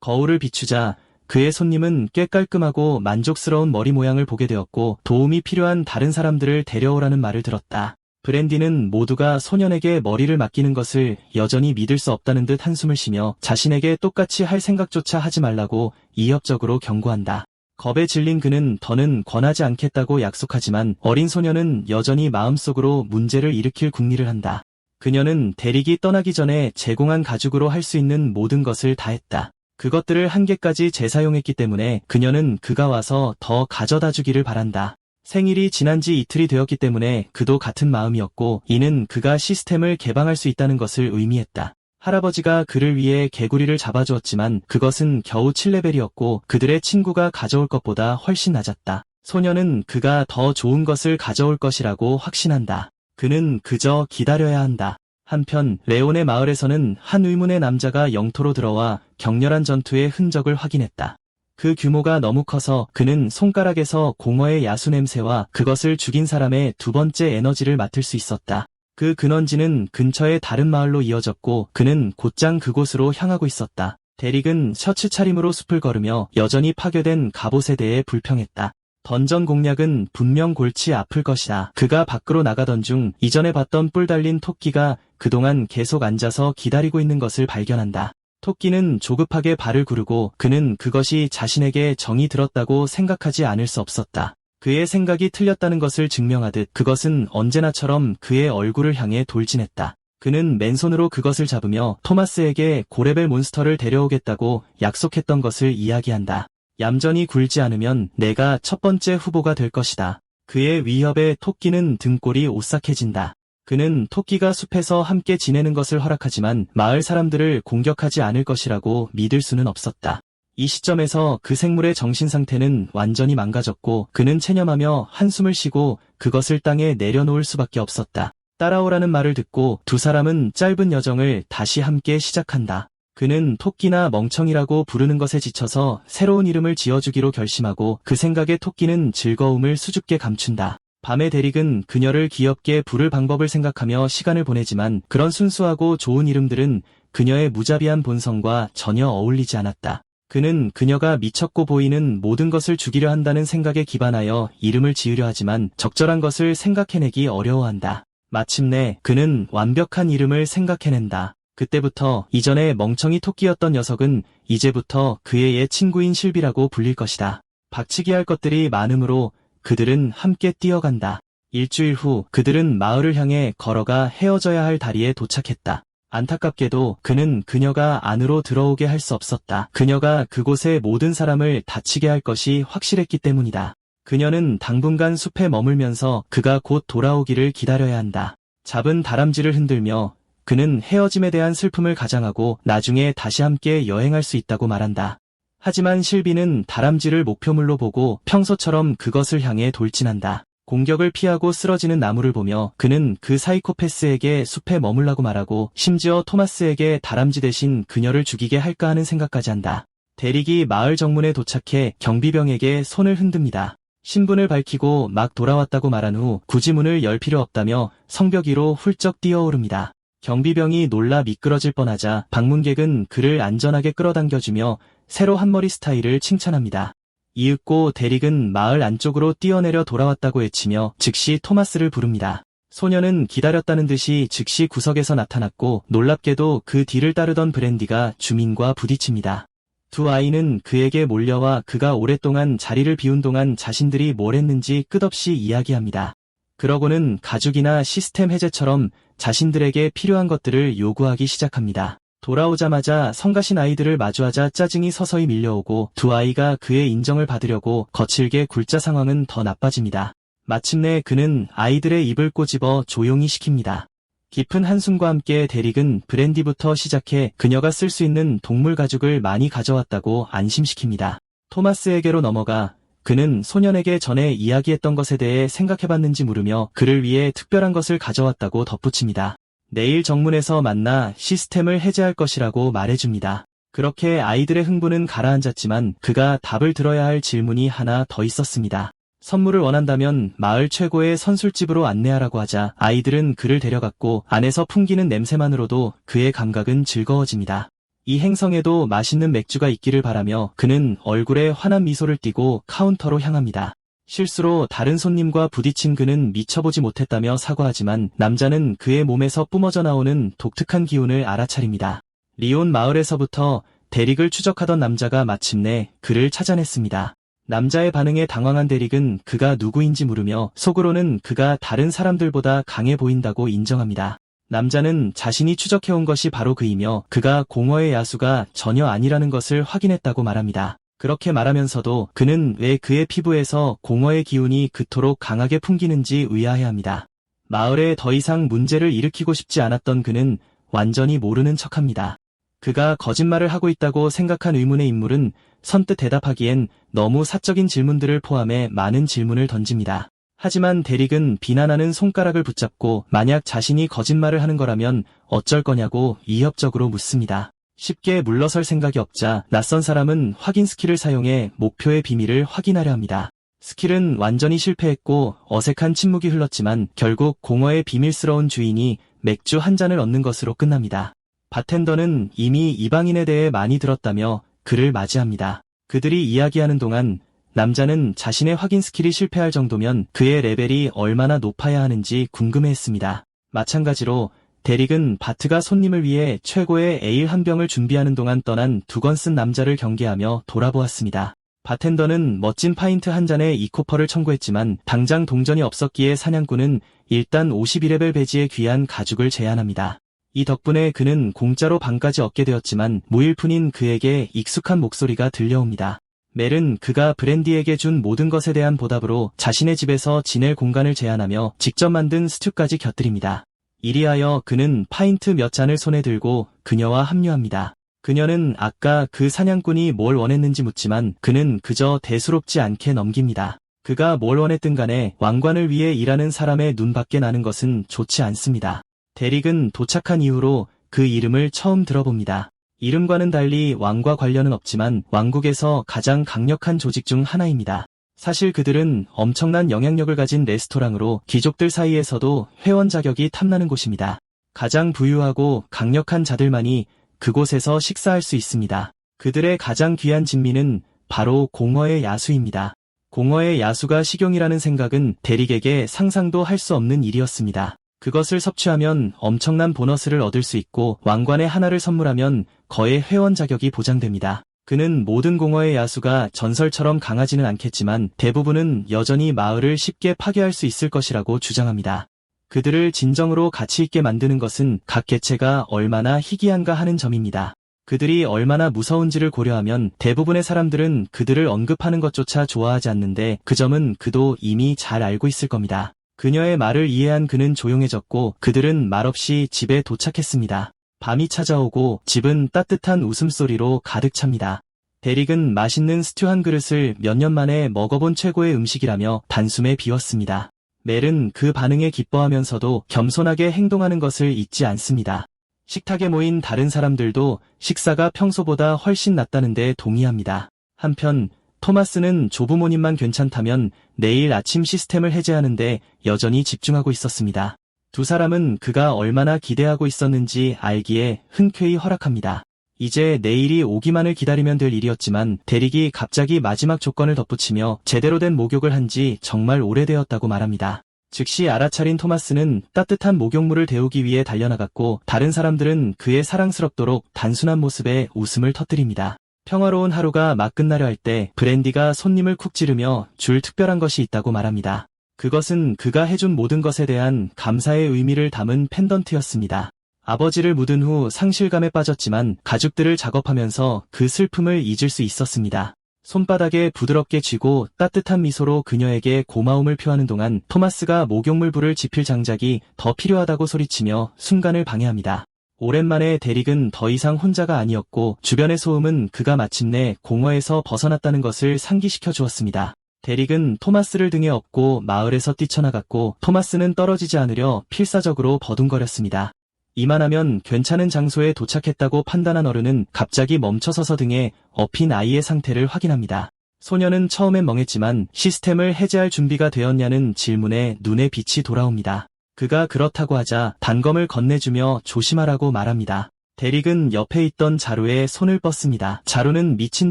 거울을 비추자 그의 손님은 꽤 깔끔하고 만족스러운 머리 모양을 보게 되었고 도움이 필요한 다른 사람들을 데려오라는 말을 들었다. 브랜디는 모두가 소년에게 머리를 맡기는 것을 여전히 믿을 수 없다는 듯 한숨을 쉬며 자신에게 똑같이 할 생각조차 하지 말라고 이협적으로 경고한다. 겁에 질린 그는 더는 권하지 않겠다고 약속하지만 어린 소년은 여전히 마음속으로 문제를 일으킬 궁리를 한다. 그녀는 대릭이 떠나기 전에 제공한 가죽으로 할 수 있는 모든 것을 다 했다. 그것들을 한 개까지 재사용했기 때문에 그녀는 그가 와서 더 가져다 주기를 바란다. 생일이 지난 지 이틀이 되었기 때문에 그도 같은 마음이었고 이는 그가 시스템을 개방할 수 있다는 것을 의미했다. 할아버지가 그를 위해 개구리를 잡아주었지만 그것은 겨우 7레벨이었고 그들의 친구가 가져올 것보다 훨씬 낮았다. 소녀는 그가 더 좋은 것을 가져올 것이라고 확신한다. 그는 그저 기다려야 한다. 한편 레온의 마을에서는 한 의문의 남자가 영토로 들어와 격렬한 전투의 흔적을 확인했다. 그 규모가 너무 커서 그는 손가락에서 공허의 야수 냄새와 그것을 죽인 사람의 두 번째 에너지를 맡을 수 있었다. 그 근원지는 근처의 다른 마을로 이어졌고 그는 곧장 그곳으로 향하고 있었다. 데릭은 셔츠 차림으로 숲을 걸으며 여전히 파괴된 갑옷에 대해 불평했다. 던전 공략은 분명 골치 아플 것이다. 그가 밖으로 나가던 중 이전에 봤던 뿔 달린 토끼가 그동안 계속 앉아서 기다리고 있는 것을 발견한다. 토끼는 조급하게 발을 구르고 그는 그것이 자신에게 정이 들었다고 생각하지 않을 수 없었다. 그의 생각이 틀렸다는 것을 증명하듯 그것은 언제나처럼 그의 얼굴을 향해 돌진했다. 그는 맨손으로 그것을 잡으며 토마스에게 고레벨 몬스터를 데려오겠다고 약속했던 것을 이야기한다. 얌전히 굴지 않으면 내가 첫 번째 후보가 될 것이다. 그의 위협에 토끼는 등골이 오싹해진다. 그는 토끼가 숲에서 함께 지내는 것을 허락하지만 마을 사람들을 공격하지 않을 것이라고 믿을 수는 없었다. 이 시점에서 그 생물의 정신 상태는 완전히 망가졌고 그는 체념하며 한숨을 쉬고 그것을 땅에 내려놓을 수밖에 없었다. 따라오라는 말을 듣고 두 사람은 짧은 여정을 다시 함께 시작한다. 그는 토끼나 멍청이라고 부르는 것에 지쳐서 새로운 이름을 지어주기로 결심하고 그 생각에 토끼는 즐거움을 수줍게 감춘다. 밤에 데릭은 그녀를 귀엽게 부를 방법을 생각하며 시간을 보내지만 그런 순수하고 좋은 이름들은 그녀의 무자비한 본성과 전혀 어울리지 않았다. 그는 그녀가 미쳤고 보이는 모든 것을 죽이려 한다는 생각에 기반하여 이름을 지으려 하지만 적절한 것을 생각해내기 어려워한다. 마침내 그는 완벽한 이름을 생각해낸다. 그때부터 이전에 멍청이 토끼였던 녀석은 이제부터 그의 옛 친구인 실비라고 불릴 것이다. 박치기 할 것들이 많으므로 그들은 함께 뛰어간다. 일주일 후 그들은 마을을 향해 걸어가 헤어져야 할 다리에 도착했다. 안타깝게도 그는 그녀가 안으로 들어오게 할 수 없었다. 그녀가 그곳의 모든 사람을 다치게 할 것이 확실했기 때문이다. 그녀는 당분간 숲에 머물면서 그가 곧 돌아오기를 기다려야 한다. 잡은 다람쥐를 흔들며 그는 헤어짐에 대한 슬픔을 가장하고 나중에 다시 함께 여행할 수 있다고 말한다. 하지만 실비는 다람쥐를 목표물로 보고 평소처럼 그것을 향해 돌진한다. 공격을 피하고 쓰러지는 나무를 보며 그는 그 사이코패스에게 숲에 머물라고 말하고 심지어 토마스에게 다람쥐 대신 그녀를 죽이게 할까 하는 생각까지 한다. 대릭이 마을 정문에 도착해 경비병에게 손을 흔듭니다. 신분을 밝히고 막 돌아왔다고 말한 후 굳이 문을 열 필요 없다며 성벽 위로 훌쩍 뛰어오릅니다. 경비병이 놀라 미끄러질 뻔하자 방문객은 그를 안전하게 끌어당겨주며 새로 한 머리 스타일을 칭찬합니다. 이윽고 데릭은 마을 안쪽으로 뛰어내려 돌아왔다고 외치며 즉시 토마스를 부릅니다. 소녀는 기다렸다는 듯이 즉시 구석에서 나타났고 놀랍게도 그 뒤를 따르던 브랜디가 주민과 부딪힙니다. 두 아이는 그에게 몰려와 그가 오랫동안 자리를 비운 동안 자신들이 뭘 했는지 끝없이 이야기합니다. 그러고는 가죽이나 시스템 해제처럼 자신들에게 필요한 것들을 요구하기 시작합니다. 돌아오자마자 성가신 아이들을 마주하자 짜증이 서서히 밀려오고 두 아이가 그의 인정을 받으려고 거칠게 굴자 상황은 더 나빠집니다. 마침내 그는 아이들의 입을 꼬집어 조용히 시킵니다. 깊은 한숨과 함께 데릭은 브랜디부터 시작해 그녀가 쓸 수 있는 동물 가죽을 많이 가져왔다고 안심시킵니다. 토마스에게로 넘어가 그는 소년에게 전에 이야기했던 것에 대해 생각해봤는지 물으며 그를 위해 특별한 것을 가져왔다고 덧붙입니다. 내일 정문에서 만나 시스템을 해제할 것이라고 말해줍니다. 그렇게 아이들의 흥분은 가라앉았지만 그가 답을 들어야 할 질문이 하나 더 있었습니다. 선물을 원한다면 마을 최고의 선술집으로 안내하라고 하자 아이들은 그를 데려갔고 안에서 풍기는 냄새만으로도 그의 감각은 즐거워집니다. 이 행성에도 맛있는 맥주가 있기를 바라며 그는 얼굴에 환한 미소를 띠고 카운터로 향합니다. 실수로 다른 손님과 부딪힌 그는 미쳐보지 못했다며 사과하지만 남자는 그의 몸에서 뿜어져 나오는 독특한 기운을 알아차립니다. 리온 마을에서부터 데릭을 추적하던 남자가 마침내 그를 찾아냈습니다. 남자의 반응에 당황한 데릭은 그가 누구인지 물으며 속으로는 그가 다른 사람들보다 강해 보인다고 인정합니다. 남자는 자신이 추적해온 것이 바로 그이며 그가 공허의 야수가 전혀 아니라는 것을 확인했다고 말합니다. 그렇게 말하면서도 그는 왜 그의 피부에서 공허의 기운이 그토록 강하게 풍기는지 의아해합니다. 마을에 더 이상 문제를 일으키고 싶지 않았던 그는 완전히 모르는 척합니다. 그가 거짓말을 하고 있다고 생각한 의문의 인물은 선뜻 대답하기엔 너무 사적인 질문들을 포함해 많은 질문을 던집니다. 하지만 데릭은 비난하는 손가락을 붙잡고 만약 자신이 거짓말을 하는 거라면 어쩔 거냐고 위협적으로 묻습니다. 쉽게 물러설 생각이 없자 낯선 사람은 확인 스킬을 사용해 목표의 비밀을 확인하려 합니다. 스킬은 완전히 실패했고 어색한 침묵이 흘렀지만 결국 공허의 비밀스러운 주인이 맥주 한 잔을 얻는 것으로 끝납니다. 바텐더는 이미 이방인에 대해 많이 들었다며 그를 맞이합니다. 그들이 이야기하는 동안 남자는 자신의 확인 스킬이 실패할 정도면 그의 레벨이 얼마나 높아야 하는지 궁금해했습니다. 마찬가지로 데릭은 바트가 손님을 위해 최고의 에일 한 병을 준비하는 동안 떠난 두건 쓴 남자를 경계하며 돌아보았습니다. 바텐더는 멋진 파인트 한 잔에 이코퍼를 청구했지만 당장 동전이 없었기에 사냥꾼은 일단 52레벨 배지의 귀한 가죽을 제안합니다. 이 덕분에 그는 공짜로 방까지 얻게 되었지만 무일푼인 그에게 익숙한 목소리가 들려옵니다. 멜은 그가 브랜디에게 준 모든 것에 대한 보답으로 자신의 집에서 지낼 공간을 제안하며 직접 만든 스튜까지 곁들입니다. 이리하여 그는 파인트 몇 잔을 손에 들고 그녀와 합류합니다. 그녀는 아까 그 사냥꾼이 뭘 원했는지 묻지만 그는 그저 대수롭지 않게 넘깁니다. 그가 뭘 원했든 간에 왕관을 위해 일하는 사람의 눈밖에 나는 것은 좋지 않습니다. 데릭은 도착한 이후로 그 이름을 처음 들어봅니다. 이름과는 달리 왕과 관련은 없지만 왕국에서 가장 강력한 조직 중 하나입니다. 사실 그들은 엄청난 영향력을 가진 레스토랑으로 귀족들 사이에서도 회원 자격이 탐나는 곳입니다. 가장 부유하고 강력한 자들만이 그곳에서 식사할 수 있습니다. 그들의 가장 귀한 진미는 바로 공허의 야수입니다. 공허의 야수가 식용이라는 생각은 데릭에게 상상도 할 수 없는 일이었습니다. 그것을 섭취하면 엄청난 보너스를 얻을 수 있고 왕관의 하나를 선물하면 거의 회원 자격이 보장됩니다. 그는 모든 공허의 야수가 전설처럼 강하지는 않겠지만 대부분은 여전히 마을을 쉽게 파괴할 수 있을 것이라고 주장합니다. 그들을 진정으로 가치 있게 만드는 것은 각 개체가 얼마나 희귀한가 하는 점입니다. 그들이 얼마나 무서운지를 고려하면 대부분의 사람들은 그들을 언급하는 것조차 좋아하지 않는데 그 점은 그도 이미 잘 알고 있을 겁니다. 그녀의 말을 이해한 그는 조용해졌고 그들은 말없이 집에 도착했습니다. 밤이 찾아오고 집은 따뜻한 웃음소리로 가득 찹니다. 데릭은 맛있는 스튜 한 그릇을 몇 년 만에 먹어본 최고의 음식이라며 단숨에 비웠습니다. 멜은 그 반응에 기뻐하면서도 겸손하게 행동하는 것을 잊지 않습니다. 식탁에 모인 다른 사람들도 식사가 평소보다 훨씬 낫다는데 동의합니다. 한편 토마스는 조부모님만 괜찮다면 내일 아침 시스템을 해제하는데 여전히 집중하고 있었습니다. 두 사람은 그가 얼마나 기대하고 있었는지 알기에 흔쾌히 허락합니다. 이제 내일이 오기만을 기다리면 될 일이었지만 대릭이 갑자기 마지막 조건을 덧붙이며 제대로 된 목욕을 한 지 정말 오래되었다고 말합니다. 즉시 알아차린 토마스는 따뜻한 목욕물을 데우기 위해 달려나갔고 다른 사람들은 그의 사랑스럽도록 단순한 모습에 웃음을 터뜨립니다. 평화로운 하루가 막 끝나려 할 때 브랜디가 손님을 쿡 찌르며 줄 특별한 것이 있다고 말합니다. 그것은 그가 해준 모든 것에 대한 감사의 의미를 담은 펜던트였습니다. 아버지를 묻은 후 상실감에 빠졌지만 가죽들을 작업하면서 그 슬픔을 잊을 수 있었습니다. 손바닥에 부드럽게 쥐고 따뜻한 미소로 그녀에게 고마움을 표하는 동안 토마스가 목욕물 불을 지필 장작이 더 필요하다고 소리치며 순간을 방해합니다. 오랜만에 데릭은 더 이상 혼자가 아니었고 주변의 소음은 그가 마침내 공허에서 벗어났다는 것을 상기시켜 주었습니다. 데릭은 토마스를 등에 업고 마을에서 뛰쳐나갔고 토마스는 떨어지지 않으려 필사적으로 버둥거렸습니다. 이만하면 괜찮은 장소에 도착했다고 판단한 어른은 갑자기 멈춰서서 등에 업힌 아이의 상태를 확인합니다. 소녀는 처음엔 멍했지만 시스템을 해제할 준비가 되었냐는 질문에 눈에 빛이 돌아옵니다. 그가 그렇다고 하자 단검을 건네주며 조심하라고 말합니다. 데릭은 옆에 있던 자루에 손을 뻗습니다. 자루는 미친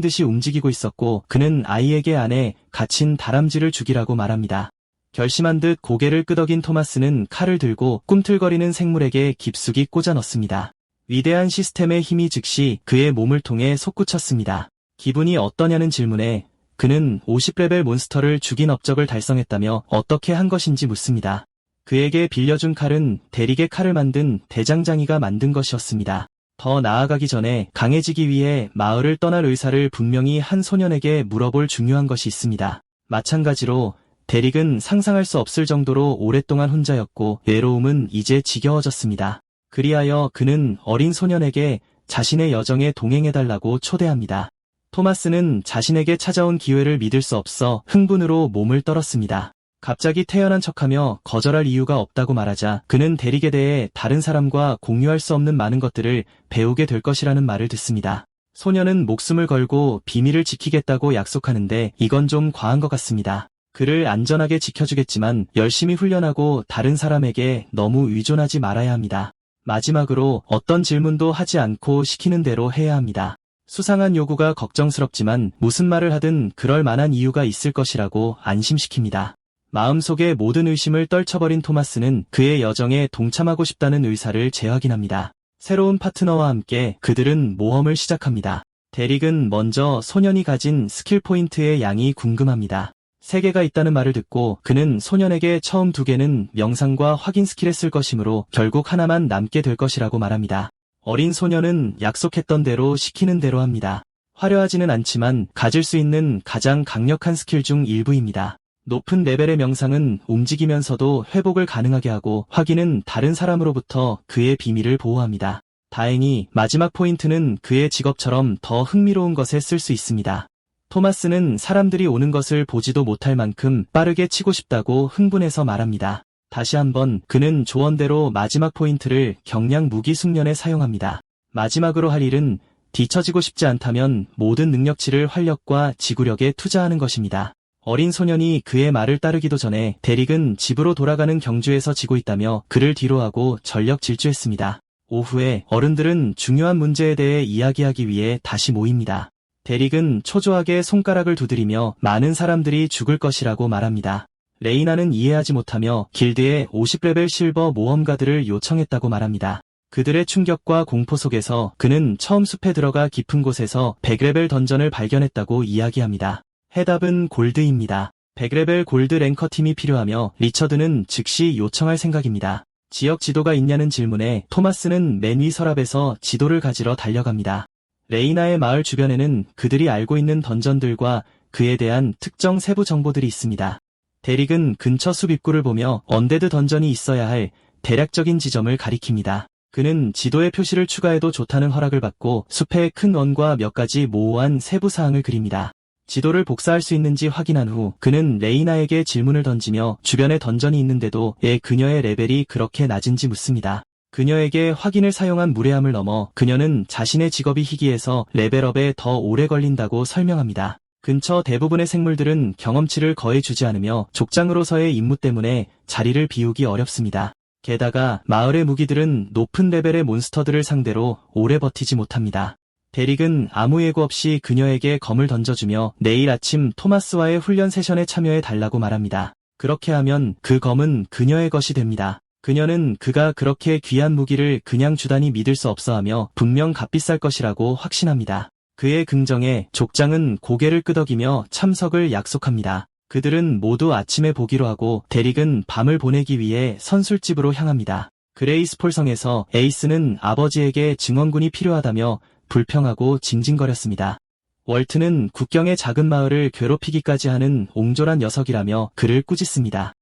듯이 움직이고 있었고 그는 아이에게 안에 갇힌 다람쥐를 죽이라고 말합니다. 결심한 듯 고개를 끄덕인 토마스는 칼을 들고 꿈틀거리는 생물에게 깊숙이 꽂아 넣습니다. 위대한 시스템의 힘이 즉시 그의 몸을 통해 솟구쳤습니다. 기분이 어떠냐는 질문에 그는 50레벨 몬스터를 죽인 업적을 달성했다며 어떻게 한 것인지 묻습니다. 그에게 빌려준 칼은 데릭의 칼을 만든 대장장이가 만든 것이었습니다. 더 나아가기 전에 강해지기 위해 마을을 떠날 의사를 분명히 한 소년에게 물어볼 중요한 것이 있습니다. 마찬가지로 데릭은 상상할 수 없을 정도로 오랫동안 혼자였고 외로움은 이제 지겨워졌습니다. 그리하여 그는 어린 소년에게 자신의 여정에 동행해달라고 초대합니다. 토마스는 자신에게 찾아온 기회를 믿을 수 없어 흥분으로 몸을 떨었습니다. 갑자기 태연한 척하며 거절할 이유가 없다고 말하자 그는 데릭에 대해 다른 사람과 공유할 수 없는 많은 것들을 배우게 될 것이라는 말을 듣습니다. 소년은 목숨을 걸고 비밀을 지키겠다고 약속하는데 이건 좀 과한 것 같습니다. 그를 안전하게 지켜주겠지만 열심히 훈련하고 다른 사람에게 너무 의존하지 말아야 합니다. 마지막으로 어떤 질문도 하지 않고 시키는 대로 해야 합니다. 수상한 요구가 걱정스럽지만 무슨 말을 하든 그럴 만한 이유가 있을 것이라고 안심시킵니다. 마음속의 모든 의심을 떨쳐버린 토마스는 그의 여정에 동참하고 싶다는 의사를 재확인합니다. 새로운 파트너와 함께 그들은 모험을 시작합니다. 데릭은 먼저 소년이 가진 스킬 포인트의 양이 궁금합니다. 3개가 있다는 말을 듣고 그는 소년에게 처음 2개는 명상과 확인 스킬에 쓸 것이므로 결국 하나만 남게 될 것이라고 말합니다. 어린 소년은 약속했던 대로 시키는 대로 합니다. 화려하지는 않지만 가질 수 있는 가장 강력한 스킬 중 일부입니다. 높은 레벨의 명상은 움직이면서도 회복을 가능하게 하고 확인은 다른 사람으로부터 그의 비밀을 보호합니다. 다행히 마지막 포인트는 그의 직업처럼 더 흥미로운 것에 쓸 수 있습니다. 토마스는 사람들이 오는 것을 보지도 못할 만큼 빠르게 치고 싶다고 흥분해서 말합니다. 다시 한번 그는 조언대로 마지막 포인트를 경량 무기 숙련에 사용합니다. 마지막으로 할 일은 뒤처지고 싶지 않다면 모든 능력치를 활력과 지구력에 투자하는 것입니다. 어린 소년이 그의 말을 따르기도 전에 데릭은 집으로 돌아가는 경주에서 지고 있다며 그를 뒤로하고 전력 질주했습니다. 오후에 어른들은 중요한 문제에 대해 이야기하기 위해 다시 모입니다. 데릭은 초조하게 손가락을 두드리며 많은 사람들이 죽을 것이라고 말합니다. 레이나는 이해하지 못하며 길드에 50레벨 실버 모험가들을 요청했다고 말합니다. 그들의 충격과 공포 속에서 그는 처음 숲에 들어가 깊은 곳에서 100레벨 던전을 발견했다고 이야기합니다. 해답은 골드입니다. 100레벨 골드 랭커팀이 필요하며 리처드는 즉시 요청할 생각입니다. 지역 지도가 있냐는 질문에 토마스는 맨 위 서랍에서 지도를 가지러 달려갑니다. 레이나의 마을 주변에는 그들이 알고 있는 던전들과 그에 대한 특정 세부 정보들이 있습니다. 데릭은 근처 숲 입구를 보며 언데드 던전이 있어야 할 대략적인 지점을 가리킵니다. 그는 지도에 표시를 추가해도 좋다는 허락을 받고 숲의 큰 원과 몇 가지 모호한 세부 사항을 그립니다. 지도를 복사할 수 있는지 확인한 후 그는 레이나에게 질문을 던지며 주변에 던전이 있는데도 왜 그녀의 레벨이 그렇게 낮은지 묻습니다. 그녀에게 확인을 사용한 무례함을 넘어 그녀는 자신의 직업이 희귀해서 레벨업에 더 오래 걸린다고 설명합니다. 근처 대부분의 생물들은 경험치를 거해주지 않으며 족장으로서의 임무 때문에 자리를 비우기 어렵습니다. 게다가 마을의 무기들은 높은 레벨의 몬스터들을 상대로 오래 버티지 못합니다. 데릭은 아무 예고 없이 그녀에게 검을 던져주며 내일 아침 토마스와의 훈련 세션에 참여해 달라고 말합니다. 그렇게 하면 그 검은 그녀의 것이 됩니다. 그녀는 그가 그렇게 귀한 무기를 그냥 주다니 믿을 수 없어하며 분명 값비쌀 것이라고 확신합니다. 그의 긍정에 족장은 고개를 끄덕이며 참석을 약속합니다. 그들은 모두 아침에 보기로 하고 데릭은 밤을 보내기 위해 선술집으로 향합니다. 그레이스폴 성에서 에이스는 아버지에게 증언군이 필요하다며 불평하고 징징거렸습니다. 월트는 국경의 작은 마을을 괴롭히기까지 하는 옹졸한 녀석이라며 그를 꾸짖습니다.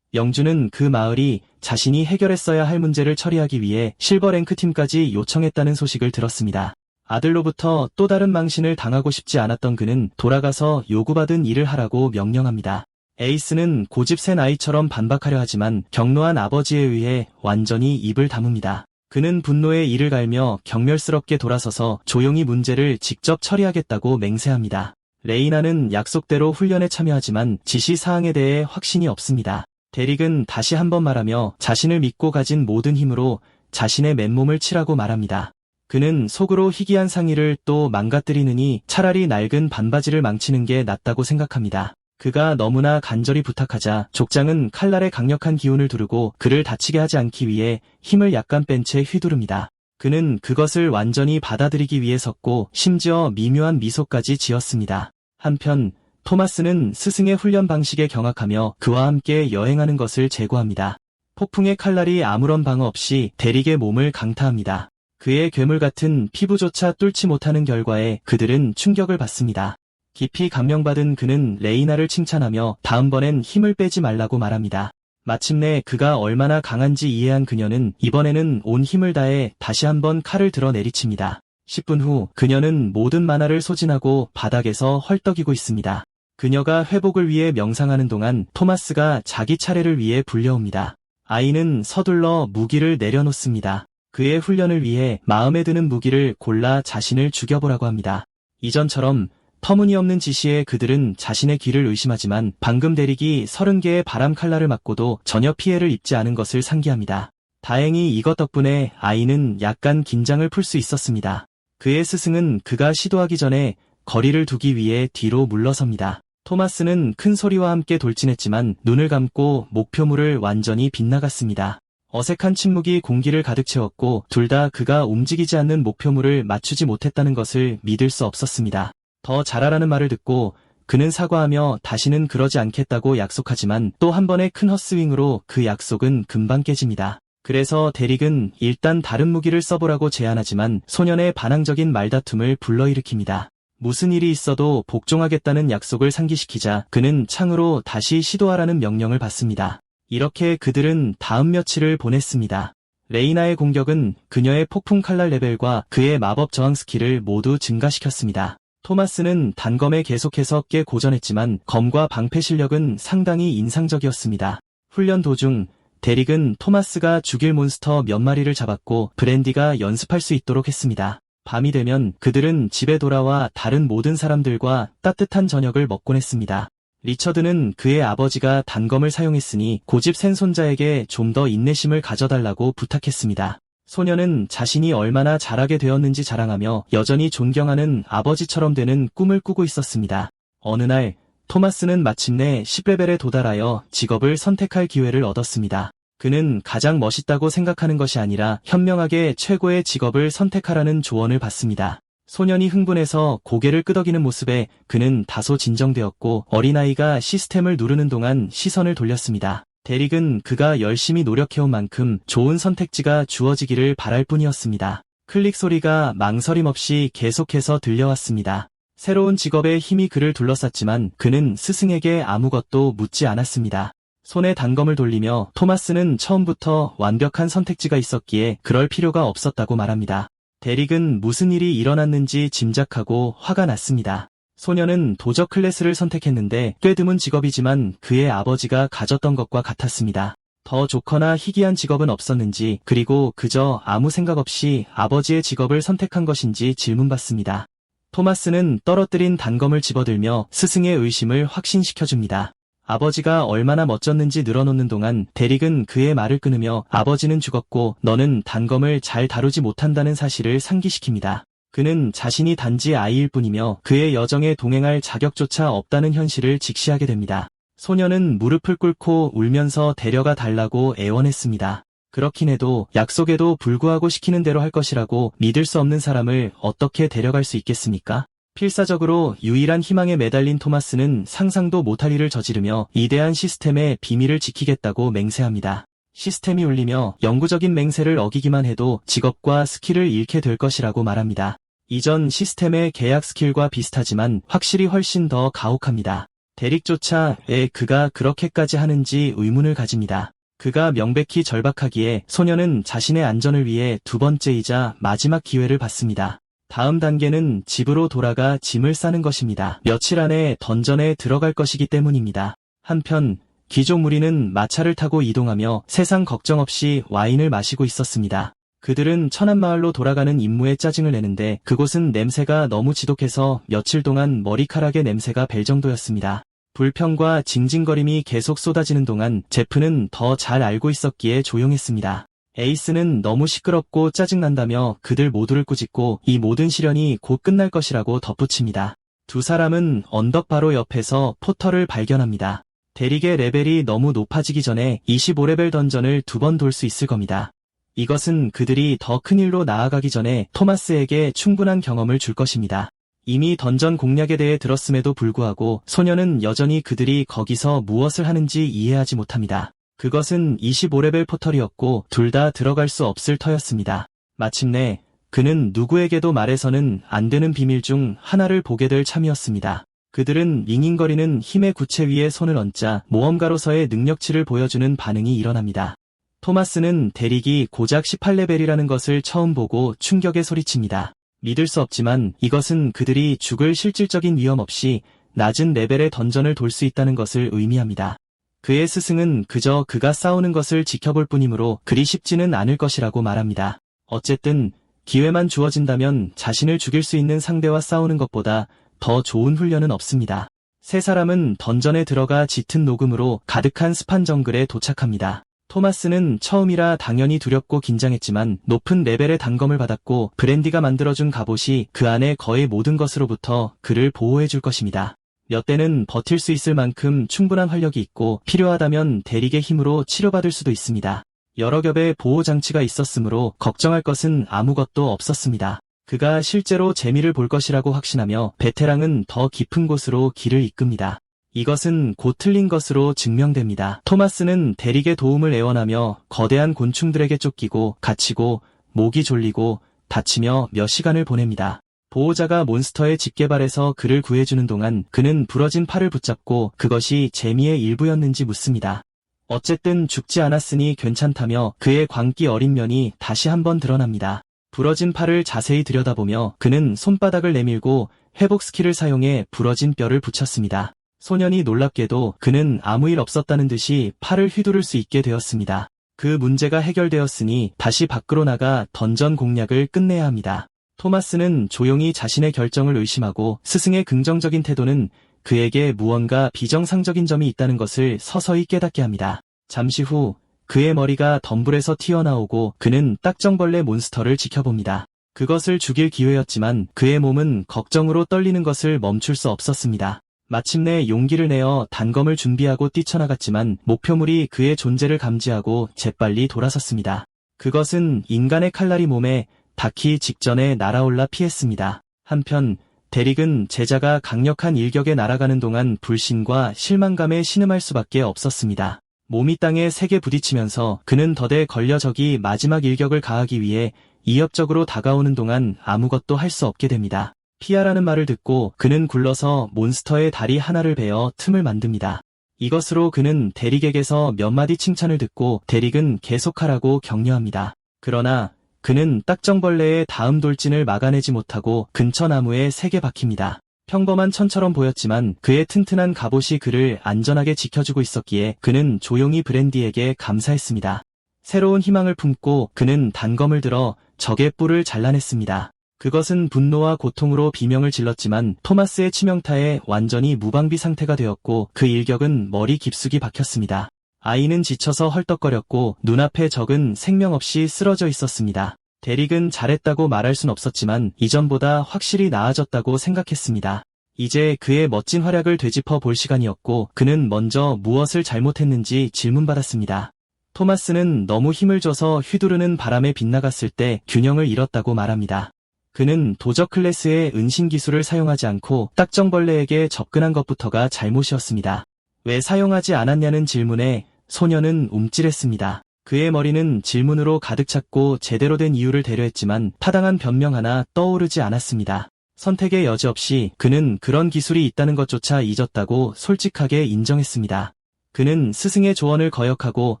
영주는 그 마을이 자신이 해결했어야 할 문제를 처리하기 위해 실버랭크 팀까지 요청했다는 소식을 들었습니다. 아들로부터 또 다른 망신을 당하고 싶지 않았던 그는 돌아가서 요구받은 일을 하라고 명령합니다. 에이스는 고집센 아이처럼 반박하려 하지만 경로한 아버지에 의해 완전히 입을 다뭅니다. 그는 분노에 이를 갈며 경멸스럽게 돌아서서 조용히 문제를 직접 처리하겠다고 맹세합니다. 레이나는 약속대로 훈련에 참여하지만 지시 사항에 대해 확신이 없습니다. 데릭은 다시 한번 말하며 자신을 믿고 가진 모든 힘으로 자신의 맨몸을 치라고 말합니다. 그는 속으로 희귀한 상의를 또 망가뜨리느니 차라리 낡은 반바지를 망치는 게 낫다고 생각합니다. 그가 너무나 간절히 부탁하자 족장은 칼날에 강력한 기운을 두르고 그를 다치게 하지 않기 위해 힘을 약간 뺀 채 휘두릅니다. 그는 그것을 완전히 받아들이기 위해 섰고 심지어 미묘한 미소까지 지었습니다. 한편 토마스는 스승의 훈련 방식에 경악하며 그와 함께 여행하는 것을 제고합니다. 폭풍의 칼날이 아무런 방어 없이 데릭의 몸을 강타합니다. 그의 괴물 같은 피부조차 뚫지 못하는 결과에 그들은 충격을 받습니다. 깊이 감명받은 그는 레이나를 칭찬하며 다음번엔 힘을 빼지 말라고 말합니다. 마침내 그가 얼마나 강한지 이해한 그녀는 이번에는 온 힘을 다해 다시 한번 칼을 들어 내리칩니다. 10분 후 그녀는 모든 만화를 소진하고 바닥에서 헐떡이고 있습니다. 그녀가 회복을 위해 명상하는 동안 토마스가 자기 차례를 위해 불려옵니다. 아이는 서둘러 무기를 내려놓습니다. 그의 훈련을 위해 마음에 드는 무기를 골라 자신을 죽여보라고 합니다. 이전처럼 터무니없는 지시에 그들은 자신의 귀를 의심하지만 방금 데릭이 30개의 바람 칼날을 맞고도 전혀 피해를 입지 않은 것을 상기합니다. 다행히 이것 덕분에 아이는 약간 긴장을 풀 수 있었습니다. 그의 스승은 그가 시도하기 전에 거리를 두기 위해 뒤로 물러섭니다. 토마스는 큰 소리와 함께 돌진했지만 눈을 감고 목표물을 완전히 빗나갔습니다. 어색한 침묵이 공기를 가득 채웠고 둘 다 그가 움직이지 않는 목표물을 맞추지 못했다는 것을 믿을 수 없었습니다. 더 잘하라는 말을 듣고 그는 사과하며 다시는 그러지 않겠다고 약속하지만 또 한 번의 큰 헛스윙으로 그 약속은 금방 깨집니다. 그래서 데릭은 일단 다른 무기를 써보라고 제안하지만 소년의 반항적인 말다툼을 불러일으킵니다. 무슨 일이 있어도 복종하겠다는 약속을 상기시키자 그는 창으로 다시 시도하라는 명령을 받습니다. 이렇게 그들은 다음 며칠을 보냈습니다. 레이나의 공격은 그녀의 폭풍 칼날 레벨과 그의 마법 저항 스킬을 모두 증가시켰습니다. 토마스는 단검에 계속해서 꽤 고전했지만 검과 방패 실력은 상당히 인상적이었습니다. 훈련 도중 데릭은 토마스가 죽일 몬스터 몇 마리를 잡았고 브랜디가 연습할 수 있도록 했습니다. 밤이 되면 그들은 집에 돌아와 다른 모든 사람들과 따뜻한 저녁을 먹곤 했습니다. 리처드는 그의 아버지가 단검을 사용했으니 고집 센 손자에게 좀 더 인내심을 가져달라고 부탁했습니다. 소녀는 자신이 얼마나 잘하게 되었는지 자랑하며 여전히 존경하는 아버지처럼 되는 꿈을 꾸고 있었습니다. 어느 날 토마스는 마침내 10레벨에 도달하여 직업을 선택할 기회를 얻었습니다. 그는 가장 멋있다고 생각하는 것이 아니라 현명하게 최고의 직업을 선택하라는 조언을 받습니다. 소년이 흥분해서 고개를 끄덕이는 모습에 그는 다소 진정되었고 어린아이가 시스템을 누르는 동안 시선을 돌렸습니다. 데릭은 그가 열심히 노력해온 만큼 좋은 선택지가 주어지기를 바랄 뿐이었습니다. 클릭 소리가 망설임 없이 계속해서 들려왔습니다. 새로운 직업의 힘이 그를 둘러쌌지만 그는 스승에게 아무것도 묻지 않았습니다. 손에 단검을 돌리며 토마스는 처음부터 완벽한 선택지가 있었기에 그럴 필요가 없었다고 말합니다. 데릭은 무슨 일이 일어났는지 짐작하고 화가 났습니다. 소녀는 도적 클래스를 선택했는데 꽤 드문 직업이지만 그의 아버지가 가졌던 것과 같았습니다. 더 좋거나 희귀한 직업은 없었는지 그리고 그저 아무 생각 없이 아버지의 직업을 선택한 것인지 질문받습니다. 토마스는 떨어뜨린 단검을 집어들며 스승의 의심을 확신시켜줍니다. 아버지가 얼마나 멋졌는지 늘어놓는 동안 데릭은 그의 말을 끊으며 아버지는 죽었고 너는 단검을 잘 다루지 못한다는 사실을 상기시킵니다. 그는 자신이 단지 아이일 뿐이며 그의 여정에 동행할 자격조차 없다는 현실을 직시하게 됩니다. 소녀는 무릎을 꿇고 울면서 데려가 달라고 애원했습니다. 그렇긴 해도 약속에도 불구하고 시키는 대로 할 것이라고 믿을 수 없는 사람을 어떻게 데려갈 수 있겠습니까? 필사적으로 유일한 희망에 매달린 토마스는 상상도 못할 일을 저지르며 이대한 시스템의 비밀을 지키겠다고 맹세합니다. 시스템이 울리며 영구적인 맹세를 어기기만 해도 직업과 스킬을 잃게 될 것이라고 말합니다. 이전 시스템의 계약 스킬과 비슷하지만 확실히 훨씬 더 가혹합니다. 데릭조차 왜 그가 그렇게까지 하는지 의문을 가집니다. 그가 명백히 절박하기에 소녀는 자신의 안전을 위해 두 번째이자 마지막 기회를 받습니다. 다음 단계는 집으로 돌아가 짐을 싸는 것입니다. 며칠 안에 던전에 들어갈 것이기 때문입니다. 한편 귀족 무리는 마차를 타고 이동하며 세상 걱정 없이 와인을 마시고 있었습니다. 그들은 천안마을로 돌아가는 임무에 짜증을 내는데 그곳은 냄새가 너무 지독해서 며칠 동안 머리카락의 냄새가 벨 정도였습니다. 불평과 징징거림이 계속 쏟아지는 동안 제프는 더 잘 알고 있었기에 조용했습니다. 에이스는 너무 시끄럽고 짜증난다며 그들 모두를 꾸짖고 이 모든 시련이 곧 끝날 것이라고 덧붙입니다. 두 사람은 언덕 바로 옆에서 포털을 발견합니다. 데릭의 레벨이 너무 높아지기 전에 25레벨 던전을 2번 돌 수 있을 겁니다. 이것은 그들이 더 큰 일로 나아가기 전에 토마스에게 충분한 경험을 줄 것입니다. 이미 던전 공략에 대해 들었음에도 불구하고 소녀는 여전히 그들이 거기서 무엇을 하는지 이해하지 못합니다. 그것은 25레벨 포털이었고 둘 다 들어갈 수 없을 터였습니다. 마침내 그는 누구에게도 말해서는 안 되는 비밀 중 하나를 보게 될 참이었습니다. 그들은 윙윙거리는 힘의 구체 위에 손을 얹자 모험가로서의 능력치를 보여주는 반응이 일어납니다. 토마스는 데릭이 고작 18레벨이라는 것을 처음 보고 충격에 소리칩니다. 믿을 수 없지만 이것은 그들이 죽을 실질적인 위험 없이 낮은 레벨의 던전을 돌 수 있다는 것을 의미합니다. 그의 스승은 그저 그가 싸우는 것을 지켜볼 뿐이므로 그리 쉽지는 않을 것이라고 말합니다. 어쨌든 기회만 주어진다면 자신을 죽일 수 있는 상대와 싸우는 것보다 더 좋은 훈련은 없습니다. 세 사람은 던전에 들어가 짙은 녹음으로 가득한 습한 정글에 도착합니다. 토마스는 처음이라 당연히 두렵고 긴장했지만 높은 레벨의 단검을 받았고 브랜디가 만들어준 갑옷이 그 안에 거의 모든 것으로부터 그를 보호해줄 것입니다. 몇 대는 버틸 수 있을 만큼 충분한 활력이 있고 필요하다면 데릭의 힘으로 치료받을 수도 있습니다. 여러 겹의 보호장치가 있었으므로 걱정할 것은 아무것도 없었습니다. 그가 실제로 재미를 볼 것이라고 확신하며 베테랑은 더 깊은 곳으로 길을 이끕니다. 이것은 곧 틀린 것으로 증명됩니다. 토마스는 데릭의 도움을 애원하며 거대한 곤충들에게 쫓기고 갇히고 목이 졸리고 다치며 몇 시간을 보냅니다. 보호자가 몬스터의 집게발에서 그를 구해주는 동안 그는 부러진 팔을 붙잡고 그것이 재미의 일부였는지 묻습니다. 어쨌든 죽지 않았으니 괜찮다며 그의 광기 어린 면이 다시 한번 드러납니다. 부러진 팔을 자세히 들여다보며 그는 손바닥을 내밀고 회복 스킬을 사용해 부러진 뼈를 붙였습니다. 소년이 놀랍게도 그는 아무 일 없었다는 듯이 팔을 휘두를 수 있게 되었습니다. 그 문제가 해결되었으니 다시 밖으로 나가 던전 공략을 끝내야 합니다. 토마스는 조용히 자신의 결정을 의심하고 스승의 긍정적인 태도는 그에게 무언가 비정상적인 점이 있다는 것을 서서히 깨닫게 합니다. 잠시 후 그의 머리가 덤불에서 튀어나오고 그는 딱정벌레 몬스터를 지켜봅니다. 그것을 죽일 기회였지만 그의 몸은 걱정으로 떨리는 것을 멈출 수 없었습니다. 마침내 용기를 내어 단검을 준비하고 뛰쳐나갔지만 목표물이 그의 존재를 감지하고 재빨리 돌아섰습니다. 그것은 인간의 칼날이 몸에 닿기 직전에 날아올라 피했습니다. 한편 데릭은 제자가 강력한 일격에 날아가는 동안 불신과 실망감에 신음할 수밖에 없었습니다. 몸이 땅에 세게 부딪히면서 그는 덫에 걸려 적이 마지막 일격을 가하기 위해 이협적으로 다가오는 동안 아무것도 할 수 없게 됩니다. 피하라는 말을 듣고 그는 굴러서 몬스터의 다리 하나를 베어 틈을 만듭니다. 이것으로 그는 데릭에게서 몇 마디 칭찬을 듣고 데릭은 계속하라고 격려합니다. 그러나 그는 딱정벌레의 다음 돌진을 막아내지 못하고 근처 나무에 세게 박힙니다. 평범한 천처럼 보였지만 그의 튼튼한 갑옷이 그를 안전하게 지켜주고 있었기에 그는 조용히 브랜디에게 감사했습니다. 새로운 희망을 품고 그는 단검을 들어 적의 뿔을 잘라냈습니다. 그것은 분노와 고통으로 비명을 질렀지만 토마스의 치명타에 완전히 무방비 상태가 되었고 그 일격은 머리 깊숙이 박혔습니다. 아이는 지쳐서 헐떡거렸고 눈앞에 적은 생명 없이 쓰러져 있었습니다. 대릭은 잘했다고 말할 순 없었지만 이전보다 확실히 나아졌다고 생각했습니다. 이제 그의 멋진 활약을 되짚어 볼 시간이었고 그는 먼저 무엇을 잘못했는지 질문받았습니다. 토마스는 너무 힘을 줘서 휘두르는 바람에 빗나갔을 때 균형을 잃었다고 말합니다. 그는 도적 클래스의 은신 기술을 사용하지 않고 딱정벌레에게 접근한 것부터가 잘못이었습니다. 왜 사용하지 않았냐는 질문에 소녀는 움찔했습니다. 그의 머리는 질문으로 가득 찼고 제대로 된 이유를 대려했지만 타당한 변명 하나 떠오르지 않았습니다. 선택의 여지 없이 그는 그런 기술이 있다는 것조차 잊었다고 솔직하게 인정했습니다. 그는 스승의 조언을 거역하고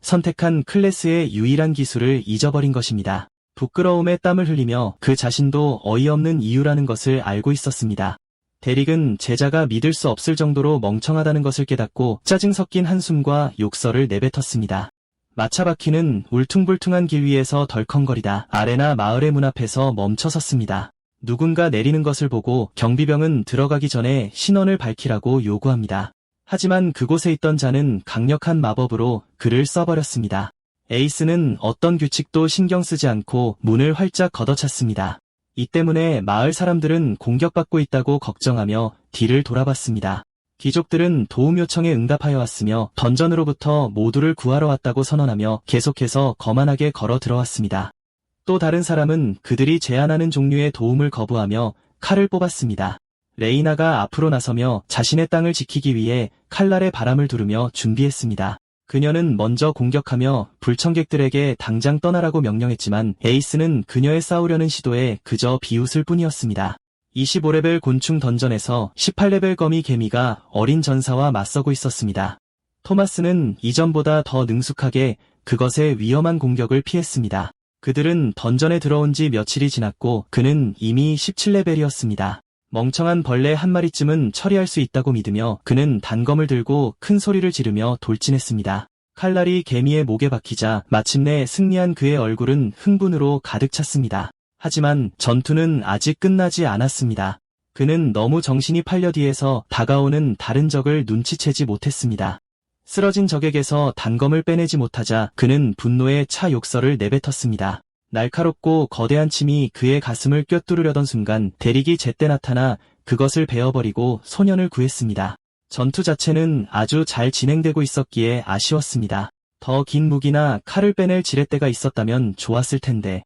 선택한 클래스의 유일한 기술을 잊어버린 것입니다. 부끄러움에 땀을 흘리며 그 자신도 어이없는 이유라는 것을 알고 있었습니다. 대릭은 제자가 믿을 수 없을 정도로 멍청하다는 것을 깨닫고 짜증 섞인 한숨과 욕설을 내뱉었습니다. 마차바퀴는 울퉁불퉁한 길 위에서 덜컹거리다 아레나 마을의 문 앞에서 멈춰섰습니다. 누군가 내리는 것을 보고 경비병은 들어가기 전에 신원을 밝히라고 요구합니다. 하지만 그곳에 있던 자는 강력한 마법으로 글을 써버렸습니다. 에이스는 어떤 규칙도 신경 쓰지 않고 문을 활짝 걷어찼습니다. 이 때문에 마을 사람들은 공격받고 있다고 걱정하며 뒤를 돌아봤습니다. 귀족들은 도움 요청에 응답하여 왔으며 던전으로부터 모두를 구하러 왔다고 선언하며 계속해서 거만하게 걸어 들어왔습니다. 또 다른 사람은 그들이 제안하는 종류의 도움을 거부하며 칼을 뽑았습니다. 레이나가 앞으로 나서며 자신의 땅을 지키기 위해 칼날에 바람을 두르며 준비했습니다. 그녀는 먼저 공격하며 불청객들에게 당장 떠나라고 명령했지만 에이스는 그녀의 싸우려는 시도에 그저 비웃을 뿐이었습니다. 25레벨 곤충 던전에서 18레벨 거미 개미가 어린 전사와 맞서고 있었습니다. 토마스는 이전보다 더 능숙하게 그것의 위험한 공격을 피했습니다. 그들은 던전에 들어온 지 며칠이 지났고 그는 이미 17레벨이었습니다. 멍청한 벌레 한 마리쯤은 처리할 수 있다고 믿으며 그는 단검을 들고 큰 소리를 지르며 돌진했습니다. 칼날이 개미의 목에 박히자 마침내 승리한 그의 얼굴은 흥분으로 가득 찼습니다. 하지만 전투는 아직 끝나지 않았습니다. 그는 너무 정신이 팔려 뒤에서 다가오는 다른 적을 눈치채지 못했습니다. 쓰러진 적에게서 단검을 빼내지 못하자 그는 분노에 차 욕설을 내뱉었습니다. 날카롭고 거대한 침이 그의 가슴을 꿰뚫으려던 순간 대릭이 제때 나타나 그것을 베어버리고 소년을 구했습니다. 전투 자체는 아주 잘 진행되고 있었기에 아쉬웠습니다. 더 긴 무기나 칼을 빼낼 지렛대가 있었다면 좋았을 텐데.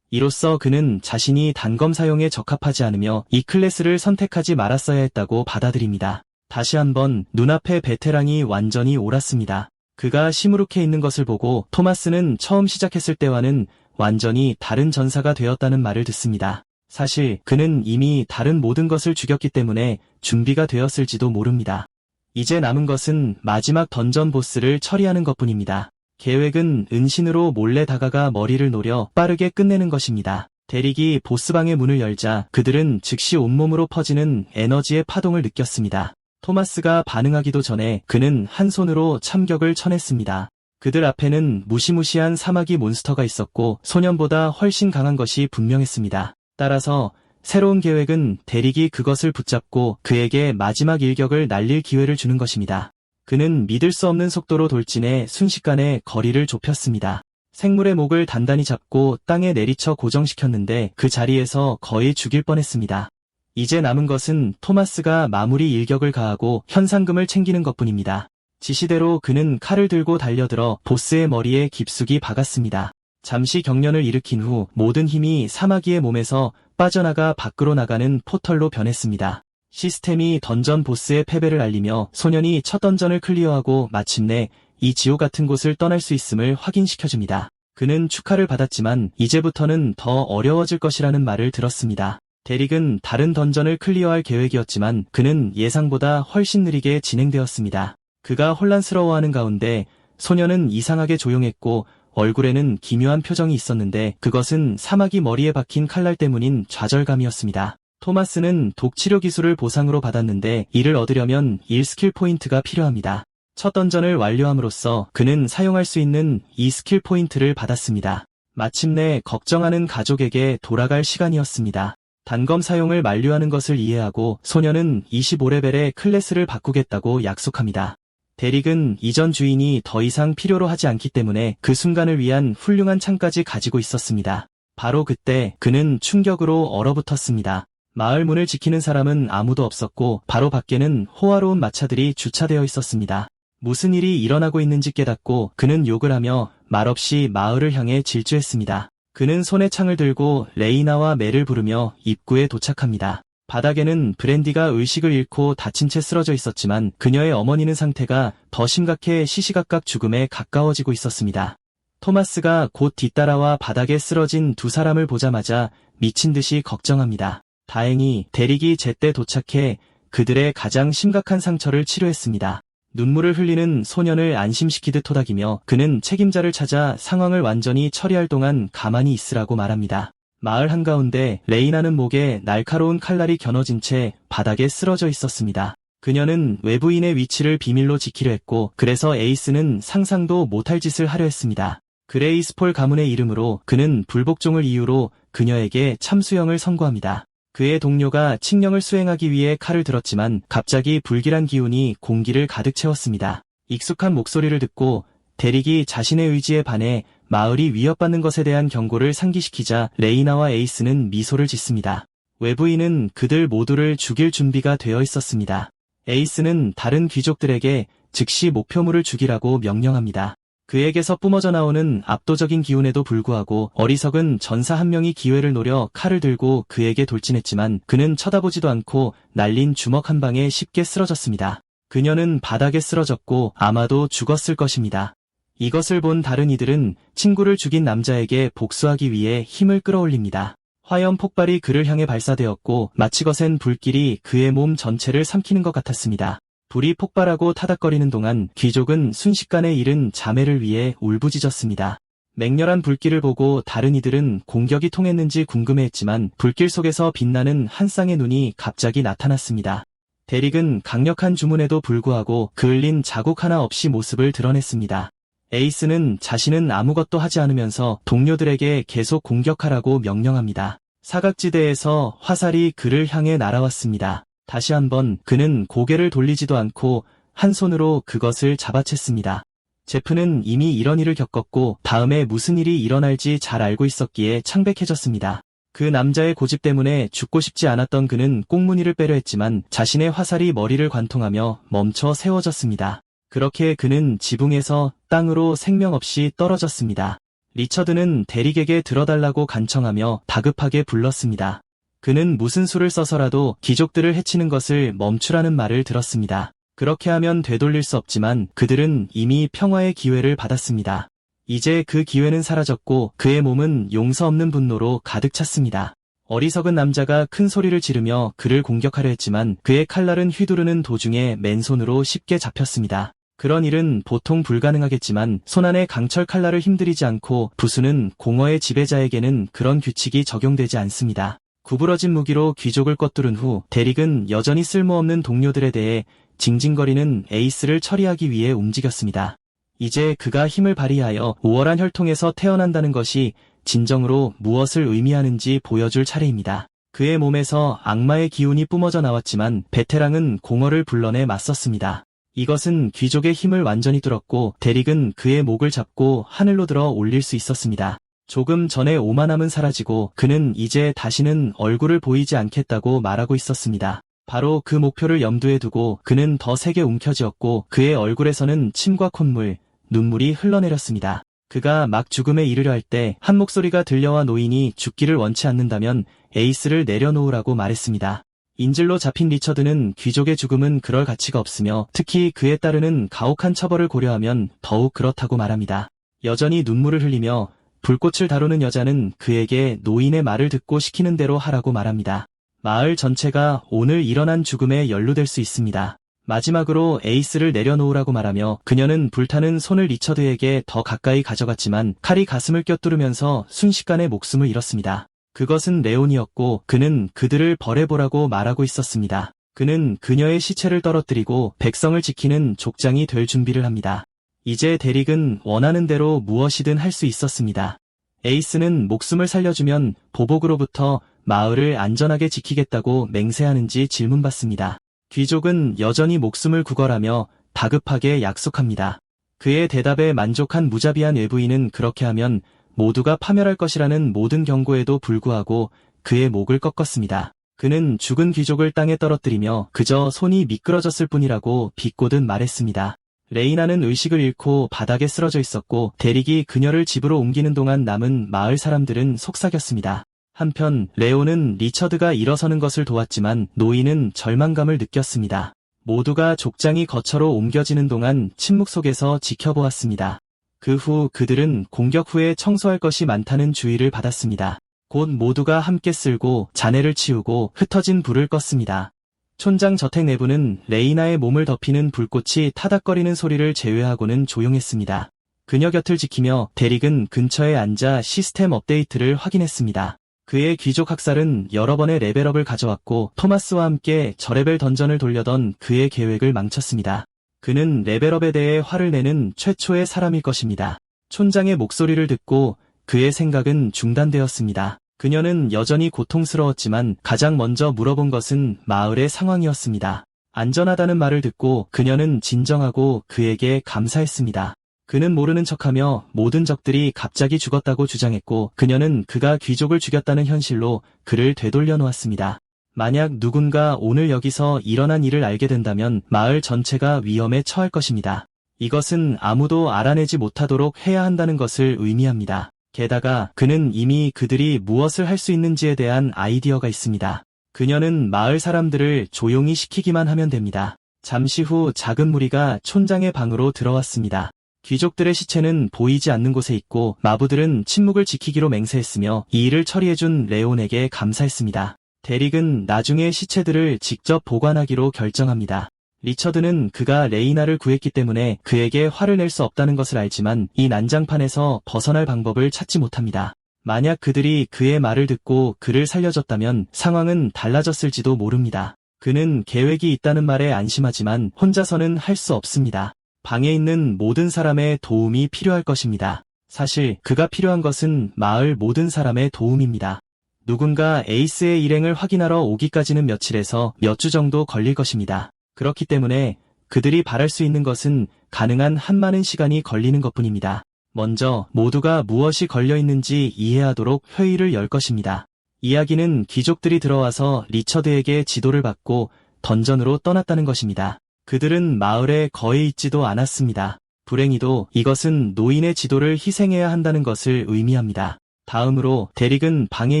이로써 그는 자신이 단검 사용에 적합하지 않으며 이 클래스를 선택하지 말았어야 했다고 받아들입니다. 다시 한번 눈앞에 베테랑이 완전히 옳았습니다. 그가 시무룩해 있는 것을 보고 토마스는 처음 시작했을 때와는 완전히 다른 전사가 되었다는 말을 듣습니다. 사실 그는 이미 다른 모든 것을 죽였기 때문에 준비가 되었을지도 모릅니다. 이제 남은 것은 마지막 던전 보스를 처리하는 것뿐입니다. 계획은 은신으로 몰래 다가가 머리를 노려 빠르게 끝내는 것입니다. 대릭이 보스방의 문을 열자 그들은 즉시 온몸으로 퍼지는 에너지의 파동을 느꼈습니다. 토마스가 반응하기도 전에 그는 한 손으로 참격을 쳐냈습니다. 그들 앞에는 무시무시한 사마귀 몬스터가 있었고 소년보다 훨씬 강한 것이 분명했습니다. 따라서 새로운 계획은 대릭이 그것을 붙잡고 그에게 마지막 일격을 날릴 기회를 주는 것입니다. 그는 믿을 수 없는 속도로 돌진해 순식간에 거리를 좁혔습니다. 생물의 목을 단단히 잡고 땅에 내리쳐 고정시켰는데 그 자리에서 거의 죽일 뻔했습니다. 이제 남은 것은 토마스가 마무리 일격을 가하고 현상금을 챙기는 것뿐입니다. 지시대로 그는 칼을 들고 달려들어 보스의 머리에 깊숙이 박았습니다. 잠시 경련을 일으킨 후 모든 힘이 사마귀의 몸에서 빠져나가 밖으로 나가는 포털로 변했습니다. 시스템이 던전 보스의 패배를 알리며 소년이 첫 던전을 클리어하고 마침내 이 지옥 같은 곳을 떠날 수 있음을 확인시켜줍니다. 그는 축하를 받았지만 이제부터는 더 어려워질 것이라는 말을 들었습니다. 대릭은 다른 던전을 클리어할 계획이었지만 그는 예상보다 훨씬 느리게 진행되었습니다. 그가 혼란스러워하는 가운데 소년은 이상하게 조용했고 얼굴에는 기묘한 표정이 있었는데 그것은 사마귀 머리에 박힌 칼날 때문인 좌절감이었습니다. 토마스는 독치료 기술을 보상으로 받았는데 이를 얻으려면 1스킬 포인트가 필요합니다. 첫 던전을 완료함으로써 그는 사용할 수 있는 2스킬 포인트를 받았습니다. 마침내 걱정하는 가족에게 돌아갈 시간이었습니다. 단검 사용을 만류하는 것을 이해하고 소년은 25레벨의 클래스를 바꾸겠다고 약속합니다. 대릭은 이전 주인이 더 이상 필요로 하지 않기 때문에 그 순간을 위한 훌륭한 창까지 가지고 있었습니다. 바로 그때 그는 충격으로 얼어붙었습니다. 마을 문을 지키는 사람은 아무도 없었고 바로 밖에는 호화로운 마차들이 주차되어 있었습니다. 무슨 일이 일어나고 있는지 깨닫고 그는 욕을 하며 말없이 마을을 향해 질주했습니다. 그는 손에 창을 들고 레이나와 멜을 부르며 입구에 도착합니다. 바닥에는 브랜디가 의식을 잃고 다친 채 쓰러져 있었지만 그녀의 어머니는 상태가 더 심각해 시시각각 죽음에 가까워지고 있었습니다. 토마스가 곧 뒤따라와 바닥에 쓰러진 두 사람을 보자마자 미친 듯이 걱정합니다. 다행히 대릭이 제때 도착해 그들의 가장 심각한 상처를 치료했습니다. 눈물을 흘리는 소년을 안심시키듯 토닥이며 그는 책임자를 찾아 상황을 완전히 처리할 동안 가만히 있으라고 말합니다. 마을 한가운데 레이나는 목에 날카로운 칼날이 겨눠진 채 바닥에 쓰러져 있었습니다. 그녀는 외부인의 위치를 비밀로 지키려 했고 그래서 에이스는 상상도 못할 짓을 하려 했습니다. 그레이스폴 가문의 이름으로 그는 불복종을 이유로 그녀에게 참수형을 선고합니다. 그의 동료가 칙령을 수행하기 위해 칼을 들었지만 갑자기 불길한 기운이 공기를 가득 채웠습니다. 익숙한 목소리를 듣고 대릭이 자신의 의지에 반해 마을이 위협받는 것에 대한 경고를 상기시키자 레이나와 에이스는 미소를 짓습니다. 외부인은 그들 모두를 죽일 준비가 되어 있었습니다. 에이스는 다른 귀족들에게 즉시 목표물을 죽이라고 명령합니다. 그에게서 뿜어져 나오는 압도적인 기운에도 불구하고 어리석은 전사 한 명이 기회를 노려 칼을 들고 그에게 돌진했지만 그는 쳐다보지도 않고 날린 주먹 한 방에 쉽게 쓰러졌습니다. 그녀는 바닥에 쓰러졌고 아마도 죽었을 것입니다. 이것을 본 다른 이들은 친구를 죽인 남자에게 복수하기 위해 힘을 끌어올립니다. 화염 폭발이 그를 향해 발사되었고 마치 거센 불길이 그의 몸 전체를 삼키는 것 같았습니다. 불이 폭발하고 타닥거리는 동안 귀족은 순식간에 잃은 자매를 위해 울부짖었습니다. 맹렬한 불길을 보고 다른 이들은 공격이 통했는지 궁금해했지만 불길 속에서 빛나는 한 쌍의 눈이 갑자기 나타났습니다. 대릭은 강력한 주문에도 불구하고 그을린 자국 하나 없이 모습을 드러냈습니다. 에이스는 자신은 아무것도 하지 않으면서 동료들에게 계속 공격하라고 명령합니다. 사각지대에서 화살이 그를 향해 날아왔습니다. 다시 한번 그는 고개를 돌리지도 않고 한 손으로 그것을 잡아챘습니다. 제프는 이미 이런 일을 겪었고 다음에 무슨 일이 일어날지 잘 알고 있었기에 창백해졌습니다. 그 남자의 고집 때문에 죽고 싶지 않았던 그는 꽁무니를 빼려 했지만 자신의 화살이 머리를 관통하며 멈춰 세워졌습니다. 그렇게 그는 지붕에서 땅으로 생명 없이 떨어졌습니다. 리처드는 대릭에게 들어달라고 간청하며 다급하게 불렀습니다. 그는 무슨 수를 써서라도 귀족들을 해치는 것을 멈추라는 말을 들었습니다. 그렇게 하면 되돌릴 수 없지만 그들은 이미 평화의 기회를 받았습니다. 이제 그 기회는 사라졌고 그의 몸은 용서 없는 분노로 가득 찼습니다. 어리석은 남자가 큰 소리를 지르며 그를 공격하려 했지만 그의 칼날은 휘두르는 도중에 맨손으로 쉽게 잡혔습니다. 그런 일은 보통 불가능하겠지만 손안의 강철 칼날을 힘들이지 않고 부수는 공허의 지배자에게는 그런 규칙이 적용되지 않습니다. 구부러진 무기로 귀족을 꺼뚫은 후 대릭은 여전히 쓸모없는 동료들에 대해 징징거리는 에이스를 처리하기 위해 움직였습니다. 이제 그가 힘을 발휘하여 우월한 혈통에서 태어난다는 것이 진정으로 무엇을 의미하는지 보여줄 차례입니다. 그의 몸에서 악마의 기운이 뿜어져 나왔지만 베테랑은 공허를 불러내 맞섰습니다. 이것은 귀족의 힘을 완전히 뚫었고 대릭은 그의 목을 잡고 하늘로 들어 올릴 수 있었습니다. 조금 전에 오만함은 사라지고 그는 이제 다시는 얼굴을 보이지 않겠다고 말하고 있었습니다. 바로 그 목표를 염두에 두고 그는 더 세게 움켜쥐었고 그의 얼굴에서는 침과 콧물, 눈물이 흘러내렸습니다. 그가 막 죽음에 이르려 할 때 한 목소리가 들려와 노인이 죽기를 원치 않는다면 에이스를 내려놓으라고 말했습니다. 인질로 잡힌 리처드는 귀족의 죽음은 그럴 가치가 없으며 특히 그에 따르는 가혹한 처벌을 고려하면 더욱 그렇다고 말합니다. 여전히 눈물을 흘리며 불꽃을 다루는 여자는 그에게 노인의 말을 듣고 시키는 대로 하라고 말합니다. 마을 전체가 오늘 일어난 죽음에 연루될 수 있습니다. 마지막으로 에이스를 내려놓으라고 말하며 그녀는 불타는 손을 리처드에게 더 가까이 가져갔지만 칼이 가슴을 껴뚫으면서 순식간에 목숨을 잃었습니다. 그것은 레온이었고 그는 그들을 벌해보라고 말하고 있었습니다. 그는 그녀의 시체를 떨어뜨리고 백성을 지키는 족장이 될 준비를 합니다. 이제 대릭은 원하는 대로 무엇이든 할 수 있었습니다. 에이스는 목숨을 살려주면 보복으로부터 마을을 안전하게 지키겠다고 맹세하는지 질문받습니다. 귀족은 여전히 목숨을 구걸하며 다급하게 약속합니다. 그의 대답에 만족한 무자비한 외부인은 그렇게 하면 모두가 파멸할 것이라는 모든 경고에도 불구하고 그의 목을 꺾었습니다. 그는 죽은 귀족을 땅에 떨어뜨리며 그저 손이 미끄러졌을 뿐이라고 비꼬듯 말했습니다. 레이나는 의식을 잃고 바닥에 쓰러져 있었고 데릭이 그녀를 집으로 옮기는 동안 남은 마을 사람들은 속삭였습니다. 한편 레오는 리처드가 일어서는 것을 도왔지만 노인은 절망감을 느꼈습니다. 모두가 족장이 거처로 옮겨지는 동안 침묵 속에서 지켜보았습니다. 그 후 그들은 공격 후에 청소할 것이 많다는 주의를 받았습니다. 곧 모두가 함께 쓸고 잔해를 치우고 흩어진 불을 껐습니다. 촌장 저택 내부는 레이나의 몸을 덮이는 불꽃이 타닥거리는 소리를 제외하고는 조용했습니다. 그녀 곁을 지키며 데릭은 근처에 앉아 시스템 업데이트를 확인했습니다. 그의 귀족 학살은 여러 번의 레벨업을 가져왔고 토마스와 함께 저레벨 던전을 돌려던 그의 계획을 망쳤습니다. 그는 레벨업에 대해 화를 내는 최초의 사람일 것입니다. 촌장의 목소리를 듣고 그의 생각은 중단되었습니다. 그녀는 여전히 고통스러웠지만 가장 먼저 물어본 것은 마을의 상황이었습니다. 안전하다는 말을 듣고 그녀는 진정하고 그에게 감사했습니다. 그는 모르는 척하며 모든 적들이 갑자기 죽었다고 주장했고 그녀는 그가 귀족을 죽였다는 현실로 그를 되돌려 놓았습니다. 만약 누군가 오늘 여기서 일어난 일을 알게 된다면 마을 전체가 위험에 처할 것입니다. 이것은 아무도 알아내지 못하도록 해야 한다는 것을 의미합니다. 게다가 그는 이미 그들이 무엇을 할 수 있는지에 대한 아이디어가 있습니다. 그녀는 마을 사람들을 조용히 시키기만 하면 됩니다. 잠시 후 작은 무리가 촌장의 방으로 들어왔습니다. 귀족들의 시체는 보이지 않는 곳에 있고 마부들은 침묵을 지키기로 맹세했으며 이 일을 처리해준 레온에게 감사했습니다. 데릭은 나중에 시체들을 직접 보관하기로 결정합니다. 리처드는 그가 레이나를 구했기 때문에 그에게 화를 낼 수 없다는 것을 알지만 이 난장판에서 벗어날 방법을 찾지 못합니다. 만약 그들이 그의 말을 듣고 그를 살려줬다면 상황은 달라졌을지도 모릅니다. 그는 계획이 있다는 말에 안심하지만 혼자서는 할 수 없습니다. 방에 있는 모든 사람의 도움이 필요할 것입니다. 사실 그가 필요한 것은 마을 모든 사람의 도움입니다. 누군가 에이스의 일행을 확인하러 오기까지는 며칠에서 몇 주 정도 걸릴 것입니다. 그렇기 때문에 그들이 바랄 수 있는 것은 가능한 한 많은 시간이 걸리는 것뿐입니다. 먼저 모두가 무엇이 걸려있는지 이해하도록 회의를 열 것입니다. 이야기는 귀족들이 들어와서 리처드에게 지도를 받고 던전으로 떠났다는 것입니다. 그들은 마을에 거의 있지도 않았습니다. 불행히도 이것은 노인의 지도를 희생해야 한다는 것을 의미합니다. 다음으로 데릭은 방에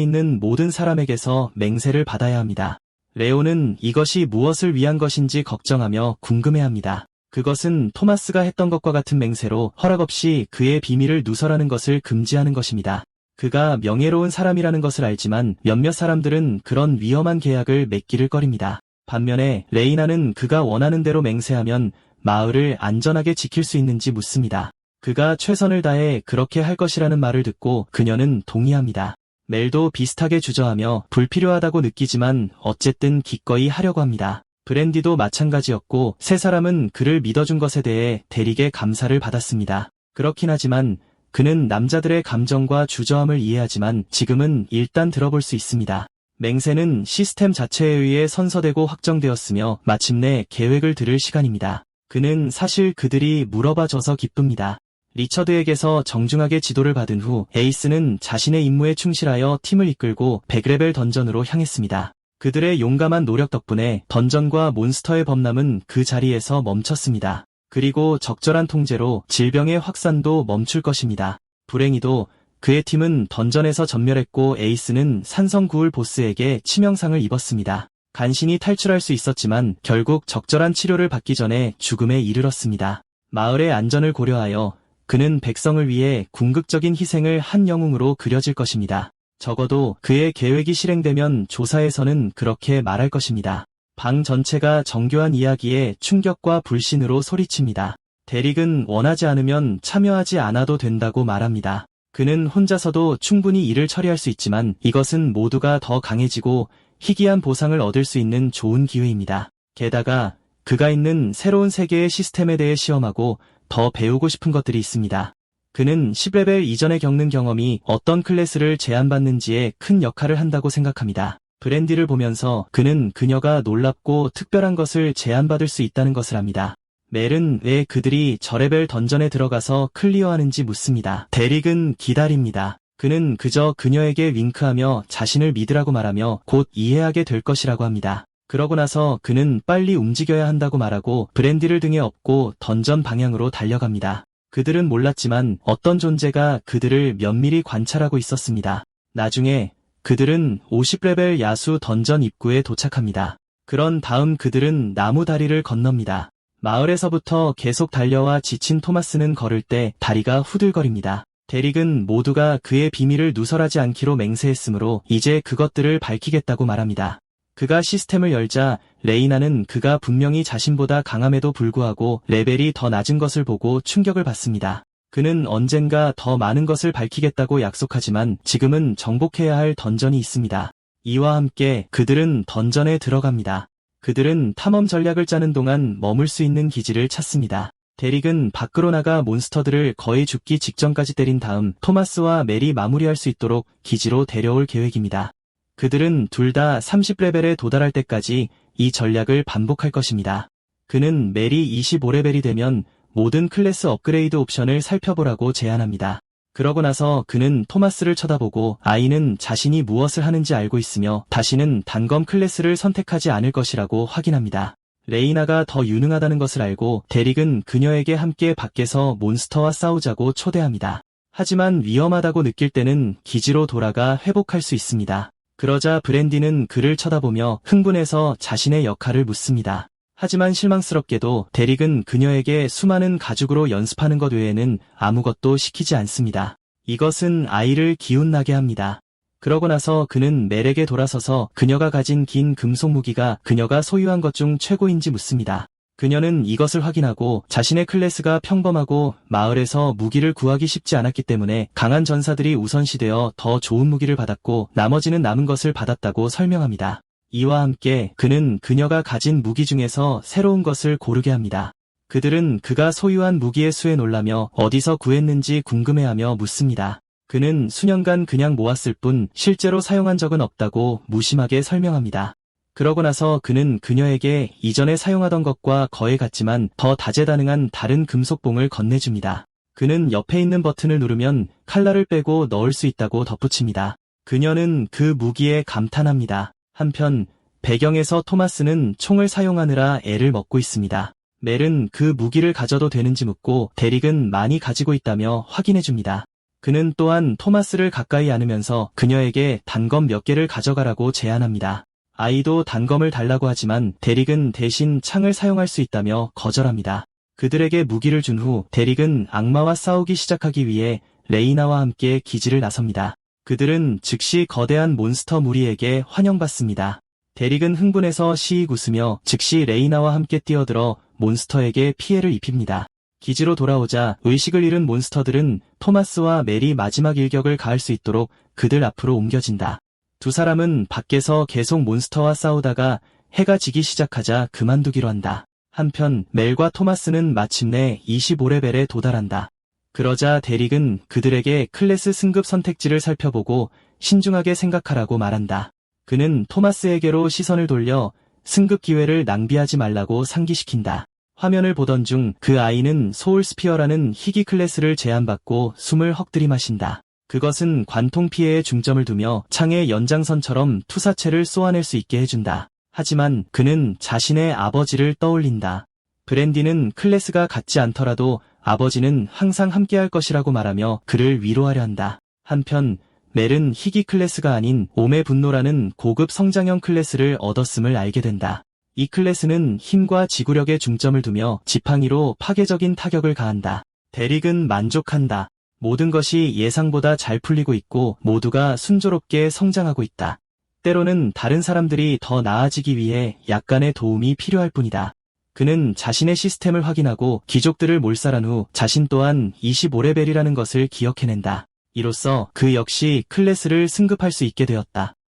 있는 모든 사람에게서 맹세를 받아야 합니다. 레오는 이것이 무엇을 위한 것인지 걱정하며 궁금해합니다. 그것은 토마스가 했던 것과 같은 맹세로 허락 없이 그의 비밀을 누설하는 것을 금지하는 것입니다. 그가 명예로운 사람이라는 것을 알지만 몇몇 사람들은 그런 위험한 계약을 맺기를 꺼립니다. 반면에 레이나는 그가 원하는 대로 맹세하면 마을을 안전하게 지킬 수 있는지 묻습니다. 그가 최선을 다해 그렇게 할 것이라는 말을 듣고 그녀는 동의합니다. 멜도 비슷하게 주저하며 불필요하다고 느끼지만 어쨌든 기꺼이 하려고 합니다. 브랜디도 마찬가지였고 세 사람은 그를 믿어준 것에 대해 데릭의 감사를 받았습니다. 그렇긴 하지만 그는 남자들의 감정과 주저함을 이해하지만 지금은 일단 들어볼 수 있습니다. 맹세는 시스템 자체에 의해 선서되고 확정되었으며 마침내 계획을 들을 시간입니다. 그는 사실 그들이 물어봐줘서 기쁩니다. 리처드에게서 정중하게 지도를 받은 후 에이스는 자신의 임무에 충실하여 팀을 이끌고 100레벨 던전으로 향했습니다. 그들의 용감한 노력 덕분에 던전과 몬스터의 범람은 그 자리에서 멈췄습니다. 그리고 적절한 통제로 질병의 확산도 멈출 것입니다. 불행히도 그의 팀은 던전에서 전멸했고 에이스는 산성구울 보스에게 치명상을 입었습니다. 간신히 탈출할 수 있었지만 결국 적절한 치료를 받기 전에 죽음에 이르렀습니다. 마을의 안전을 고려하여 그는 백성을 위해 궁극적인 희생을 한 영웅으로 그려질 것입니다. 적어도 그의 계획이 실행되면 조사에서는 그렇게 말할 것입니다. 방 전체가 정교한 이야기에 충격과 불신으로 소리칩니다. 데릭은 원하지 않으면 참여하지 않아도 된다고 말합니다. 그는 혼자서도 충분히 일을 처리할 수 있지만 이것은 모두가 더 강해지고 희귀한 보상을 얻을 수 있는 좋은 기회입니다. 게다가 그가 있는 새로운 세계의 시스템에 대해 시험하고 더 배우고 싶은 것들이 있습니다. 그는 10레벨 이전에 겪는 경험이 어떤 클래스를 제한받는지에 큰 역할을 한다고 생각합니다. 브랜디를 보면서 그는 그녀가 놀랍고 특별한 것을 제한받을 수 있다는 것을 압니다. 멜은 왜 그들이 저레벨 던전에 들어가서 클리어하는지 묻습니다. 데릭은 기다립니다. 그는 그저 그녀에게 윙크하며 자신을 믿으라고 말하며 곧 이해하게 될 것이라고 합니다. 그러고 나서 그는 빨리 움직여야 한다고 말하고 브랜디를 등에 업고 던전 방향으로 달려갑니다. 그들은 몰랐지만 어떤 존재가 그들을 면밀히 관찰하고 있었습니다. 나중에 그들은 50레벨 야수 던전 입구에 도착합니다. 그런 다음 그들은 나무 다리를 건넙니다. 마을에서부터 계속 달려와 지친 토마스는 걸을 때 다리가 후들거립니다. 데릭은 모두가 그의 비밀을 누설하지 않기로 맹세했으므로 이제 그것들을 밝히겠다고 말합니다. 그가 시스템을 열자 레이나는 그가 분명히 자신보다 강함에도 불구하고 레벨이 더 낮은 것을 보고 충격을 받습니다. 그는 언젠가 더 많은 것을 밝히겠다고 약속하지만 지금은 정복해야 할 던전이 있습니다. 이와 함께 그들은 던전에 들어갑니다. 그들은 탐험 전략을 짜는 동안 머물 수 있는 기지를 찾습니다. 데릭은 밖으로 나가 몬스터들을 거의 죽기 직전까지 때린 다음 토마스와 멜이 마무리할 수 있도록 기지로 데려올 계획입니다. 그들은 둘 다 30레벨에 도달할 때까지 이 전략을 반복할 것입니다. 그는 멜이 25레벨이 되면 모든 클래스 업그레이드 옵션을 살펴보라고 제안합니다. 그러고 나서 그는 토마스를 쳐다보고 아이는 자신이 무엇을 하는지 알고 있으며 다시는 단검 클래스를 선택하지 않을 것이라고 확인합니다. 레이나가 더 유능하다는 것을 알고 데릭은 그녀에게 함께 밖에서 몬스터와 싸우자고 초대합니다. 하지만 위험하다고 느낄 때는 기지로 돌아가 회복할 수 있습니다. 그러자 브랜디는 그를 쳐다보며 흥분해서 자신의 역할을 묻습니다. 하지만 실망스럽게도 데릭은 그녀에게 수많은 가죽으로 연습하는 것 외에는 아무것도 시키지 않습니다. 이것은 아이를 기운나게 합니다. 그러고 나서 그는 멜에게 돌아서서 그녀가 가진 긴 금속 무기가 그녀가 소유한 것 중 최고인지 묻습니다. 그녀는 이것을 확인하고 자신의 클래스가 평범하고 마을에서 무기를 구하기 쉽지 않았기 때문에 강한 전사들이 우선시되어 더 좋은 무기를 받았고 나머지는 남은 것을 받았다고 설명합니다. 이와 함께 그는 그녀가 가진 무기 중에서 새로운 것을 고르게 합니다. 그들은 그가 소유한 무기의 수에 놀라며 어디서 구했는지 궁금해하며 묻습니다. 그는 수년간 그냥 모았을 뿐 실제로 사용한 적은 없다고 무심하게 설명합니다. 그러고 나서 그는 그녀에게 이전에 사용하던 것과 거의 같지만 더 다재다능한 다른 금속봉을 건네줍니다. 그는 옆에 있는 버튼을 누르면 칼날을 빼고 넣을 수 있다고 덧붙입니다. 그녀는 그 무기에 감탄합니다. 한편 배경에서 토마스는 총을 사용하느라 애를 먹고 있습니다. 멜은 그 무기를 가져도 되는지 묻고 데릭은 많이 가지고 있다며 확인해줍니다. 그는 또한 토마스를 가까이 안으면서 그녀에게 단검 몇 개를 가져가라고 제안합니다. 아이도 단검을 달라고 하지만 데릭은 대신 창을 사용할 수 있다며 거절합니다. 그들에게 무기를 준 후 데릭은 악마와 싸우기 시작하기 위해 레이나와 함께 기지를 나섭니다. 그들은 즉시 거대한 몬스터 무리에게 환영받습니다. 데릭은 흥분해서 시익 웃으며 즉시 레이나와 함께 뛰어들어 몬스터에게 피해를 입힙니다. 기지로 돌아오자 의식을 잃은 몬스터들은 토마스와 멜이 마지막 일격을 가할 수 있도록 그들 앞으로 옮겨진다. 두 사람은 밖에서 계속 몬스터와 싸우다가 해가 지기 시작하자 그만두기로 한다. 한편 멜과 토마스는 마침내 25레벨에 도달한다. 그러자 데릭은 그들에게 클래스 승급 선택지를 살펴보고 신중하게 생각하라고 말한다. 그는 토마스에게로 시선을 돌려 승급 기회를 낭비하지 말라고 상기시킨다. 화면을 보던 중 그 아이는 소울 스피어라는 희귀 클래스를 제안받고 숨을 헉 들이마신다. 그것은 관통 피해에 중점을 두며 창의 연장선처럼 투사체를 쏘아낼 수 있게 해준다. 하지만 그는 자신의 아버지를 떠올린다. 브랜디는 클래스가 같지 않더라도 아버지는 항상 함께할 것이라고 말하며 그를 위로하려 한다. 한편 멜은 희귀 클래스가 아닌 옴의 분노라는 고급 성장형 클래스를 얻었음을 알게 된다. 이 클래스는 힘과 지구력에 중점을 두며 지팡이로 파괴적인 타격을 가한다. 데릭은 만족한다. 모든 것이 예상보다 잘 풀리고 있고 모두가 순조롭게 성장하고 있다. 때로는 다른 사람들이 더 나아지기 위해 약간의 도움이 필요할 뿐이다. 그는 자신의 시스템을 확인하고 귀족들을 몰살한 후 자신 또한 25레벨이라는 것을 기억해낸다. 이로써 그 역시 클래스를 승급할 수 있게 되었다.